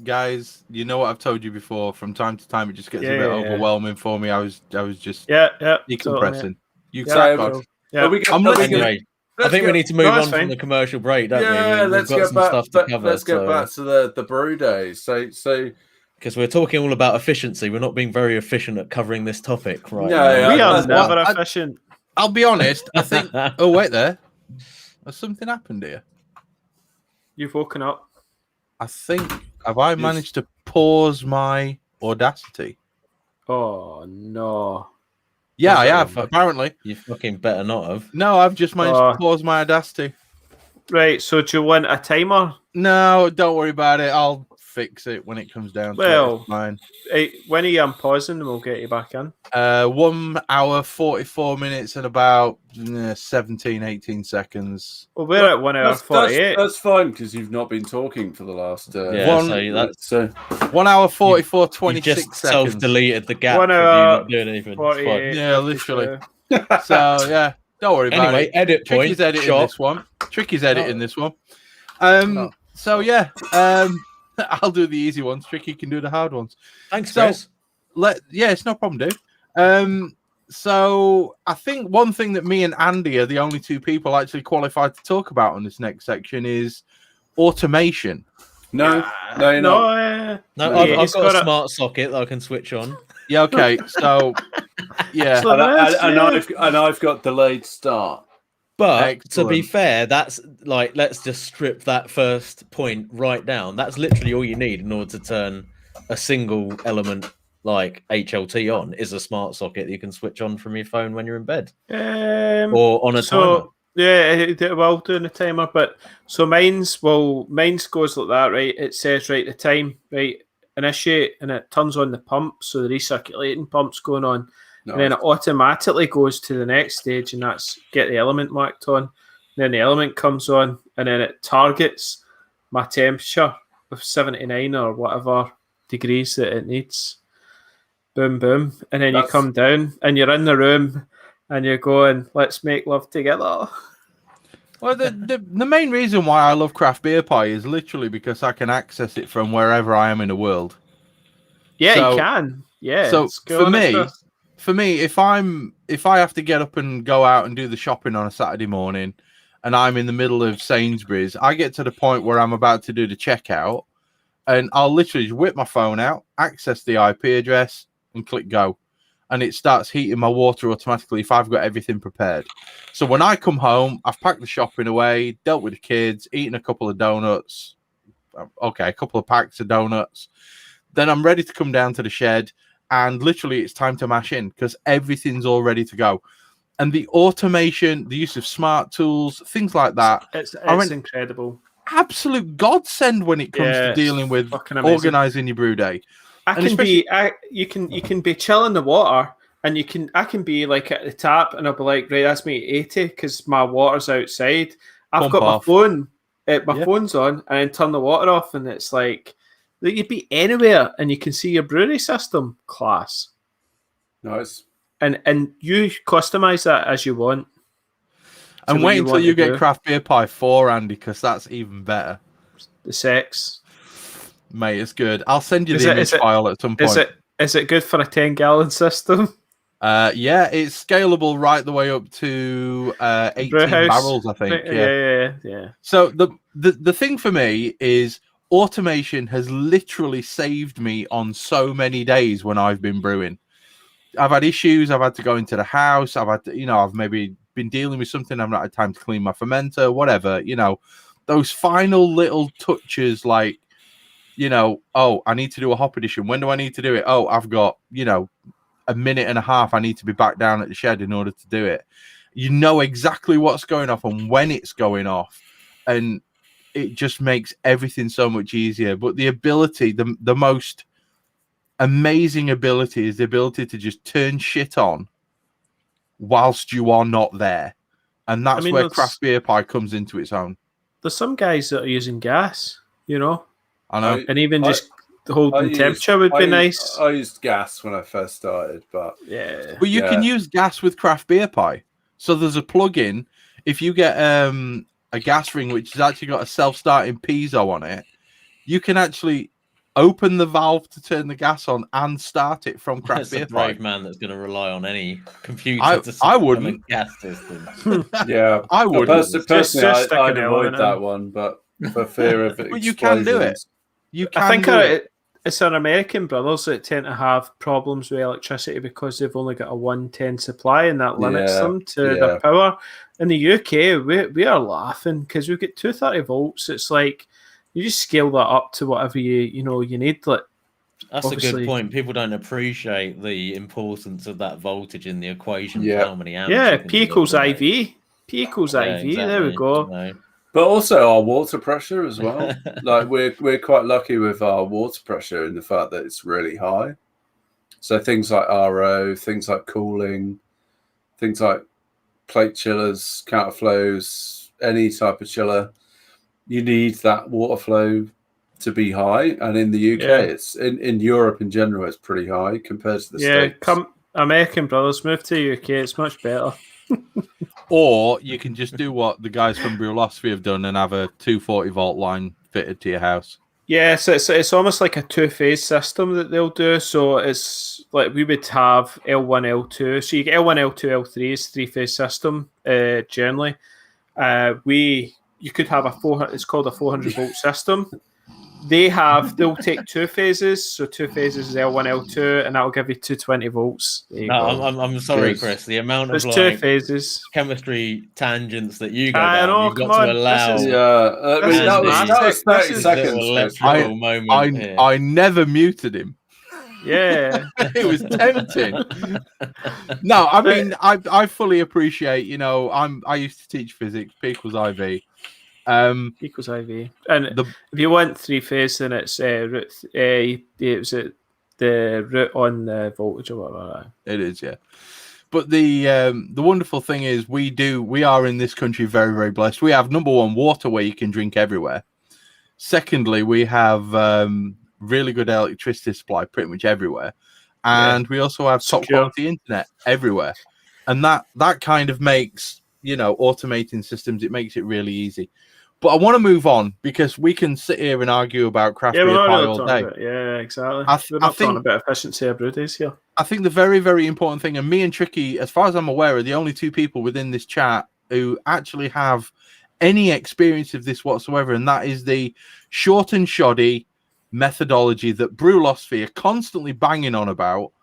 guys, you know what I've told you before. From time to time, it just gets a bit overwhelming for me. I was just decompressing. Totally. You crack on. Yeah. Anyway, I think we need to move on from the commercial break, don't we? Let's get back to the Brewday. So because we're talking all about efficiency, we're not being very efficient at covering this topic, right? We are never efficient. I'll be honest. I think. Oh wait, has something happened here? You've woken up. I think. Have I managed to pause my Audacity? Oh no. Yeah, I have. Apparently, you fucking better not have. No, I've just managed to pause my Audacity. Right. So do you want a timer? No, don't worry about it. I'll fix it when it comes down to it. It's fine. When are you unpausing and we'll get you back in? 1 hour, 44 minutes and about 17, 18 seconds. Well, we're at 1 hour, 48. That's fine because you've not been talking for the last... 1 hour, 44, 26 just seconds. Self-deleted the gap. 1 hour, not doing anything. 48. Yeah, literally. So, yeah, don't worry about it. Edit point. Tricky's editing this one. So, yeah, I'll do the easy ones. Tricky can do the hard ones. Thanks, Chris. It's no problem, dude. So I think one thing that me and Andy are the only two people actually qualified to talk about on this next section is automation. No, you're not. No, I've got a smart socket that I can switch on. Yeah, okay. So, yeah. And I've got delayed start. But to be fair, that's like, let's just strip that first point right down. That's literally all you need in order to turn a single element like HLT on is a smart socket that you can switch on from your phone when you're in bed or on a timer. Yeah, well, doing a timer, but so mine's goes like that, right? It says, right, the time, right, initiate, and it turns on the pump, so the recirculating pump's going on. No. And then it automatically goes to the next stage, and that's get the element marked on. And then the element comes on, and then it targets my temperature of 79 or whatever degrees that it needs. Boom, boom. And then you come down, and you're in the room, and you're going, let's make love together. Well, the main reason why I love craft beer pie is literally because I can access it from wherever I am in the world. Yeah, you can. Yeah. So for me, if I have to get up and go out and do the shopping on a Saturday morning and I'm in the middle of Sainsbury's, I get to the point where I'm about to do the checkout and I'll literally just whip my phone out, access the IP address and click go. And it starts heating my water automatically if I've got everything prepared. So when I come home, I've packed the shopping away, dealt with the kids, eaten a couple of donuts, a couple of packs of donuts. Then I'm ready to come down to the shed. And literally, it's time to mash in because everything's all ready to go. And the automation, the use of smart tools, things like that. It's incredible. Absolute godsend when it comes to dealing with organising your brew day. You can be chilling the water, and I can be like at the tap, and I'll be like, right, that's me 80 because my water's outside. I've Pump got off. my phone, my Yeah. phone's on, and then turn the water off, and it's like you'd be anywhere, and you can see your brewery system. Class. Nice. And you customize that as you want. And wait until you get Craft Beer Pie 4, Andy, because that's even better. The sex. Mate, it's good. I'll send you the image file at some point. Is it good for a 10-gallon system? Yeah, it's scalable right the way up to 18 barrels, I think. Yeah. So the thing for me is automation has literally saved me on so many days when I've been brewing. I've had issues. I've had to go into the house. I've had to, I've maybe been dealing with something. I've not had time to clean my fermenter, whatever, those final little touches like, oh, I need to do a hop edition. When do I need to do it? Oh, I've got, a minute and a half. I need to be back down at the shed in order to do it. You know exactly what's going off and when it's going off. And it just makes everything so much easier. But the ability, the most amazing ability is the ability to just turn shit on whilst you are not there. And that's where Craft Beer Pie comes into its own. There's some guys that are using gas, I know. And even just holding temperature would be nice. I used gas when I first started, but yeah. But you can use gas with Craft Beer Pie. So there's a plug-in. If you get a gas ring which has actually got a self-starting piezo on it, you can actually open the valve to turn the gas on and start it from Craft Beer Pie. That's a brave man that's going to rely on any computer I wouldn't. A gas system. Yeah, I wouldn't. Personally, I'd avoid that one, but for fear of but you can do it. You can. I think it's our American brothers that tend to have problems with electricity because they've only got a 110 supply, and that limits them to their power. In the UK, we are laughing because we've got 230 volts. It's like you just scale that up to whatever you need. Like, that's a good point. People don't appreciate the importance of that voltage in the equation. Yeah. How many amps? Yeah, P equals IV. P equals IV. Exactly. There we go. But also our water pressure as well. Like we're quite lucky with our water pressure in the fact that it's really high. So things like RO, things like cooling, things like plate chillers, counterflows, any type of chiller, you need that water flow to be high. And in the UK, it's in Europe in general, it's pretty high compared to the States. American brothers, move to UK. It's much better. Or you can just do what the guys from Brewlosophy have done and have a 240 volt line fitted to your house. Yeah, so it's almost like a two-phase system that they'll do. So it's like we would have L1, L2. So you get L1, L2, L3 is three-phase system generally. You could have it's called a 400 volt system. They'll take two phases, so two phases is L1, L2, and that'll give you 220 volts. I'm sorry, Chris. The amount of two phases chemistry tangents that you go down, you've got to allow. That was 30 seconds. I never muted him. Yeah, it was tempting. No, I mean, I fully appreciate. I used to teach physics. P equals IV. Equals IV, and if you want three phase, then it's root. Was it the root on the voltage or whatever? It is, yeah. But the wonderful thing is, we are in this country very, very blessed. We have, number one, water where you can drink everywhere. Secondly, we have really good electricity supply pretty much everywhere, and we also have top quality internet everywhere, and that kind of makes automating systems. It makes it really easy. But I want to move on because we can sit here and argue about craft beer pie all day. Yeah, exactly. We're not talking about efficiency of Brewdays here. I think the very, very important thing, and me and Tricky, as far as I'm aware, are the only two people within this chat who actually have any experience of this whatsoever, and that is the short and shoddy methodology that Brewlosophy are constantly banging on about.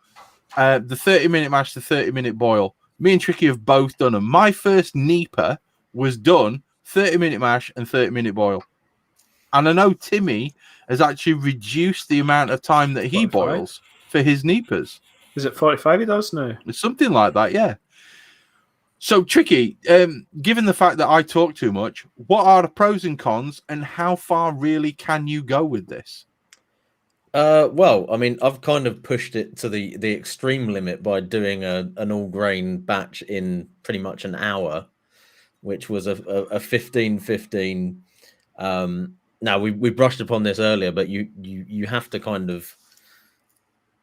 The 30-minute mash, the 30-minute boil. Me and Tricky have both done them. My first NEPA was done 30-minute mash and 30-minute boil. And I know Timmy has actually reduced the amount of time that he 45? boils for his NEPAs. Is it 45 he does now? It's something like that, yeah. So, Tricky, given the fact that I talk too much, what are the pros and cons and how far really can you go with this? Well, I mean, I've kind of pushed it to the extreme limit by doing an all grain batch in pretty much an hour, which was a 15-15. Now we brushed upon this earlier, but you have to kind of,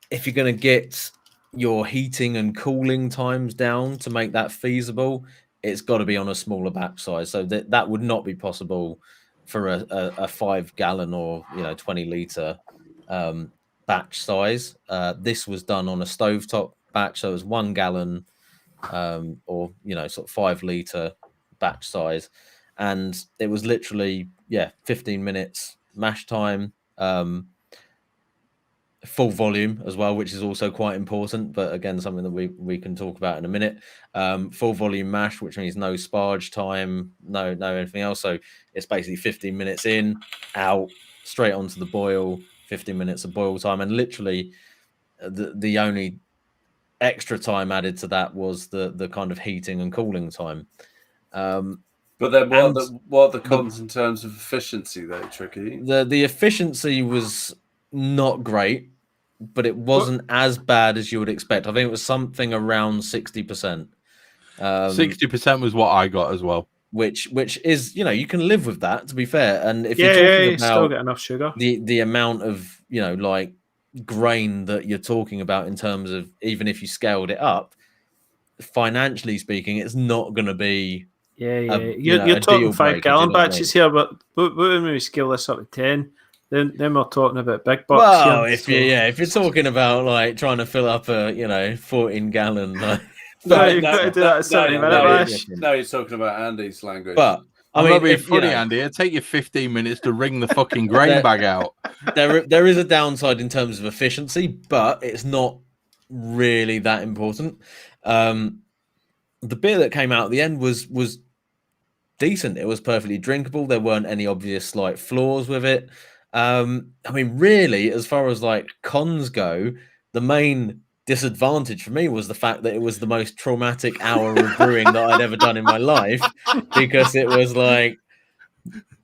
if you're going to get your heating and cooling times down to make that feasible, it's got to be on a smaller batch size. So that would not be possible for a 5 gallon or 20 litre batch size. This was done on a stovetop batch, so it was 1 gallon or sort of 5 litre batch size, and it was literally 15 minutes mash time, full volume as well, which is also quite important, but again something that we can talk about in a minute. Full volume mash, which means no sparge time, no anything else. So it's basically 15 minutes in, out, straight onto the boil, 15 minutes of boil time, and literally the only extra time added to that was the kind of heating and cooling time. But then what are the cons in terms of efficiency though, Tricky? The efficiency was not great, but it wasn't as bad as you would expect. I think it was something around 60%. 60% was what I got as well. Which is, you can live with that, to be fair. And if you're talking about still get enough sugar, the amount of like grain that you're talking about in terms of, even if you scaled it up, financially speaking, it's not going to be. You're talking 5 gallon batches here, but when we scale this up to 10, then we're talking about big bucks. Well, if you're talking about like trying to fill up a 14 gallon. You've got to do that at 70 minute bash. No, you're talking about Andy's language. But I mean, it's funny, Andy. It'll take you 15 minutes to wring the fucking grain bag out. There is a downside in terms of efficiency, but it's not really that important. The beer that came out at the end was decent. It was perfectly drinkable. There weren't any obvious like flaws with it. I mean, really, as far as like cons go, the main disadvantage for me was the fact that it was the most traumatic hour of brewing that I'd ever done in my life, because it was like,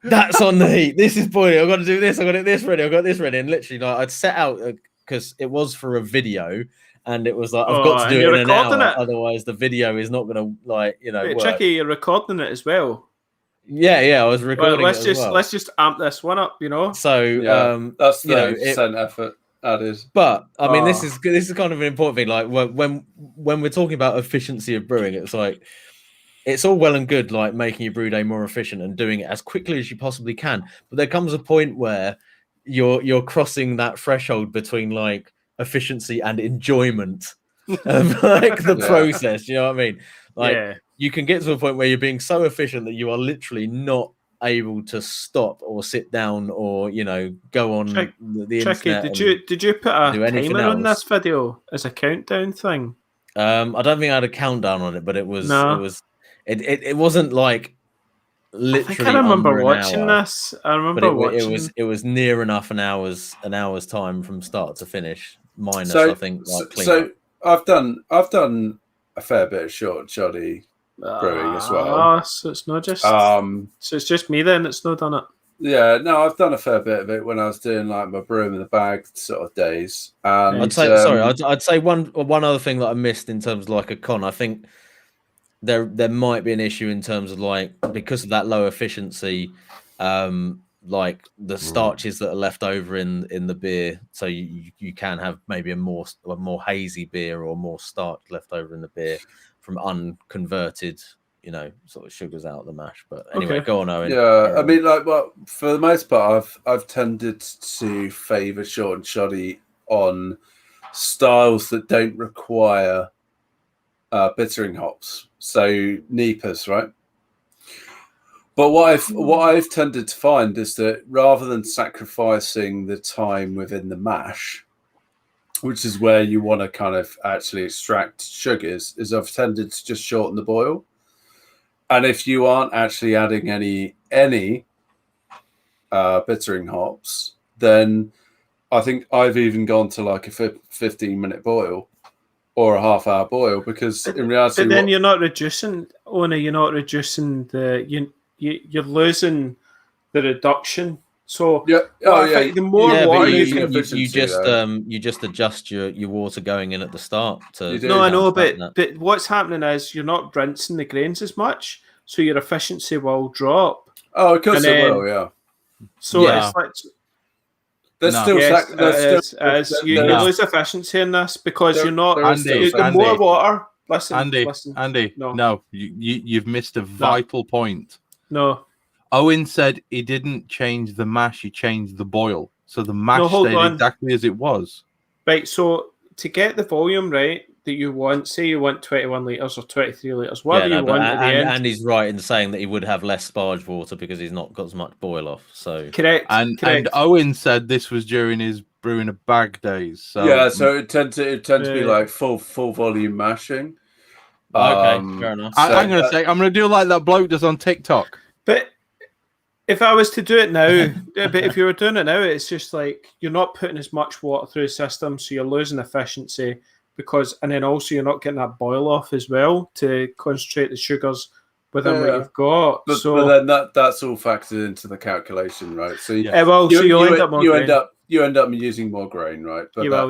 that's on the heat, this is boiling, I've got to do this, I've got this ready, I've got this ready, and literally like I'd set out, because it was for a video, and it was like, I've got to do it in an hour, otherwise the video is not going to like, work. Tricky, you're recording it as well. Yeah, I was recording. Well, let's just amp this one up, So that's 30% effort added. But I mean, this is kind of an important thing. Like when we're talking about efficiency of brewing, it's like, it's all well and good like making your brew day more efficient and doing it as quickly as you possibly can. But there comes a point where you're crossing that threshold between like efficiency and enjoyment of like the process. You know what I mean? Like you can get to a point where you're being so efficient that you are literally not able to stop or sit down or go on the internet. Did you put a timer on this video as a countdown thing? I don't think I had a countdown on it, but it it wasn't like literally. I think I remember watching this. It was near enough an hour's time from start to finish. Minus, I think. So I've done a fair bit of short shoddy brewing as well. So it's not just so it's just me then that's not done it. Yeah, no, I've done a fair bit of it when I was doing like my brewing in the bag sort of days. And I'd say one other thing that I missed in terms of like a con. I think there might be an issue in terms of like, because of that low efficiency, like the starches that are left over in the beer, so you can have maybe a more hazy beer or more starch left over in the beer from unconverted, sort of sugars out of the mash. But anyway, go on, Owen. Yeah, I mean, like, well, for the most part, I've tended to favour short and shoddy on styles that don't require bittering hops, so NEPAs, right? But what I've tended to find is that rather than sacrificing the time within the mash, which is where you want to kind of actually extract sugars, is I've tended to just shorten the boil. And if you aren't actually adding any bittering hops, then I think I've even gone to like a 15-minute boil or a half-hour boil, because in reality... But then you're not reducing, you're not reducing you're losing the reduction So Yeah. well, Oh, I yeah. think the more Yeah, water but you using can. efficiency, though. you just adjust your water going in at the start to. You do. No, I know, counteract that. but what's happening is you're not rinsing the grains as much, so your efficiency will drop. Oh, of course And it then- will. Yeah. So Yeah. it's like There's No. still. yes, There's still. it is. You No. lose efficiency in this because you're not. there is still Andy, The more Andy. water. Listen, Andy, listen. Andy, No. no, you've missed a vital point. No, Owen said he didn't change the mash; he changed the boil, so the mash hold stayed on. exactly as it was. right. So to get the volume right that you want, say you want 21 litres or 23 litres, whatever you want at the end. And he's right in saying that he would have less sparge water because he's not got as much boil off. So Correct. And correct. Owen said this was during his brewing a bag days. So Yeah. So it tend to be Yeah. like full volume mashing. okay, fair enough. I'm going to do like that bloke does on TikTok. But if I was to do it now, but if you were doing it now, it's just like you're not putting as much water through the system, so you're losing efficiency and then also you're not getting that boil off as well to concentrate the sugars within what Yeah. you've got. But then that's all factored into the calculation, right? So Yeah. so you'll end up more grain. you end up using more grain, right? But You will,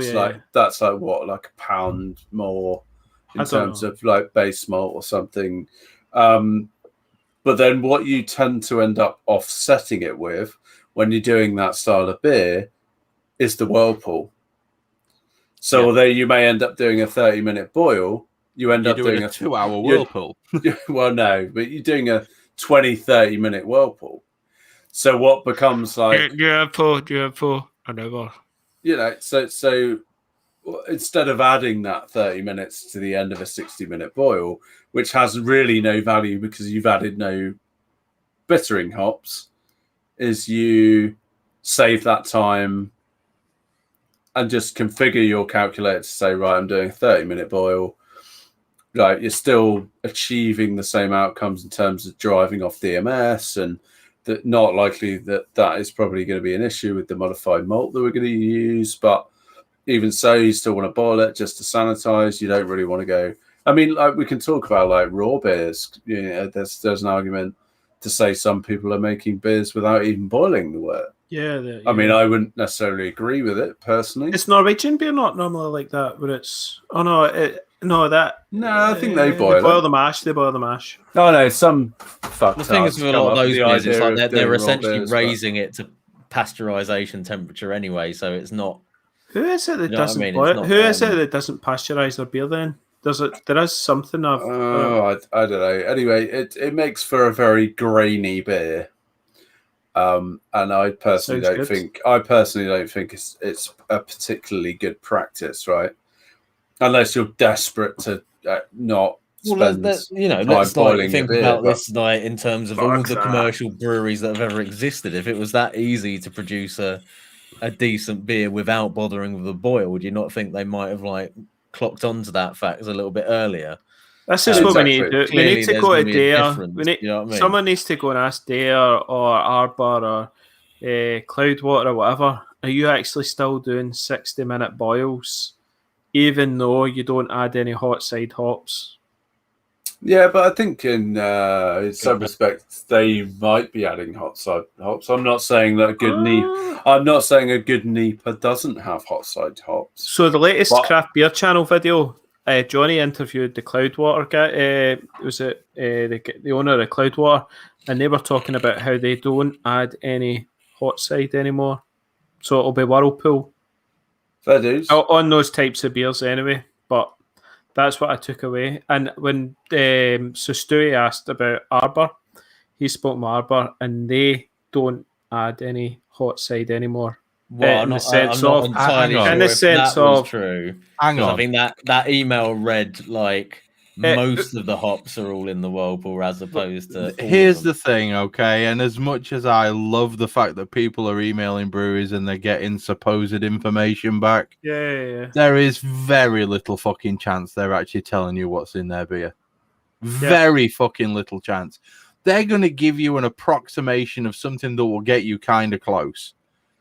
that's like what, like a pound more I in don't terms know. of like base malt or something. But then what you tend to end up offsetting it with when you're doing that style of beer is the whirlpool. So although you may end up doing a 30-minute boil, you end up doing a 2-hour whirlpool. well, no, but you're doing a 20-30-minute whirlpool. So what becomes like I never. So instead of adding that 30 minutes to the end of a 60-minute boil, which has really no value because you've added no bittering hops, is you save that time and just configure your calculator to say, right, I'm doing a 30-minute boil. Like, you're still achieving the same outcomes in terms of driving off DMS, and that not likely that is probably going to be an issue with the modified malt that we're going to use. But even so, you still want to boil it just to sanitize. You don't really want to go. I mean, like, we can talk about like raw beers. You know, there's an argument to say some people are making beers without even boiling the wort. Yeah, I mean, I wouldn't necessarily agree with it personally. It's Norwegian beer not normally like that, where it's No, I think they boil the mash. They boil the mash. No, some fucked. The thing is with a lot of those beers, it's like they're essentially beers, raising it to pasteurization temperature anyway, so it's not. Who is it that You know what I doesn't mean? boil? It's not, Who is it that doesn't pasteurize their beer? Then there is something of. I don't know. Anyway, it makes for a very grainy beer, and I personally don't think it's a particularly good practice, right? Unless you're desperate to not spend let's boiling think beer, about but- this like in terms of all the commercial breweries that have ever existed. If it was that easy to produce a decent beer without bothering with the boil, would you not think they might have like clocked onto that fact a little bit earlier? This is what we need to do. Clearly, We need to there's go gonna to be a Dare. difference, We need, you know what I mean? Someone needs to go and ask Dare or Arbor or Cloudwater or whatever. Are you actually still doing 60-minute boils, even though you don't add any hot side hops? Yeah, but I think in some respects they might be adding hot side hops. I'm not saying that a good NEPA doesn't have hot side hops. So the latest But- craft beer channel video, Johnny interviewed the Cloudwater guy. Was it the owner of Cloudwater, and they were talking about how they don't add any hot side anymore, so it'll be whirlpool Fair dues. on those types of beers anyway. But that's what I took away. And when so Stewie asked about Arbor, he spoke to Arbor, and they don't add any hot side anymore. Well, in the I'm sense not of- entirely hang on. sure In the if sense that was of- true. Hang 'Cause on. I think that email read like most of the hops are all in the whirlpool as opposed to. Here's the thing, okay? And as much as I love the fact that people are emailing breweries and they're getting supposed information back, Yeah. there is very little fucking chance they're actually telling you what's in their beer. Very fucking little chance. They're going to give you an approximation of something that will get you kind of close.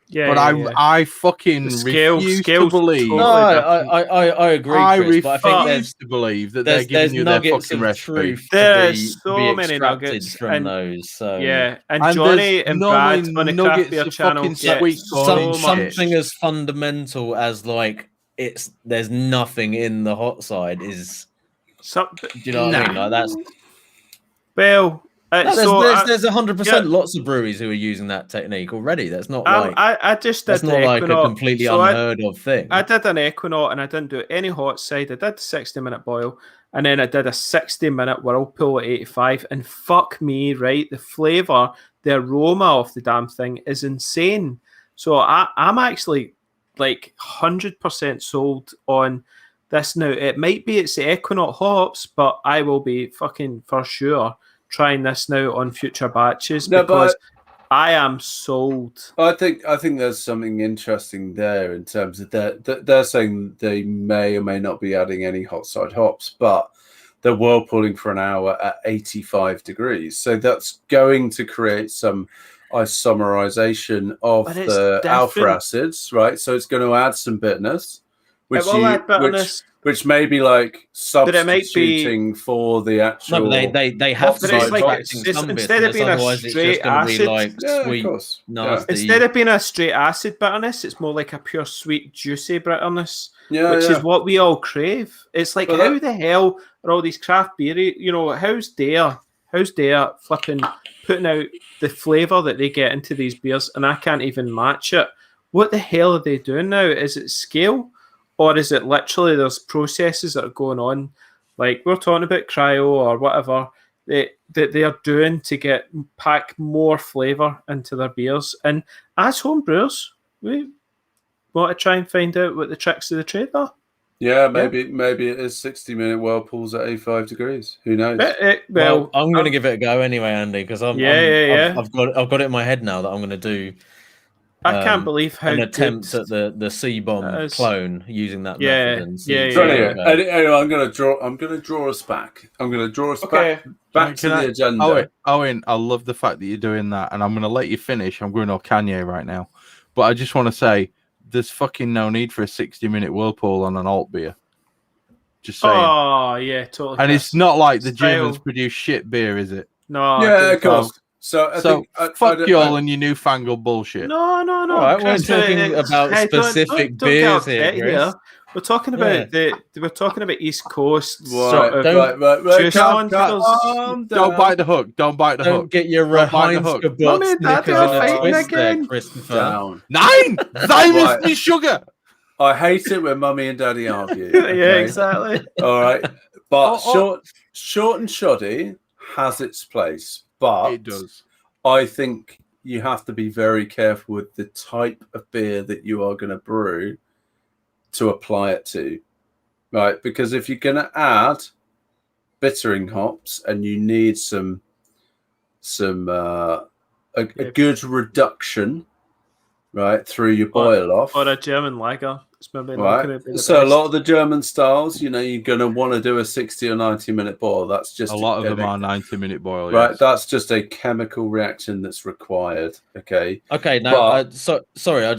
Yeah, but yeah, yeah. I fucking The scale- refuse to scale's believe. totally- No, different. I agree, I Chris, but I think refuse to believe that they're there's giving you their nuggets fucking of recipe. truth There's to be so many extracted nuggets, from and those. So yeah, and And Johnny there's and normally Brad on the craft nuggets beer of channel fucking get sweet corn and so much. something as fundamental as like there's nothing in the hot side is. Some, Do you know what I mean? Like that's well, there's 100% lots of breweries who are using that technique already. That's not like I just did that's the not like a Equinox, completely so unheard of thing. I did an Equinox and I didn't do any hot side. I did the 60-minute boil and then I did a 60-minute whirlpool at 85. And fuck me, right? The flavour, the aroma of the damn thing is insane. So I'm actually like 100% sold on this now. It might be it's the Equinox hops, but I will be fucking for sure trying this now on future batches because I am sold. I think there's something interesting there in terms of they're saying they may or may not be adding any hot side hops, but they're whirlpooling for an hour at 85 degrees. So that's going to create some isomerization of the alpha acids, right? So it's going to add some bitterness, which may be like substituting for the actual. No, they have to be extracting some instead of being a straight acid, like sweet, nasty. Instead of being a straight acid bitterness, it's more like a pure sweet, juicy bitterness, which is what we all crave. It's like, how the hell are all these craft beer? You know, how's Dare flipping putting out the flavour that they get into these beers, and I can't even match it. What the hell are they doing now? Is it scale? Or is it literally there's processes that are going on, like we're talking about cryo or whatever, that they are doing to pack more flavour into their beers. And as home brewers, we want to try and find out what the tricks of the trade are. Yeah, maybe it is 60-minute whirlpools at 85 degrees. Who knows? Well, I'm going to give it a go anyway, Andy, because I've got it in my head now that I'm going to do. I can't believe how an attempt at the C-bomb clone using that method. And anyway, I'm going to draw us back. I'm going to draw us back to the agenda. Owen, I love the fact that you're doing that, and I'm going to let you finish. I'm going on Kanye right now, but I just want to say there's fucking no need for a 60-minute whirlpool on an alt beer. Just saying. Oh yeah, totally. And it's not like the Germans produce shit beer, is it? No. Yeah, of course. So fuck you all and your newfangled bullshit. No. All right, we're talking about specific beers here. We're talking about we're talking about East Coast. Right, Don't bite the hook. Don't bite the hook. Don't get your Heinzke box knickers in a twist there, Christopher. Down. 9 is me sugar. I hate it when mummy and daddy argue. Okay? Yeah, exactly. All right, but short and shoddy has its place, but it does. I think you have to be very careful with the type of beer that you are going to brew to apply it to, right? Because if you're going to add bittering hops and you need a good reduction, right, through your boil off, or a German lager, it's maybe not going to be the so best. a lot of the German styles, you're going to want to do a 60 or 90-minute boil. That's just a lot of them are 90-minute boil, right? Yes. That's just a chemical reaction that's required. Okay. Now, sorry.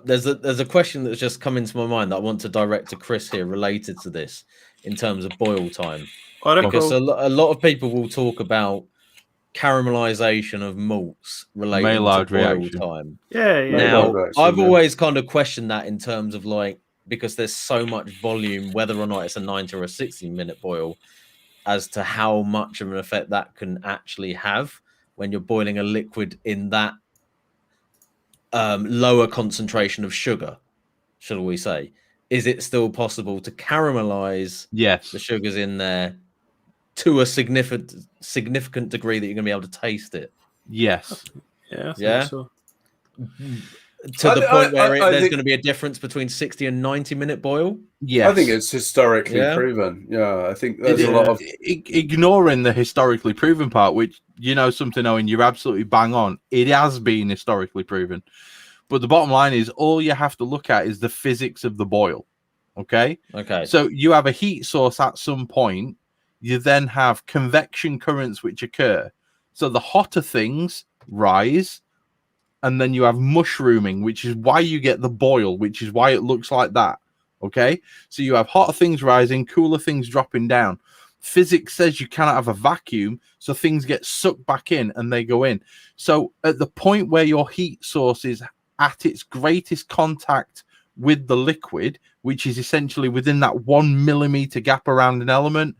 There's a question that's just come into my mind that I want to direct to Chris here, related to this in terms of boil time, because a lot of people will talk about caramelization of malts related to boil time. Yeah. Now, I've always kind of questioned that in terms of like, because there's so much volume, whether or not it's a 90 or a 60-minute boil, as to how much of an effect that can actually have when you're boiling a liquid in that lower concentration of sugar, shall we say. Is it still possible to caramelize the sugars in there to a significant degree that you're going to be able to taste it? Yes. Yeah. I think so. To the point where there's going to be a difference between 60 and 90-minute boil? Yes. I think it's historically proven. Yeah, I think there's a lot of... Ignoring the historically proven part, which, something, Owen, you're absolutely bang on. It has been historically proven. But the bottom line is, all you have to look at is the physics of the boil. Okay? So you have a heat source at some point. You then have convection currents which occur. So the hotter things rise, and then you have mushrooming, which is why you get the boil, which is why it looks like that. Okay, so you have hotter things rising, cooler things dropping down. Physics says you cannot have a vacuum, so things get sucked back in and they go in. So at the point where your heat source is at its greatest contact with the liquid, which is essentially within that 1 millimeter gap around an element,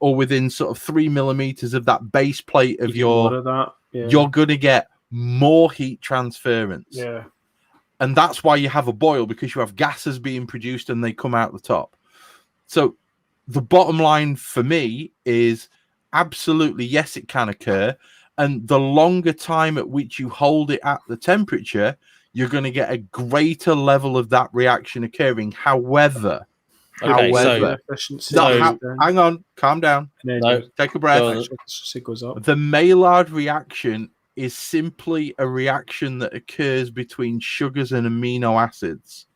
or within sort of 3 millimeters of that base plate of More of that. you're going to get more heat transference. Yeah. And that's why you have a boil, because you have gases being produced and they come out the top. So the bottom line for me is absolutely, yes, it can occur. And the longer time at which you hold it at the temperature, you're going to get a greater level of that reaction occurring. However, Okay, hang on, calm down, take a breath. It goes up. The Maillard reaction is simply a reaction that occurs between sugars and amino acids.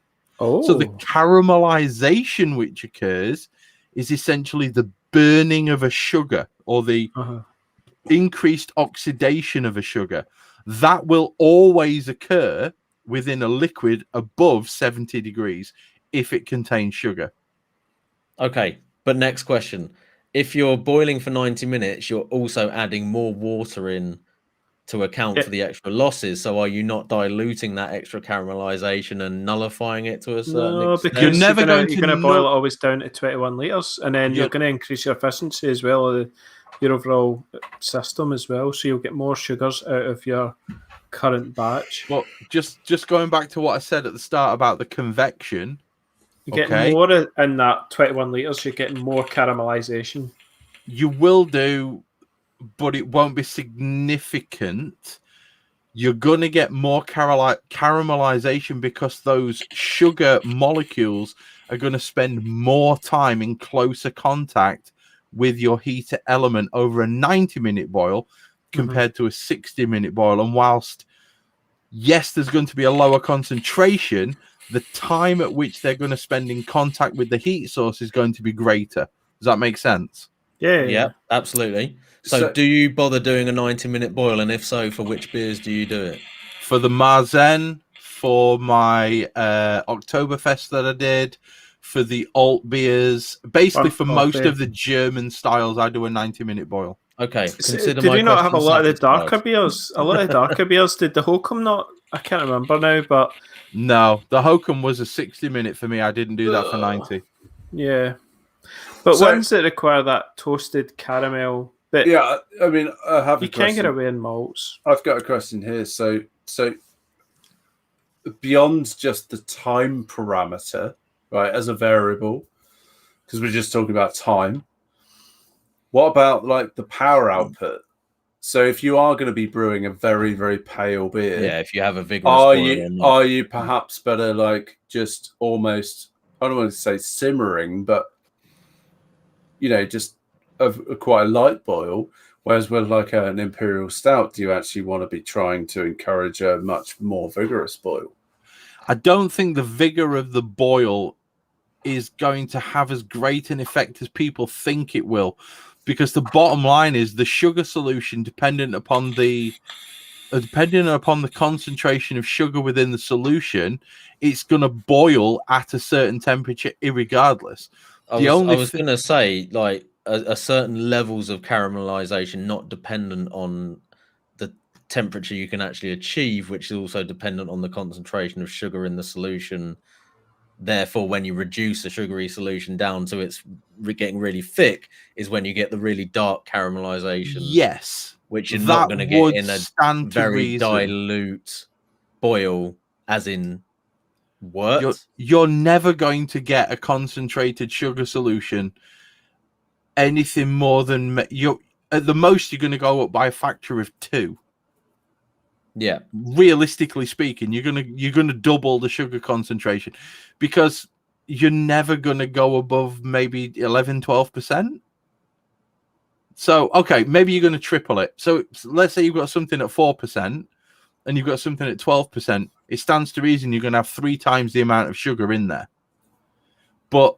So the caramelization which occurs is essentially the burning of a sugar, or the increased oxidation of a sugar. That will always occur within a liquid above 70 degrees if it contains sugar. Okay, but next question. If you're boiling for 90 minutes, you're also adding more water in to account for the extra losses. So are you not diluting that extra caramelization and nullifying it to a certain extent? Because you're going to boil it always down to 21 litres, and then you're going to increase your efficiency as well, of your overall system as well. So you'll get more sugars out of your current batch. Well, just going back to what I said at the start about the convection. You're getting more in that 21 litres, you're getting more caramelization. You will do, but it won't be significant. You're going to get more caramelization because those sugar molecules are going to spend more time in closer contact with your heater element over a 90-minute boil compared to a 60-minute boil. And whilst, yes, there's going to be a lower concentration, the time at which they're going to spend in contact with the heat source is going to be greater. Does that make sense? Yeah, absolutely. So do you bother doing a 90-minute boil? And if so, for which beers do you do it? For the Marzen, for my Oktoberfest that I did, for the alt beers, basically for most of the German styles, I do a 90-minute boil. Okay. Did you not have a lot of the darker beers? A lot of the darker beers. Did the Hokum not? I can't remember now, but... No, the Hokum was a 60-minute for me. I didn't do that for 90. Yeah. But ones that require that toasted caramel... But yeah, I mean, I have. You can't get away in malts. I've got a question here. So beyond just the time parameter, right, as a variable, because we're just talking about time. What about like the power output? So if you are going to be brewing a very, very pale beer, if you have a vigorous, are you perhaps better like just almost, I don't want to say simmering, but just quite a light boil, whereas with like an imperial stout, do you actually want to be trying to encourage a much more vigorous boil? I don't think the vigor of the boil is going to have as great an effect as people think it will, because the bottom line is the sugar solution, dependent upon the concentration of sugar within the solution, it's going to boil at a certain temperature irregardless. I was going to say, like, a certain levels of caramelization, not dependent on the temperature you can actually achieve, which is also dependent on the concentration of sugar in the solution. Therefore, when you reduce the sugary solution down to it's getting really thick, is when you get the really dark caramelization. Yes, which you're not going to get in a very dilute boil, as in what? You're never going to get a concentrated sugar solution anything more than at the most you're going to go up by a factor of 2. Yeah, realistically speaking, you're gonna double the sugar concentration, because you're never gonna go above maybe 11-12%. So okay, maybe you're gonna triple it. So let's say you've got something at 4% and you've got something at 12%. It stands to reason you're gonna have 3 times the amount of sugar in there. But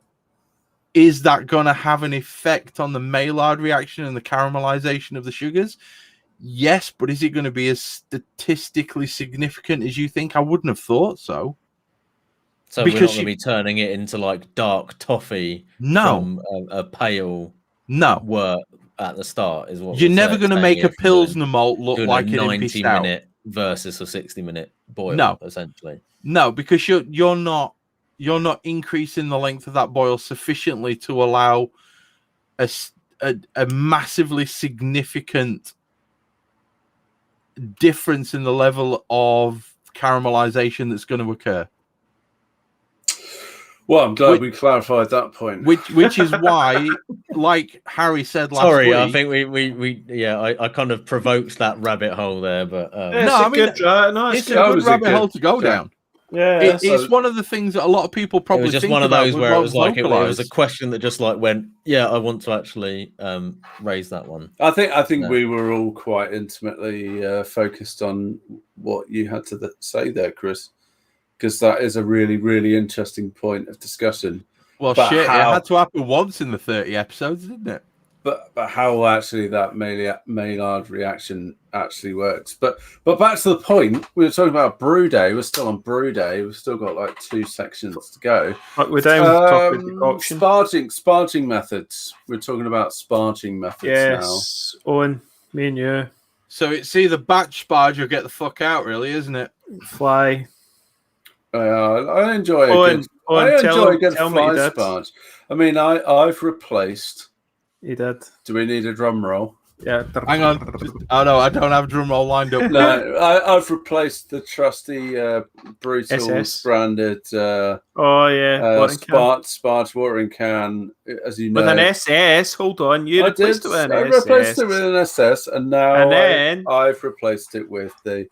is that gonna have an effect on the Maillard reaction and the caramelization of the sugars? Yes, but is it going to be as statistically significant as you think? I wouldn't have thought so. So we're not going to be turning it into like dark toffee from a pale wort at the start, is what you're never going to make a Pilsner malt look like an 90-minute versus a 60-minute boil, essentially. No, because you're not increasing the length of that boil sufficiently to allow a massively significant difference in the level of caramelization that's going to occur. Well, I'm glad we clarified that point. Which is why, like Harry said last week... Sorry, I think I kind of provoked that rabbit hole there, but... it's a good rabbit hole to go down. Yeah, it's one of the things that a lot of people probably think about. It was just one of those where it was like it was a question that just like went, yeah, I want to actually raise that one. I think we were all quite intimately focused on what you had to say there, Chris, because that is a really, really interesting point of discussion. Well, it had to happen once in the 30 episodes, didn't it? But how actually that Maillard reaction actually works. But back to the point, we were talking about Brewday. We're still on Brewday. We've still got like 2 sections to go. We're down top of decoction. Sparging methods. We're talking about sparging methods now. Yes, Owen, me and you. So it's either batch sparge or get the fuck out, really, isn't it? Fly. I enjoy a good fly sparge. I mean, I've replaced... He did. Do we need a drum roll? Yeah. Hang on. Oh no, I don't have a drum roll lined up. No, I've replaced the trusty Brutals branded sparge watering can, as you know. With an SS. Hold on, you replaced it with an SS. I replaced it with an SS, and now I've replaced it with the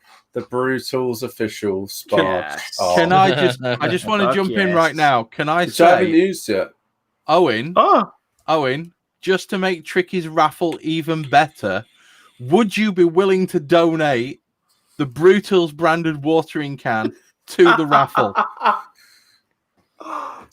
Brutals official sparge. I just want to jump in right now. Can I say? I haven't used yet. Owen. Just to make Tricky's raffle even better, would you be willing to donate the Brutals branded watering can to the raffle?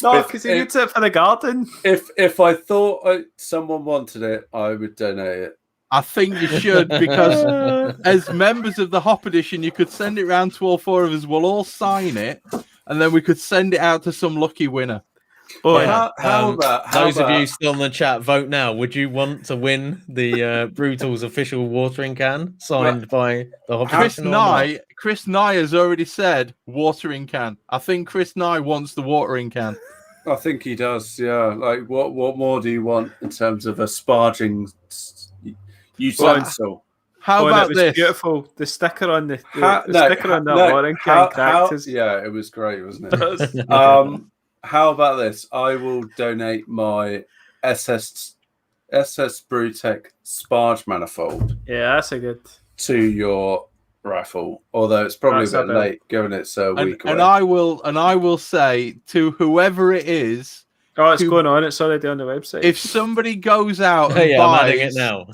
No, because he needs it for the garden. If I thought someone wanted it, I would donate it. I think you should, because as members of the Hop Edition, you could send it round to all 4 of us. We'll all sign it, and then we could send it out to some lucky winner. But how about those of you still in the chat, vote now. Would you want to win the Brutals official watering can signed by the Hop Edition? Chris Nye has already said watering can. I think Chris Nye wants the watering can. I think he does. Yeah. Like, what more do you want in terms of a sparging utensil? How about this? Beautiful. The sticker on the sticker on that watering can cracked. Yeah, it was great, wasn't it? How about this? I will donate my SS Brewtech sparge manifold. Yeah, that's a good. To your raffle, although it's probably a bit late, given it's a week away. And I will say to whoever it is. Oh, it's going on. It's already on the website. If somebody goes out and buys, I'm adding it now.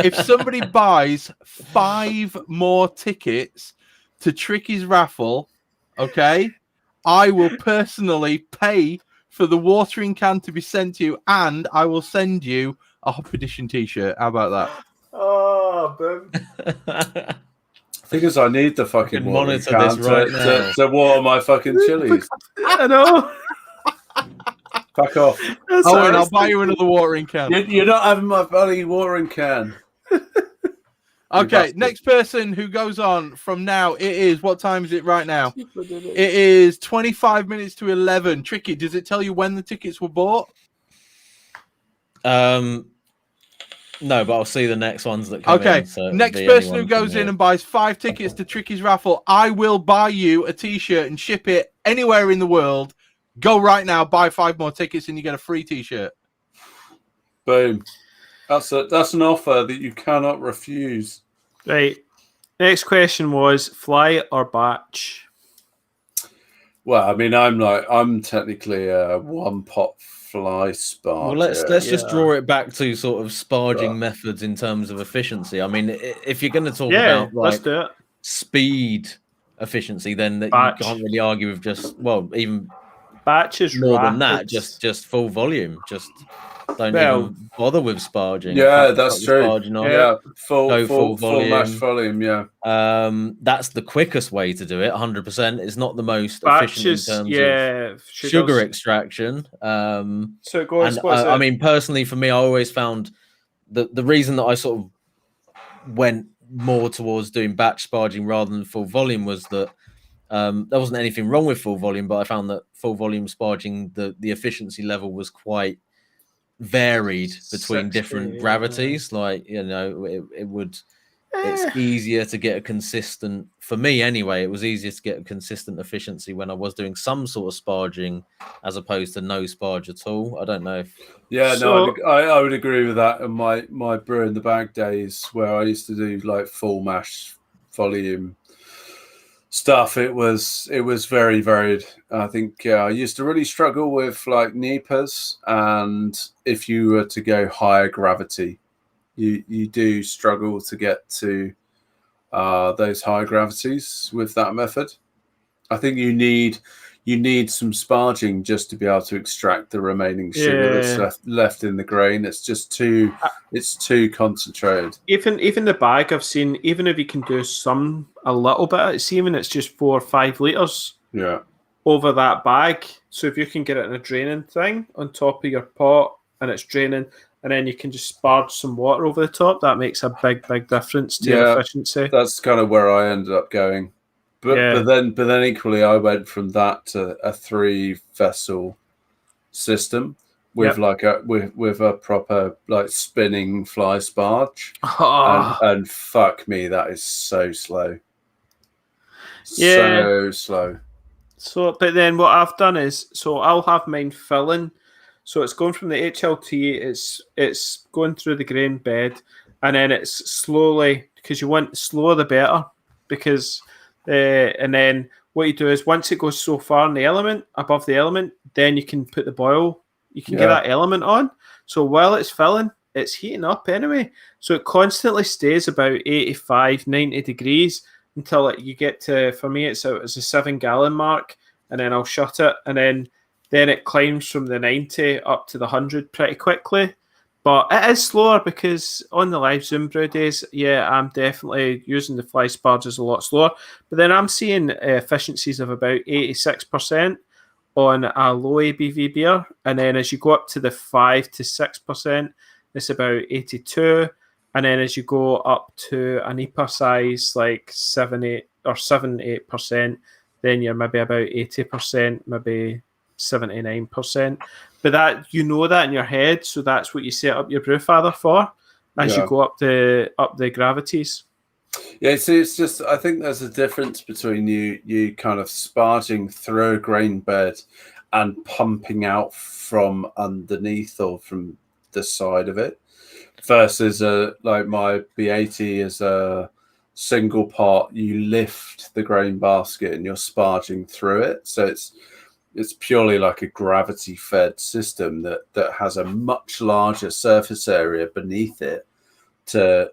If somebody buys 5 more tickets to Tricky's raffle, okay, I will personally pay for the watering can to be sent to you, and I will send you a Hop Edition t-shirt. How about that? Oh, boom. Thing is, I need the fucking watering monitor can this right now. to water my fucking chilies. I know. Fuck off. And I'll buy you another watering can. You're not having my bloody watering can. Okay, next person who goes on from now, it is, what time is it right now? It is 25 minutes to 11. Tricky, does it tell you when the tickets were bought? No, but I'll see the next ones that come in. Okay, so next person who goes in and buys 5 tickets to Tricky's raffle, I will buy you a t-shirt and ship it anywhere in the world. Go right now, buy 5 more tickets and you get a free t-shirt. Boom. That's an offer that you cannot refuse. Right. Next question was fly or batch? Well, I mean, I'm technically a one pot fly sparge. Well, let's just draw it back to sort of sparging methods in terms of efficiency. I mean, if you're going to talk about let's do it. Speed efficiency, then you can't really argue with just even batch is more than that. Just full volume. don't Well, even bother with sparging. Yeah, Cut that's the true. sparging off. Yeah, Go full full mash volume. volume. Yeah, That's the quickest way to do it. 100%. It's not the most efficient in batches, terms of yeah, sugar sugars. extraction. So it goes. And What's I it? mean, personally, for me, I always found the reason that I sort of went more towards doing batch sparging rather than full volume was that there wasn't anything wrong with full volume, but I found that full volume sparging, the efficiency level was quite varied between 60, different yeah. gravities. Like, you know, it would. It's Eh, easier to get a consistent, for me anyway, it was easier to get a consistent efficiency when I was doing some sort of sparging as opposed to no sparge at all. I don't know if yeah. So- No, I would agree with that. In my brew in the bag days, where I used to do like full mash volume stuff, it was very varied. I think I used to really struggle with like NEPAs, and if you were to go higher gravity, you do struggle to get to those high gravities with that method. I think you need some sparging just to be able to extract the remaining sugar Yeah. that's left in the grain. It's just too concentrated. even the bag I've seen, even if you can do a little bit, it's even it's just 4 or 5 liters Yeah, over that bag. So if you can get it in a draining thing on top of your pot and it's draining, and then you can just sparge some water over the top, that makes a big difference to your efficiency. that's kind of where I ended up going. But then equally, I went from that to a 3 vessel system with like with a proper like spinning fly sparge. And fuck me, that is so slow. Yeah. So slow. So, but then what I've done is, so I'll have mine filling. So it's going from the HLT, it's going through the grain bed, and then it's slowly, because you want the slower the better, because and then what you do is once it goes so far in the element, above the element, then you can put the boil. You can get that element on. So while it's filling, it's heating up anyway. So it constantly stays about 85, 90 degrees until you get to, for me, it's a 7 gallon mark, and then I'll shut it, and then it climbs from the 90 up to the 100 pretty quickly. But it is slower because on the live Zoom brew days, I'm definitely using the fly sparges a lot slower. But then I'm seeing efficiencies of about 86% on a low ABV beer. And then as you go up to the 5 to 6%, it's about 82. And then as you go up to an IPA size like 7-8%, then you're maybe about 80%, maybe 79%. But that, you know that in your head, so that's what you set up your brewfather for as you go up the gravities. Yeah, so it's just, I think there's a difference between you kind of sparging through a grain bed and pumping out from underneath or from the side of it, versus like my B80 is a single pot. You lift the grain basket and you're sparging through it, so it's purely like a gravity fed system that has a much larger surface area beneath it to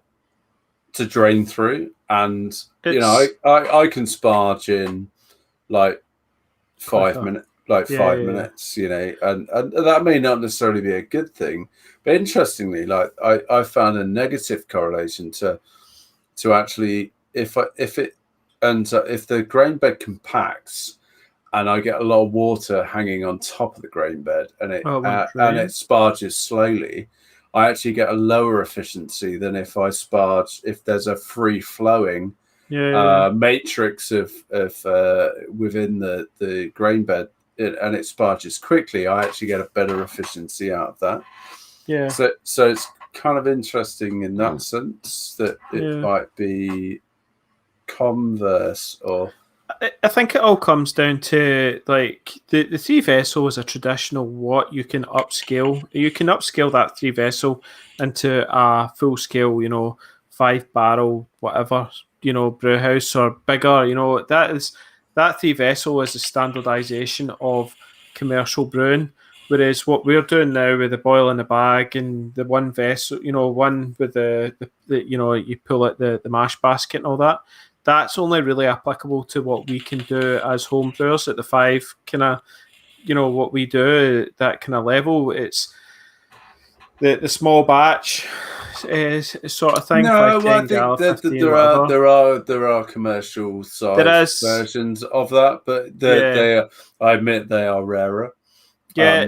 drain through. And you know, I can sparge in like 5 minutes, minutes, you know, and that may not necessarily be a good thing, but interestingly, like I found a negative correlation to actually if the grain bed compacts and I get a lot of water hanging on top of the grain bed, and it sparges slowly, I actually get a lower efficiency than if I sparge, if there's a free flowing matrix of within the grain bed, and it sparges quickly. I actually get a better efficiency out of that. Yeah. So it's kind of interesting in that sense that it might be converse or. I think it all comes down to like the 3 vessel is a traditional what you can upscale. You can upscale that 3 vessel into a full scale, you know, 5 barrel, whatever, you know, brew house or bigger, you know, that 3 vessel is a standardization of commercial brewing. Whereas what we're doing now with the boil in the bag and the 1 vessel, you know, one with the you know, you pull out the mash basket and all that, that's only really applicable to what we can do as home brewers at the 5 kind of, you know, what we do, that kind of level. It's the small batch is sort of thing. No, 5K well, I and Gal, think that 15, whatever. there are commercial There size is. versions of that, but they are, I admit they are rarer. Yeah,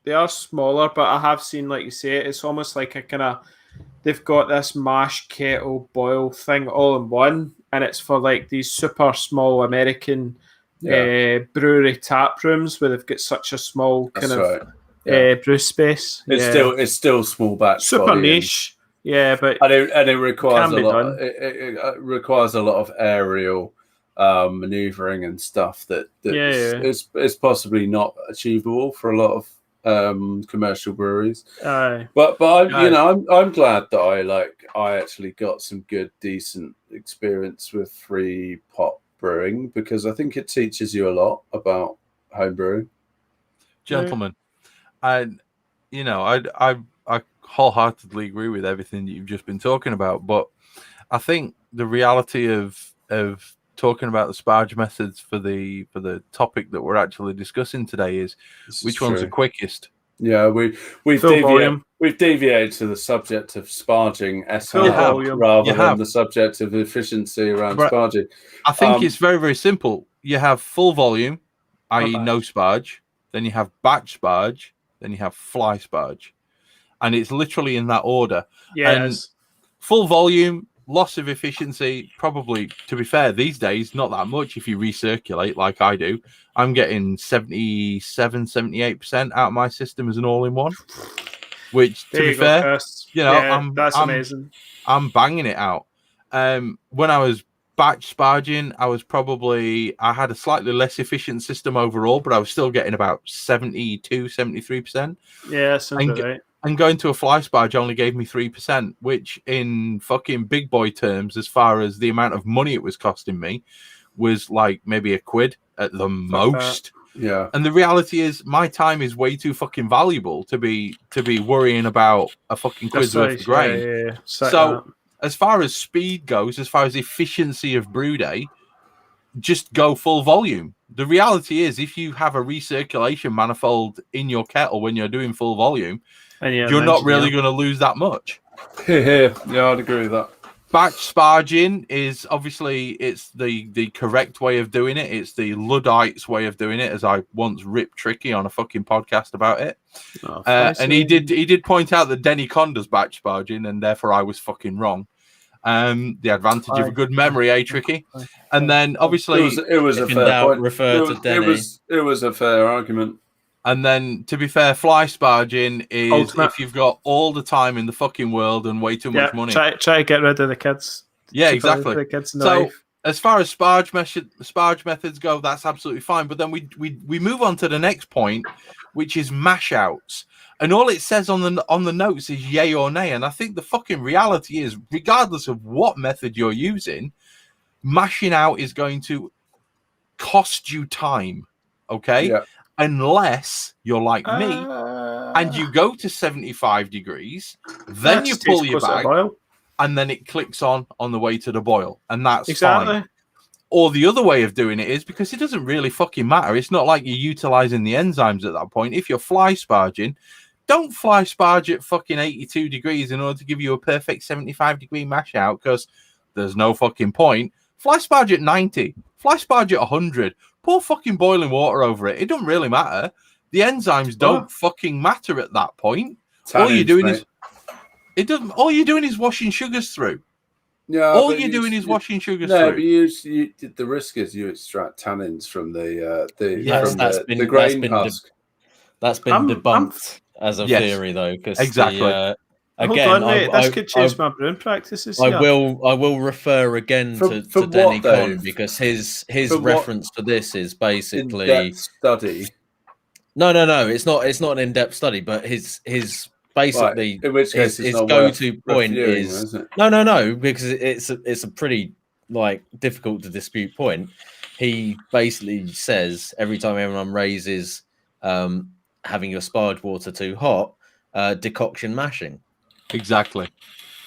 they are smaller, but I have seen, like you say, it's almost like a kind of they've got this mash kettle boil thing all in one, and it's for like these super small American brewery tap rooms where they've got such a small kind That's of right. Yeah. brew space. It's still small batch, super body niche. Yeah, but and it requires can a be lot. done. It requires a lot of aerial maneuvering and stuff that is possibly not achievable for a lot of commercial breweries. But I'm glad that I actually got some good, decent experience with free pot brewing, because I think it teaches you a lot about home brewing. Gentlemen, I wholeheartedly agree with everything that you've just been talking about, but I think the reality of talking about the sparge methods for the topic that we're actually discussing today is which one's the quickest. Yeah, we've deviated to the subject of sparging rather than the subject of efficiency around sparging. I think it's very, very simple. You have full volume, i.e. no sparge, then you have batch sparge, then you have fly sparge. And it's literally in that order. And full volume, loss of efficiency, probably, to be fair, these days, not that much if you recirculate like I do. I'm getting 77, 78% out of my system as an all-in-one, which, to be fair, that's amazing. I'm banging it out. When I was batch sparging, I had a slightly less efficient system overall, but I was still getting about 72, 73%. Yeah, sounds about right. And going to a fly sparge only gave me 3%, which in fucking big boy terms, as far as the amount of money it was costing me, was like maybe £1 at the most. Yeah. And the reality is my time is way too fucking valuable to be worrying about a fucking quid's worth of grain. Yeah. So as far as speed goes, as far as efficiency of Brewday, just go full volume. The reality is, if you have a recirculation manifold in your kettle when you're doing full volume, you're not really going to lose that much. Yeah, I'd agree with that. Batch sparging is obviously it's the correct way of doing it. It's the Luddites way of doing it, as I once ripped Tricky on a fucking podcast about it. And he did point out that Denny Con does batch sparging, and therefore I was fucking wrong. The advantage of a good memory, Tricky? And then obviously it was a fair point. Refer to Denny. It was a fair argument. And then, to be fair, fly sparging is if you've got all the time in the fucking world and way too much money. Try to get rid of the kids. Yeah, exactly. The kids so, as far as sparge methods go, that's absolutely fine. But then we move on to the next point, which is mash outs. And all it says on the notes is yay or nay. And I think the fucking reality is, regardless of what method you're using, mashing out is going to cost you time. Okay? Yeah. Unless you're like me and you go to 75 degrees, then you pull your bag and then it clicks on the way to the boil. And that's fine. Or the other way of doing it is, because it doesn't really fucking matter. It's not like you're utilizing the enzymes at that point. If you're fly sparging, don't fly sparge at fucking 82 degrees in order to give you a perfect 75 degree mash out, because there's no fucking point. Fly sparge at 90, fly sparge at 100. Pour fucking boiling water over it. It doesn't really matter. The enzymes don't fucking matter at that point. All you're doing is washing sugars through. Yeah. All you're doing is washing sugars through. But the risk is you extract tannins from the grain husk. That's been debunked as a theory, though. Exactly. Again, this could change my brewing practices. I will refer again to Denny Con, because his reference to this is basically in-depth study. No, it's not an in-depth study, but his basically in which case his go-to point is no, because it's a pretty difficult to dispute point. He basically says every time everyone raises having your sparge water too hot, decoction mashing. Exactly.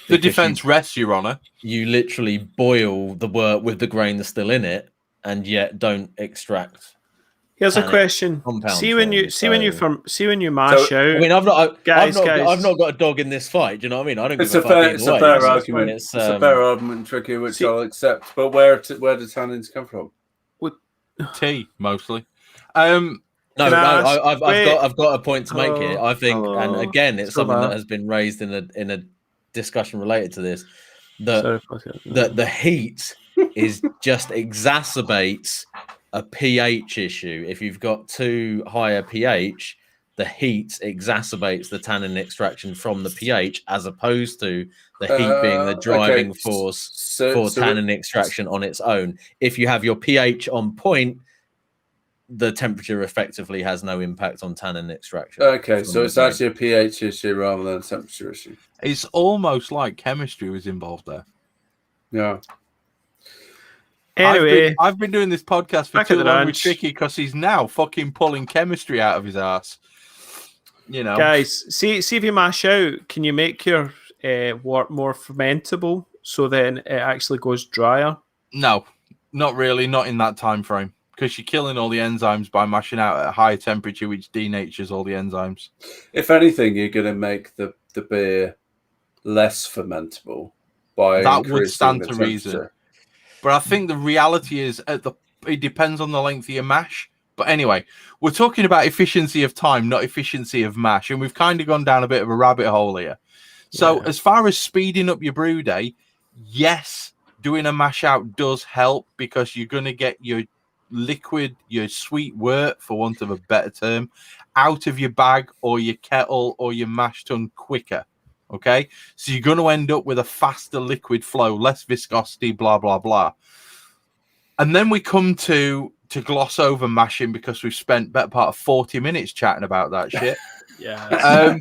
The defense rests, Your Honor. You literally boil the wort with the grain that's still in it, and yet don't extract Here's a tannic question. compound See when you form, mash out. I mean, I've not guys. got a dog in this fight. Do you know what I mean? I don't It's give a a fuck fair, either it's a way. fair It's- argument. It's, It's a fair argument, Tricky, which I'll accept. But where do the tannins come from? Tea mostly. No, Can I ask- I've got a point to make here. I think, and Hello. again, it's Still something that there. has been raised in a discussion related to this. That Sorry, the heat is just exacerbates a pH issue. If you've got too high a pH, the heat exacerbates the tannin extraction from the pH, as opposed to the heat being the driving force for tannin extraction on its own. If you have your pH on point, the temperature effectively has no impact on tannin extraction. Okay, so it's actually a pH issue rather than a temperature issue. It's almost like chemistry was involved there. Yeah. Anyway, I've been doing this podcast for back too at the long with ranch. Tricky because he's now fucking pulling chemistry out of his ass. You know, guys, see if you mash out, can you make your wort more fermentable so then it actually goes drier? no, not really, not in that time frame, because you're killing all the enzymes by mashing out at a high temperature, which denatures all the enzymes. If anything, you're going to make the beer less fermentable by That would increasing stand the to temperature. reason. But I think the reality is it depends on the length of your mash. But anyway, we're talking about efficiency of time, not efficiency of mash. And we've kind of gone down a bit of a rabbit hole here. So as far as speeding up your brew day, yes, doing a mash out does help because you're going to get your liquid, your sweet wort, for want of a better term, out of your bag or your kettle or your mash tun quicker. Okay, so you're going to end up with a faster liquid flow, less viscosity, blah, blah, blah. And then we come to gloss over mashing because we've spent better part of 40 minutes chatting about that shit. Yeah.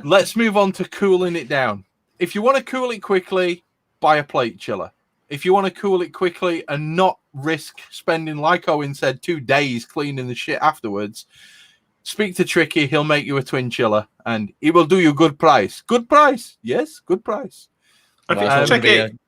Let's move on to cooling it down. If you want to cool it quickly, buy a plate chiller. If you want to cool it quickly and not risk spending, like Owen said, 2 days cleaning the shit afterwards, speak to Tricky. He'll make you a twin chiller and he will do you good price. Good price. Yes, good price. Okay, Tricky,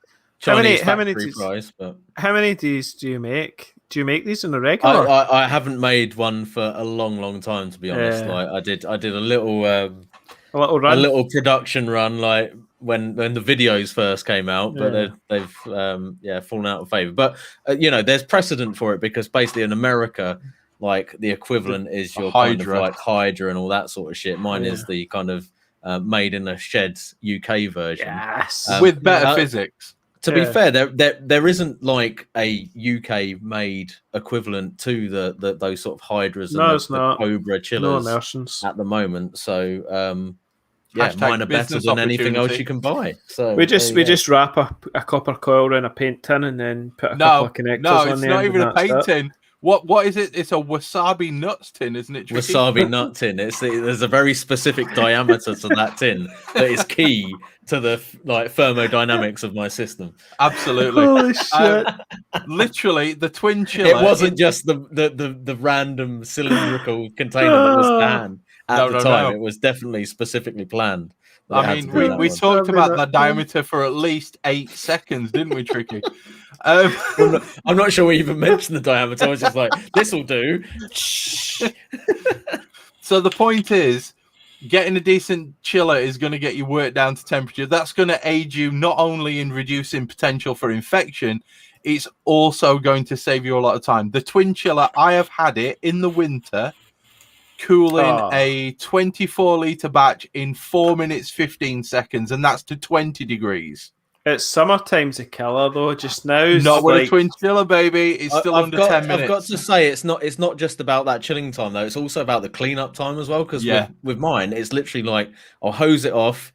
how many of these do you make? Do you make these in a regular? I haven't made one for a long time, to be honest. Like I did a little run, a little production run, like when the videos first came out, but they've fallen out of favor. But there's precedent for it because basically in America, like the equivalent is your kind of like Hydra and all that sort of shit. Mine is the kind of made in a shed UK version, with better physics. To be fair, there isn't like a UK made equivalent to the those sort of Hydras and the Cobra chillers at the moment. So mine are better than anything else you can buy. So we just wrap a copper coil around a paint tin and then put a couple of connectors on there. No, it's not even a paint tin. What is it? It's a wasabi nuts tin, isn't it? Tricky? Wasabi nut tin. There's a very specific diameter to that tin that is key to the thermodynamics of my system. Absolutely. Holy shit! Literally, the twin chiller. It wasn't just the random cylindrical container that was to hand at the time. No. It was definitely specifically planned. I mean, we talked about the diameter for at least 8 seconds, didn't we, Tricky? I'm not sure we even mentioned the diameter. I was just like, this will do. So the point is, getting a decent chiller is going to get you work down to temperature. That's going to aid you not only in reducing potential for infection, it's also going to save you a lot of time. The twin chiller, I have had it in the winter, cooling a 24-litre batch in 4 minutes, 15 seconds, and that's to 20 degrees. It's summertime's a killer, though. Just now, not with a twin chiller, baby. It's still under 10 minutes. I've got to say, it's not just about that chilling time, though. It's also about the cleanup time as well. Because with mine, it's literally like I'll hose it off,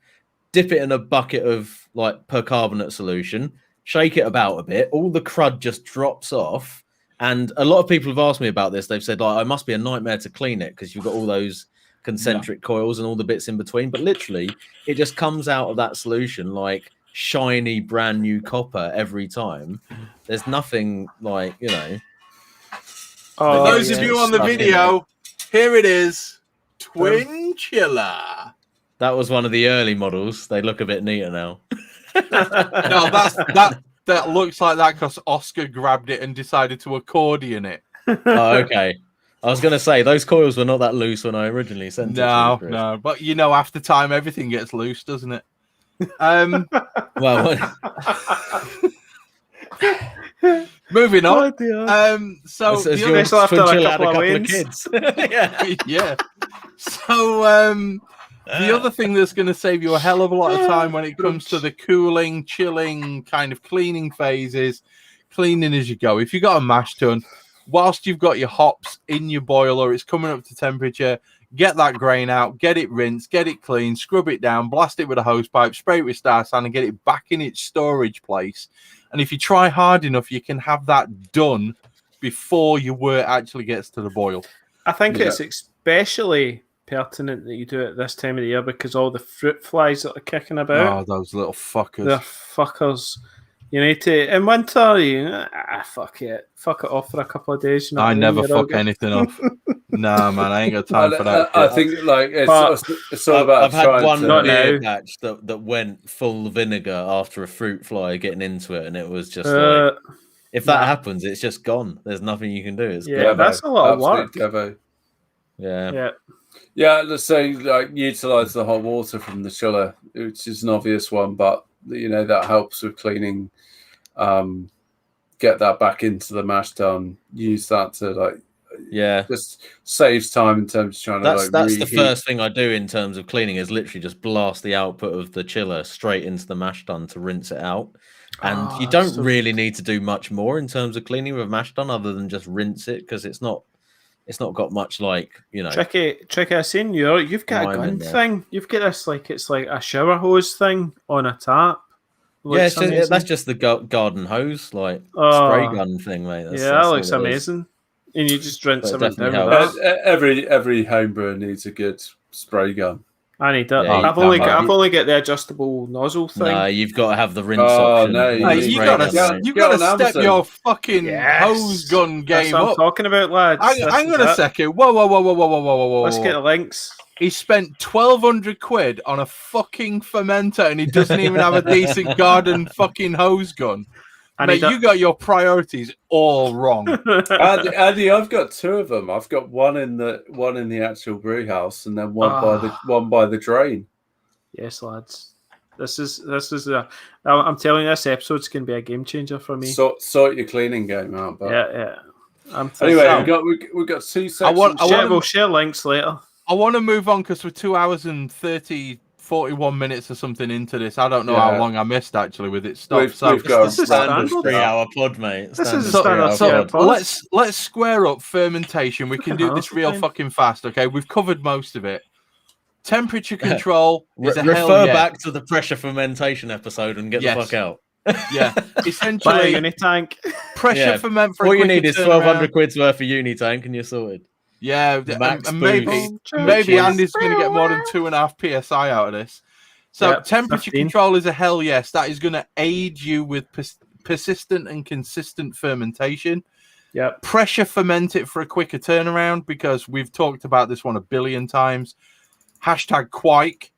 dip it in a bucket of like percarbonate solution, shake it about a bit. All the crud just drops off. And a lot of people have asked me about this. They've said, like, it must be a nightmare to clean it because you've got all those concentric coils and all the bits in between. But literally, it just comes out of that solution like shiny, brand new copper every time. There's nothing like, For those of you on the video, here it is. Twin chiller. That was one of the early models. They look a bit neater now. No, that looks like that because Oscar grabbed it and decided to accordion it. Oh, okay. I was going to say those coils were not that loose when I originally sent it. No, to you, Chris. no. But after time, everything gets loose, doesn't it? Well, Moving on. So as the your Especially after a twin chill had a couple of couple of wins. kids. Yeah. yeah. So the other thing that's going to save you a hell of a lot of time when it comes to the cooling, chilling, kind of cleaning phase is cleaning as you go. If you've got a mash tun, whilst you've got your hops in your boiler, it's coming up to temperature, get that grain out, get it rinsed, get it clean, scrub it down, blast it with a hose pipe, spray it with star sand, and get it back in its storage place. And if you try hard enough, you can have that done before your wort actually gets to the boil. I think it's especially pertinent that you do it this time of the year because all the fruit flies that are kicking about. Oh, those little fuckers. They're fuckers. You need to, in winter, fuck it off for a couple of days. You know I what mean? never You're all fuck good. anything off. Nah, man, I ain't got time for that. I think like it's all about. I've had trying one to- beer batch that went full vinegar after a fruit fly getting into it, and it was just like, if that happens, it's just gone. There's nothing you can do. It's yeah, gone. that's a lot of work. Devo. Yeah. Let's say like utilize the hot water from the chiller, which is an obvious one, but that helps with cleaning. Get that back into the mash tun. Use that to just saves time in terms of trying to that's the reheat. first thing I do in terms of cleaning is literally just blast the output of the chiller straight into the mash tun to rinse it out. And you don't really need to do much more in terms of cleaning with mash tun other than just rinse it because it's not got much Tricky. I've seen you've got a gun thing. You've got this it's like a shower hose thing on a tap. Yeah, that's just the garden hose, spray gun thing, mate. That looks amazing. And you just rinse everything down with that. Every home brewer needs a good spray gun. I need that. Yeah, I've only got the adjustable nozzle thing. No, you've got to have the rinse option. No, you got to step your fucking hose gun game That's what up. I'm talking about, lads. Hang on a second. Whoa. Let's get the links. He spent 1,200 quid on a fucking fermenter and he doesn't even have a decent garden fucking hose gun. Mate, you got your priorities all wrong. Andy, I've got two of them. I've got one in the actual brew house and then one by the drain. Yes, lads. This is I'm telling you, this episode's going to be a game changer for me. Sort your cleaning game out, but yeah. Anyway, we've got two sections. We'll share links later. I want to move on because we're 2 hours and 41 minutes or something into this. I don't know how long I missed actually with it stuff. This is a 3-hour pod, mate. This is a standard pod. Let's square up fermentation. We can do this real fucking fast. Okay, we've covered most of it. Temperature control is a hell refer yeah. back to the pressure fermentation episode and get the fuck out. Yeah, Buy a essentially Unitank. pressure ferment for all a you need is 1,200 turnaround. quid's worth of Unitank and you're sorted. Yeah, Max and maybe Andy's going to get more than 2.5 psi out of this. So temperature 15. control is a hell yes. That is going to aid you with persistent and consistent fermentation. Yeah. Pressure ferment it for a quicker turnaround because we've talked about this one a billion times. #Quike.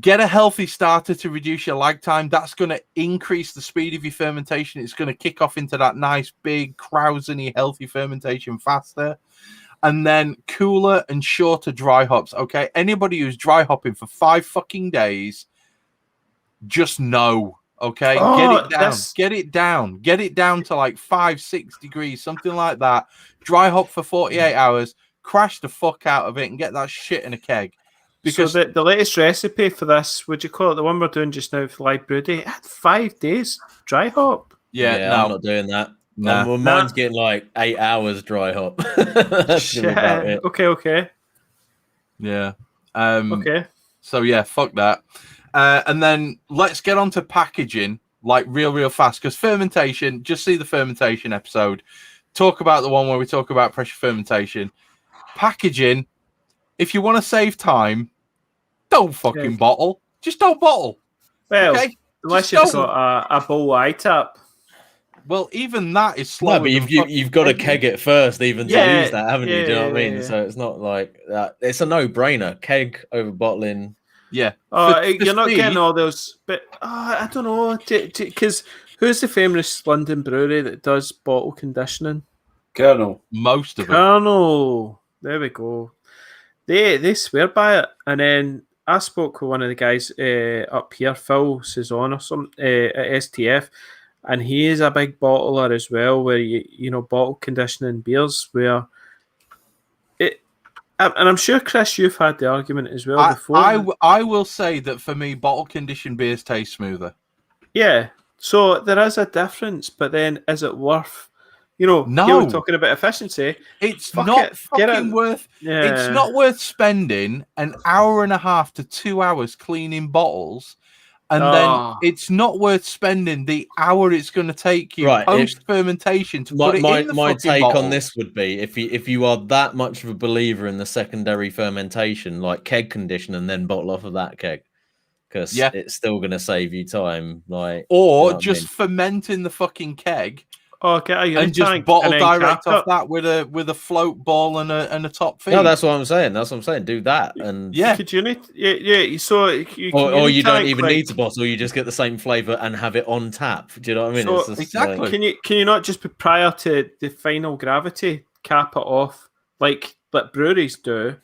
Get a healthy starter to reduce your lag time. That's going to increase the speed of your fermentation. It's going to kick off into that nice, big, Krausen-y, healthy fermentation faster. And then cooler and shorter dry hops. Okay, anybody who's dry hopping for 5 fucking days, just know. Okay, get it down to like 5-6 degrees, something like that. Dry hop for 48 hours. Crash the fuck out of it and get that shit in a keg. Because so the latest recipe for this, would you call it the one we're doing just now for live Brewday? It had 5 days dry hop. Yeah, no. I'm not doing that. No. Mine's getting like 8 hours dry hop. That's gonna be about it. Okay. Yeah. Okay. So yeah, fuck that. And then let's get on to packaging, like real fast. Because fermentation, just see the fermentation episode. Talk about the one where we talk about pressure fermentation. Packaging, if you want to save time, don't fucking bottle. Just don't bottle. Well, okay? unless you've got a bowl iTap. Well, even that is slow. No, but you've got to keg it first, even to use that, haven't you? Do you know what I mean? Yeah. So it's not like that. It's a no-brainer. Keg over bottling. Yeah. You're not getting all those. But I don't know, because who's the famous London brewery that does bottle conditioning? Colonel. Most of it. Colonel. There we go. They swear by it. And then I spoke with one of the guys up here, Phil Cezanne or something, at STF, and he is a big bottler as well, where you know, bottle conditioning beers, where it. And I'm sure, Chris, you've had the argument as well before. I will say that for me, bottle conditioned beers taste smoother. Yeah. So there is a difference, but then is it worth? You know, No. you were talking about efficiency. It's Fuck not it, get fucking it. worth. Yeah. It's not worth spending an hour and a half to 2 hours cleaning bottles, and then it's not worth spending the hour it's going to take you post fermentation to put it in the my fucking take bottle. on this would be if you are that much of a believer in the secondary fermentation, like keg condition and then bottle off of that keg, because it's still going to save you time. Like, or you know just ferment in the fucking keg. And just bottle direct off that with a float ball and a top feed. No, that's what I'm saying. That's what I'm saying. Do that, and could you need so you or you don't even need to bottle. You just get the same flavor and have it on tap. Do you know what I mean? So, it's just, exactly. Can you not just be prior to the final gravity cap it off like breweries do,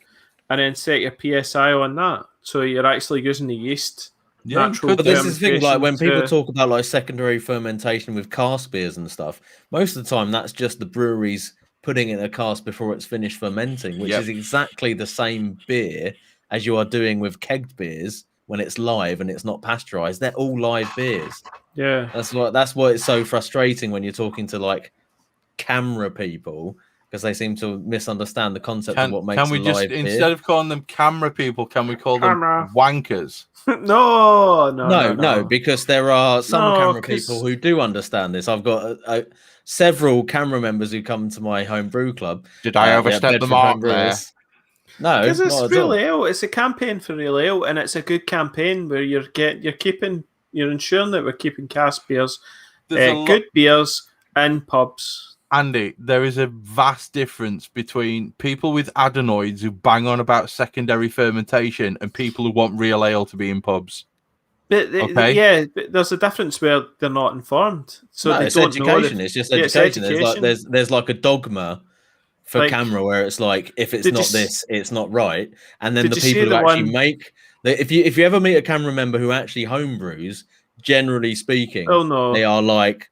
and then set your PSI on that, so you're actually using the yeast. Yeah, but this is the thing, like when people talk about like secondary fermentation with cask beers and stuff, most of the time that's just the breweries putting it in a cask before it's finished fermenting, which is exactly the same beer as you are doing with kegged beers when it's live and it's not pasteurized. They're all live beers. Yeah, that's why it's so frustrating when you're talking to like camera people, because they seem to misunderstand the concept of what makes a live beer. Instead of calling them camera people, can we call them wankers? No, because there are some camera people who do understand this. I've got several camera members who come to my home brew club. Did I overstep the mark there? No, because it's real ale. It's a campaign for real ale, and it's a good campaign where you're ensuring that we're keeping cask beers, good beers in pubs. Andy, there is a vast difference between people with adenoids who bang on about secondary fermentation and people who want real ale to be in pubs. But there's a difference where they're not informed. So it's education. It's just education. There's like a dogma for camera where it's like, if it's not this, it's not right. And then the people who actually make, if you ever meet a camera member who actually homebrews, generally speaking, they are like,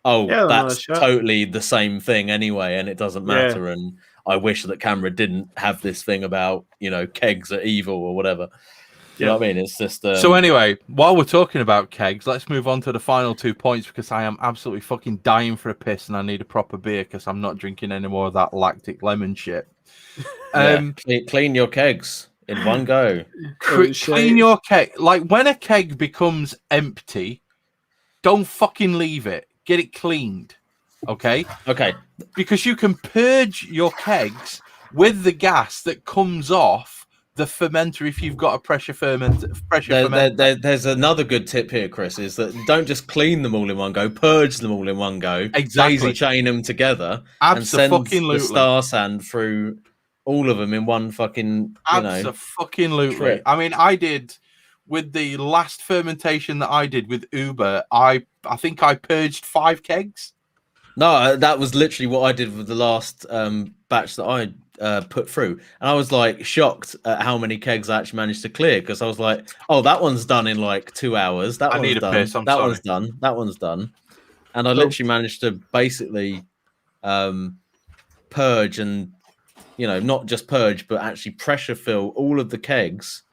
that's totally the same thing anyway, and it doesn't matter. And I wish that camera didn't have this thing about, you know, kegs are evil or whatever. You know what I mean? It's just so anyway, while we're talking about kegs, let's move on to the final 2 points, because I am absolutely fucking dying for a piss and I need a proper beer because I'm not drinking any more of that lactic lemon shit. Clean your kegs in one go. Clean your keg. Like, when a keg becomes empty, don't fucking leave it. Get it cleaned, okay? Because you can purge your kegs with the gas that comes off the fermenter if you've got a pressure fermenter. There's another good tip here, Chris, is that don't just clean them all in one go, purge them all in one go. Exactly. Daisy chain them together and send the star sand through all of them in one fucking, Absolutely. I mean, I did... With the last fermentation that I did with Uber, I think I purged 5 kegs. No, that was literally what I did with the last batch that I put through. And I was like shocked at how many kegs I actually managed to clear, because I was like, oh, that one's done in like 2 hours. That one's done. That one's done. That one's done. And I literally managed to basically purge and, not just purge, but actually pressure fill all of the kegs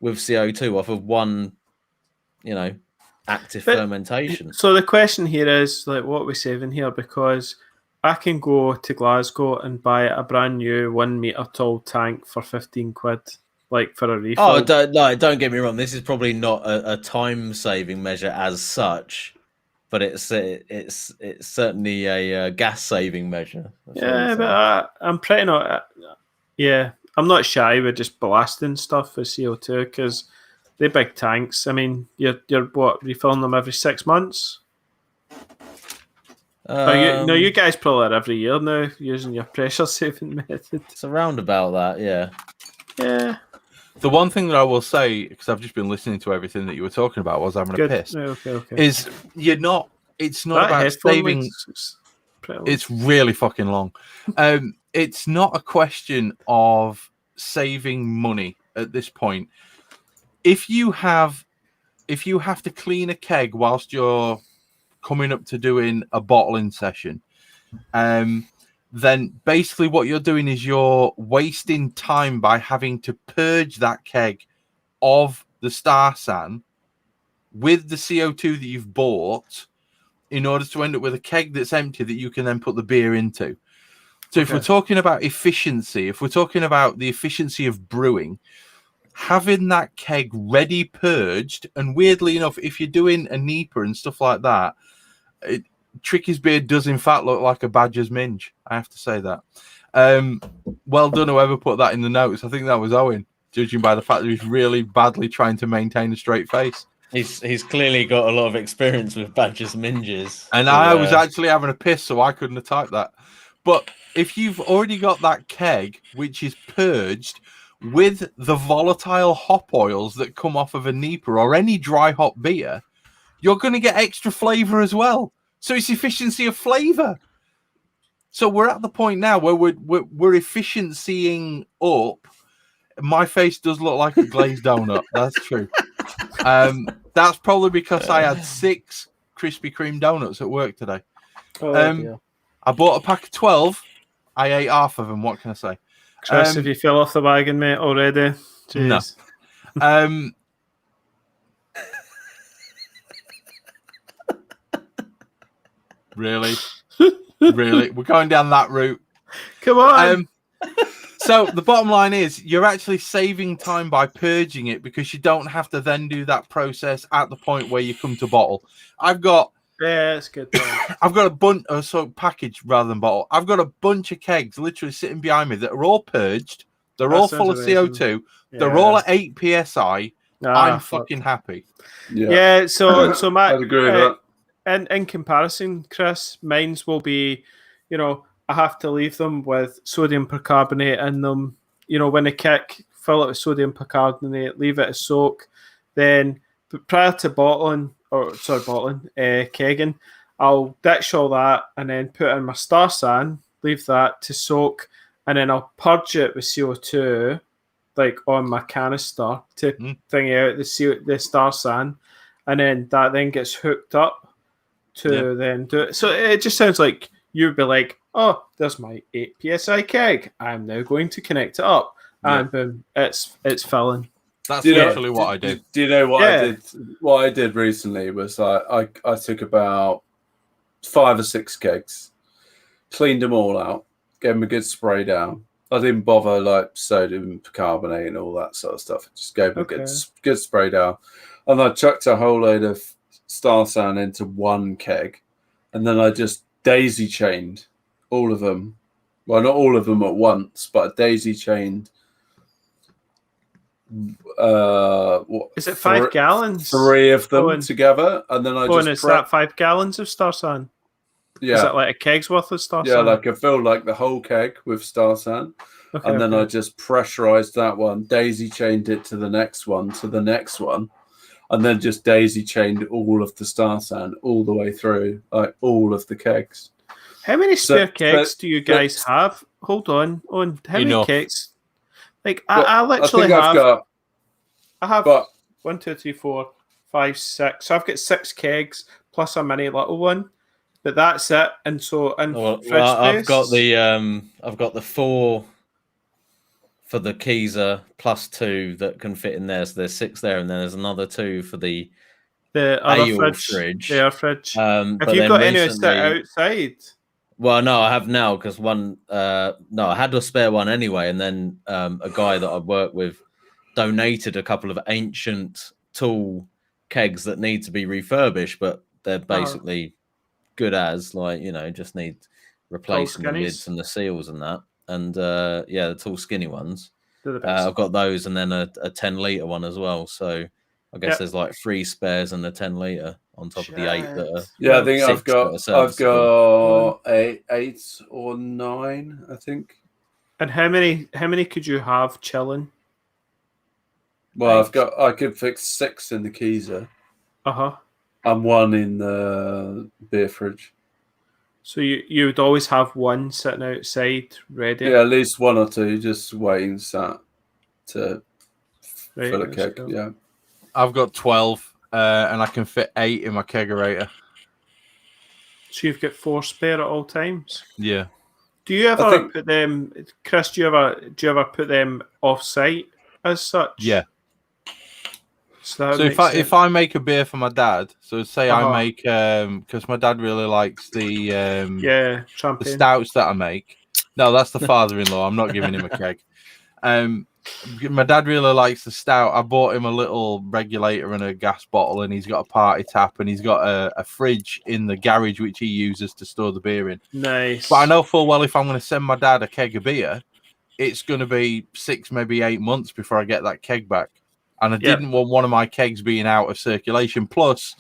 with CO2 off of one, active fermentation. So the question here is, like, what are we saving here? Because I can go to Glasgow and buy a brand new 1 meter tall tank for 15 quid, like for a refill. Oh, don't get me wrong. This is probably not a time saving measure as such, but it's certainly a gas saving measure. But I'm pretty not. I'm not shy with just blasting stuff with CO2, because they're big tanks. I mean, you're refilling them every 6 months? You guys probably are every year now, using your pressure saving method. It's around about that, yeah. Yeah. The one thing that I will say, because I've just been listening to everything that you were talking about, was having a piss. Okay. Is it's not about saving. pretty long. It's really fucking long. It's not a question of saving money at this point. If you have to clean a keg whilst you're coming up to doing a bottling session, then basically what you're doing is you're wasting time by having to purge that keg of the Star San with the CO2 that you've bought in order to end up with a keg that's empty that you can then put the beer into. So if we're talking about efficiency, if we're talking about the efficiency of brewing, having that keg ready purged, and weirdly enough, if you're doing a NEPA and stuff like that, Tricky's beer does in fact look like a Badger's Minge. I have to say that. Well done, whoever put that in the notes. I think that was Owen, judging by the fact that he's really badly trying to maintain a straight face. He's clearly got a lot of experience with Badger's Minges. And I was actually having a piss, so I couldn't have typed that. But if you've already got that keg, which is purged with the volatile hop oils that come off of a NEPA or any dry hop beer, you're going to get extra flavour as well. So it's efficiency of flavour. So we're at the point now where we're efficiencying up. My face does look like a glazed donut. That's true. That's probably because I had 6 Krispy Kreme donuts at work today. I bought a pack of 12. I ate half of them. What can I say? Chris, if you fell off the wagon, mate, already. Jeez. No. Really? Really? We're going down that route. Come on. So the bottom line is you're actually saving time by purging it because you don't have to then do that process at the point where you come to bottle. Yeah, it's good. I've got a bunch of package rather than bottle. I've got a bunch of kegs literally sitting behind me that are all purged. They're all full of CO2. Yeah. They're all at 8 psi. I'm fucking happy. Yeah. So Matt, I'd agree with that. In comparison, Chris, mine's will be, I have to leave them with sodium percarbonate in them. When I kick, fill it with sodium percarbonate, leave it to soak. Then prior to kegging, I'll ditch all that and then put in my Star San, leave that to soak, and then I'll purge it with CO2, like on my canister to thingy out the Star San, and then that then gets hooked up to then do it. So it just sounds like you'd be like, oh, there's my 8 psi keg. I'm now going to connect it up, and boom, it's filling. That's literally what I did. Do you know what I did? What I did recently was I took about 5 or 6 kegs, cleaned them all out, gave them a good spray down. I didn't bother like sodium carbonate and all that sort of stuff. I just gave them a good spray down, and I chucked a whole load of Star San into one keg, and then I just daisy chained all of them. Well, not all of them at once, but I daisy chained. Is it 5 gallons? 3 of them together, and then is that 5 gallons of Star San? Yeah. Is that like a keg's worth of Star San? Yeah, like I filled like the whole keg with Star San, and then I just pressurized that one, daisy chained it to the next one, and then just daisy chained all of the Star San all the way through, like all of the kegs. How many spare kegs do you guys have? Hold on. How many kegs? Like I literally have. I have 1, 2, 3, 4, 5, 6. So I've got 6 kegs plus a mini little one, but that's it. And so fridge space, I've got the 4 for the Keezer plus 2 that can fit in there. So there's 6 there, and then there's another 2 for the other fridge. The air fridge. Have you got any set outside? Well, no, I have now because I had a spare one anyway, and then a guy that I work with donated a couple of ancient tool kegs that need to be refurbished, but they're basically good as just need replacing the lids and the seals and that. And the tall skinny ones. I've got those, and then a 10-litre one as well. So I guess there's like 3 spares and a 10-litre on top of the 8 that are. Yeah, I think I've got 8 or 9, I think. And how many could you have chilling? Well, I could fix 6 in the Keezer. And 1 in the beer fridge. So you would always have one sitting outside ready. Yeah, at least one or two just waiting sat to Right, fill a that's keg. cool. Yeah. I've got 12, and I can fit 8 in my kegerator. So you've got 4 spare at all times. Yeah. Do you ever think- put them, Chris? Do you ever put them off site as such? Yeah. So, So if I make a beer for my dad, so say I Uh-huh. make because my dad really likes the champagne. stouts that I make. No, that's the father-in-law. I'm not giving him a keg. My dad really likes the stout. I bought him a little regulator and a gas bottle, and he's got a party tap, and he's got a fridge in the garage which he uses to store the beer in. Nice. But I know full well if I'm going to send my dad a keg of beer, it's going to be 6, maybe 8 months before I get that keg back. And I didn't want one of my kegs being out of circulation. Plus,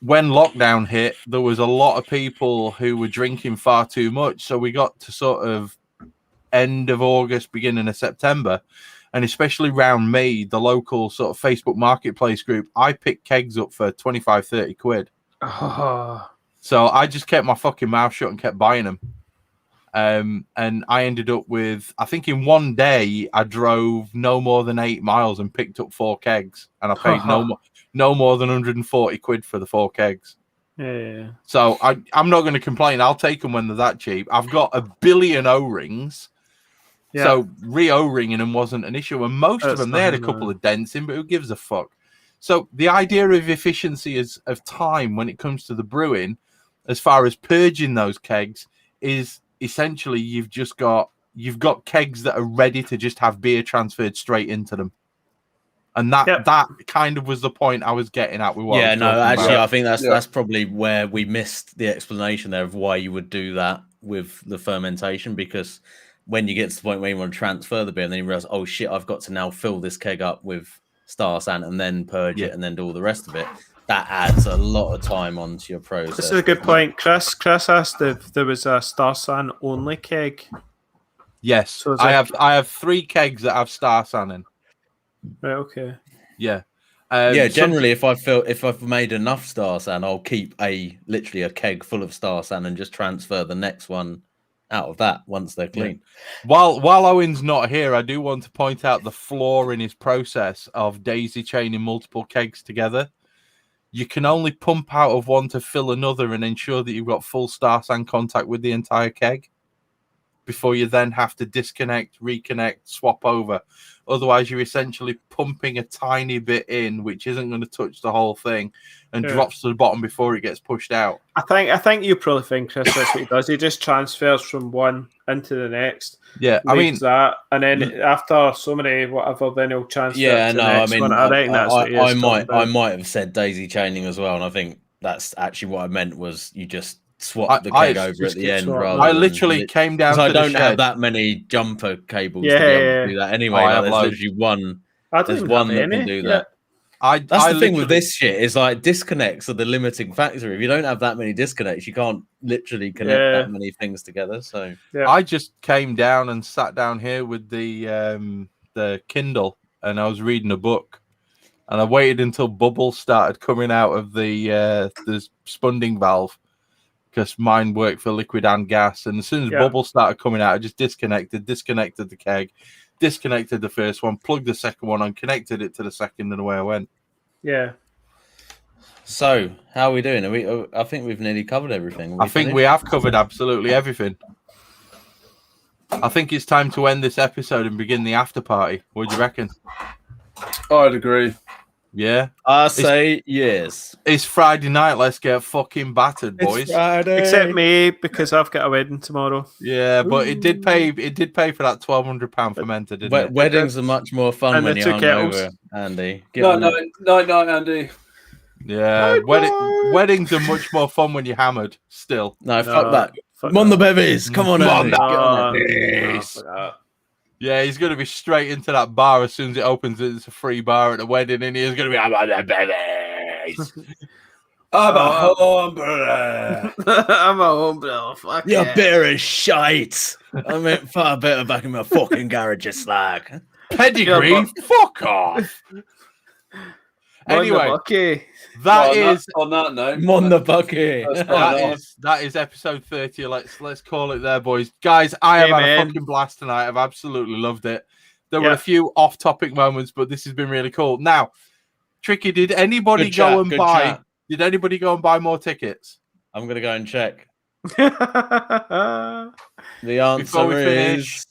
when lockdown hit, there was a lot of people who were drinking far too much. So we got to sort of end of August, beginning of September. And especially around me, the local sort of Facebook marketplace group, I picked kegs up for 25, 30 quid. Oh. So I just kept my fucking mouth shut and kept buying them. And I ended up with, I think in one day, I drove no more than 8 miles and picked up 4 kegs. And I paid no more than 140 quid for the 4 kegs. Yeah. So I'm not going to complain. I'll take them when they're that cheap. I've got a billion O-rings. Yeah. So re-O-ringing them wasn't an issue. And most of them, they had a couple of dents in, but who gives a fuck? So the idea of efficiency of time when it comes to the brewing, as far as purging those kegs, is essentially you've got kegs that are ready to just have beer transferred straight into them. And that kind of was the point I was getting at with what I was talking about. I think that's probably where we missed the explanation there of why you would do that with the fermentation, because when you get to the point where you want to transfer the beer and then you realize, oh shit, I've got to now fill this keg up with Star San and then purge it and then do all the rest of it. That adds a lot of time onto your process. This is a good point. Chris asked if there was a Star San only keg. Yes, so I have 3 kegs that have Star San in. Right. Okay. Yeah. Generally, if I've made enough Star San, I'll keep literally a keg full of Star San and just transfer the next one out of that once they're clean. Yeah. While Owen's not here, I do want to point out the flaw in his process of daisy chaining multiple kegs together. You can only pump out of one to fill another and ensure that you've got full Star San contact with the entire keg before you then have to disconnect, reconnect, swap over. Otherwise, you're essentially pumping a tiny bit in, which isn't going to touch the whole thing, and drops to the bottom before it gets pushed out. I think you probably think, Chris, that's what he does. He just transfers from one into the next. Yeah, I mean that, and then after so many whatever, then he'll transfer. Yeah, to the next one. I reckon that's what he is. I might have said daisy chaining as well, and I think that's actually what I meant was you just swap the keg over at the end. Rather I literally came down to I the don't shed. have that many jumper cables to be able to do that anyway. There's literally one. There's one that can do that. That's the thing with this shit is like disconnects are the limiting factor. If you don't have that many disconnects, you can't literally connect that many things together. So I just came down and sat down here with the Kindle, and I was reading a book, and I waited until bubbles started coming out of the spunding valve, because mine worked for liquid and gas. And as soon as bubbles started coming out, I just disconnected the keg, disconnected the first one, plugged the second one on, connected it to the second, and away I went. Yeah. So, how are we doing? I think we've nearly covered everything. I think we have covered absolutely everything. I think it's time to end this episode and begin the after party. What do you reckon? I'd agree. Yeah, I say yes. It's Friday night. Let's get fucking battered, boys. It's Friday. Except me, because I've got a wedding tomorrow. Yeah, but it did pay. It did pay for that £1,200 fermenter, didn't it? Weddings are much more fun and when you're hungover, Andy. Night, Andy. Yeah, weddings are much more fun when you're hammered. Still, no, fuck that. Come on, the bevies. Come on, Andy. Get on it. Yeah, he's going to be straight into that bar as soon as it opens. It's a free bar at the wedding, and he's going to be, I'm on the bevies. I'm a homebrewer. I'm a homebrewer. Fuck Your beer is shite. I meant far better back in my fucking garage, you slag. Pedigree, fuck off. Anyway, On that note, Mon the bucket. that is episode 30. Let's call it there, boys. Guys, I have had a fucking blast tonight. I've absolutely loved it. There were a few off-topic moments, but this has been really cool. Now, Tricky, did anybody go and buy more tickets? I'm gonna go and check. The answer is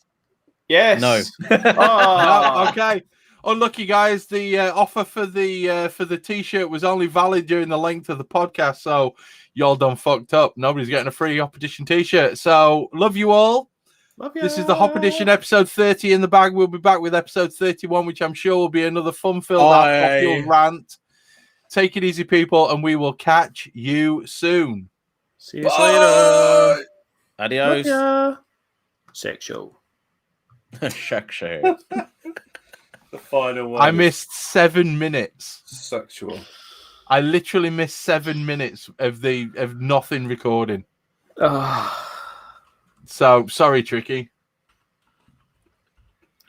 yes. No. No, okay. Unlucky, guys. The offer for the t-shirt was only valid during the length of the podcast, so y'all done fucked up. Nobody's getting a free Hop Edition t-shirt. So love you all. Love you. This is the Hop Edition episode 30 in the bag. We'll be back with episode 31, which I'm sure will be another fun-filled rant. Take it easy, people, and we will catch you soon. See you later. Adios. Sexual. Sexual. The final one. I missed 7 minutes. Sexual. I literally missed 7 minutes of nothing recording. So sorry, Tricky.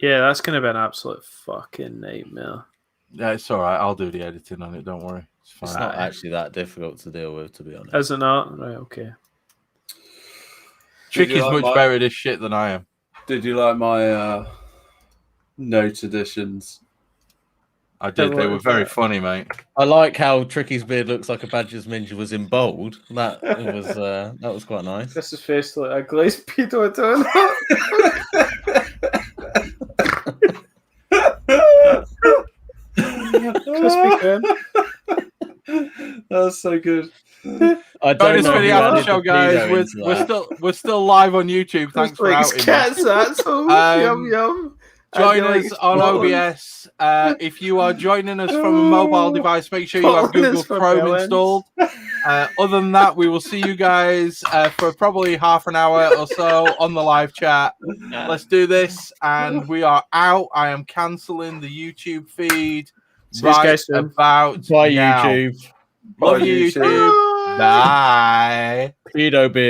Yeah, that's gonna be an absolute fucking nightmare. Yeah, it's all right. I'll do the editing on it. Don't worry. It's fine. It's not actually that difficult to deal with, to be honest. Is it not? Right, okay. Tricky's much better at this shit than I am. Did you like my note additions? I did. They were very funny, mate. I like how Tricky's beard looks like a Badger's Ninja was in bold. That was quite nice. This is face like a glazed pedo doing That's so good. I don't know for the who after added show, the guys. pedo We're still live on YouTube. Thanks for outing cats, yum yum. Join us on OBS. If you are joining us from a mobile device, make sure you have Google Chrome installed. Other than that, we will see you guys for probably half an hour or so on the live chat. Let's do this, and we are out. I am cancelling the YouTube feed about Bye, now. YouTube. Love you, YouTube. Bye. Pedo beard.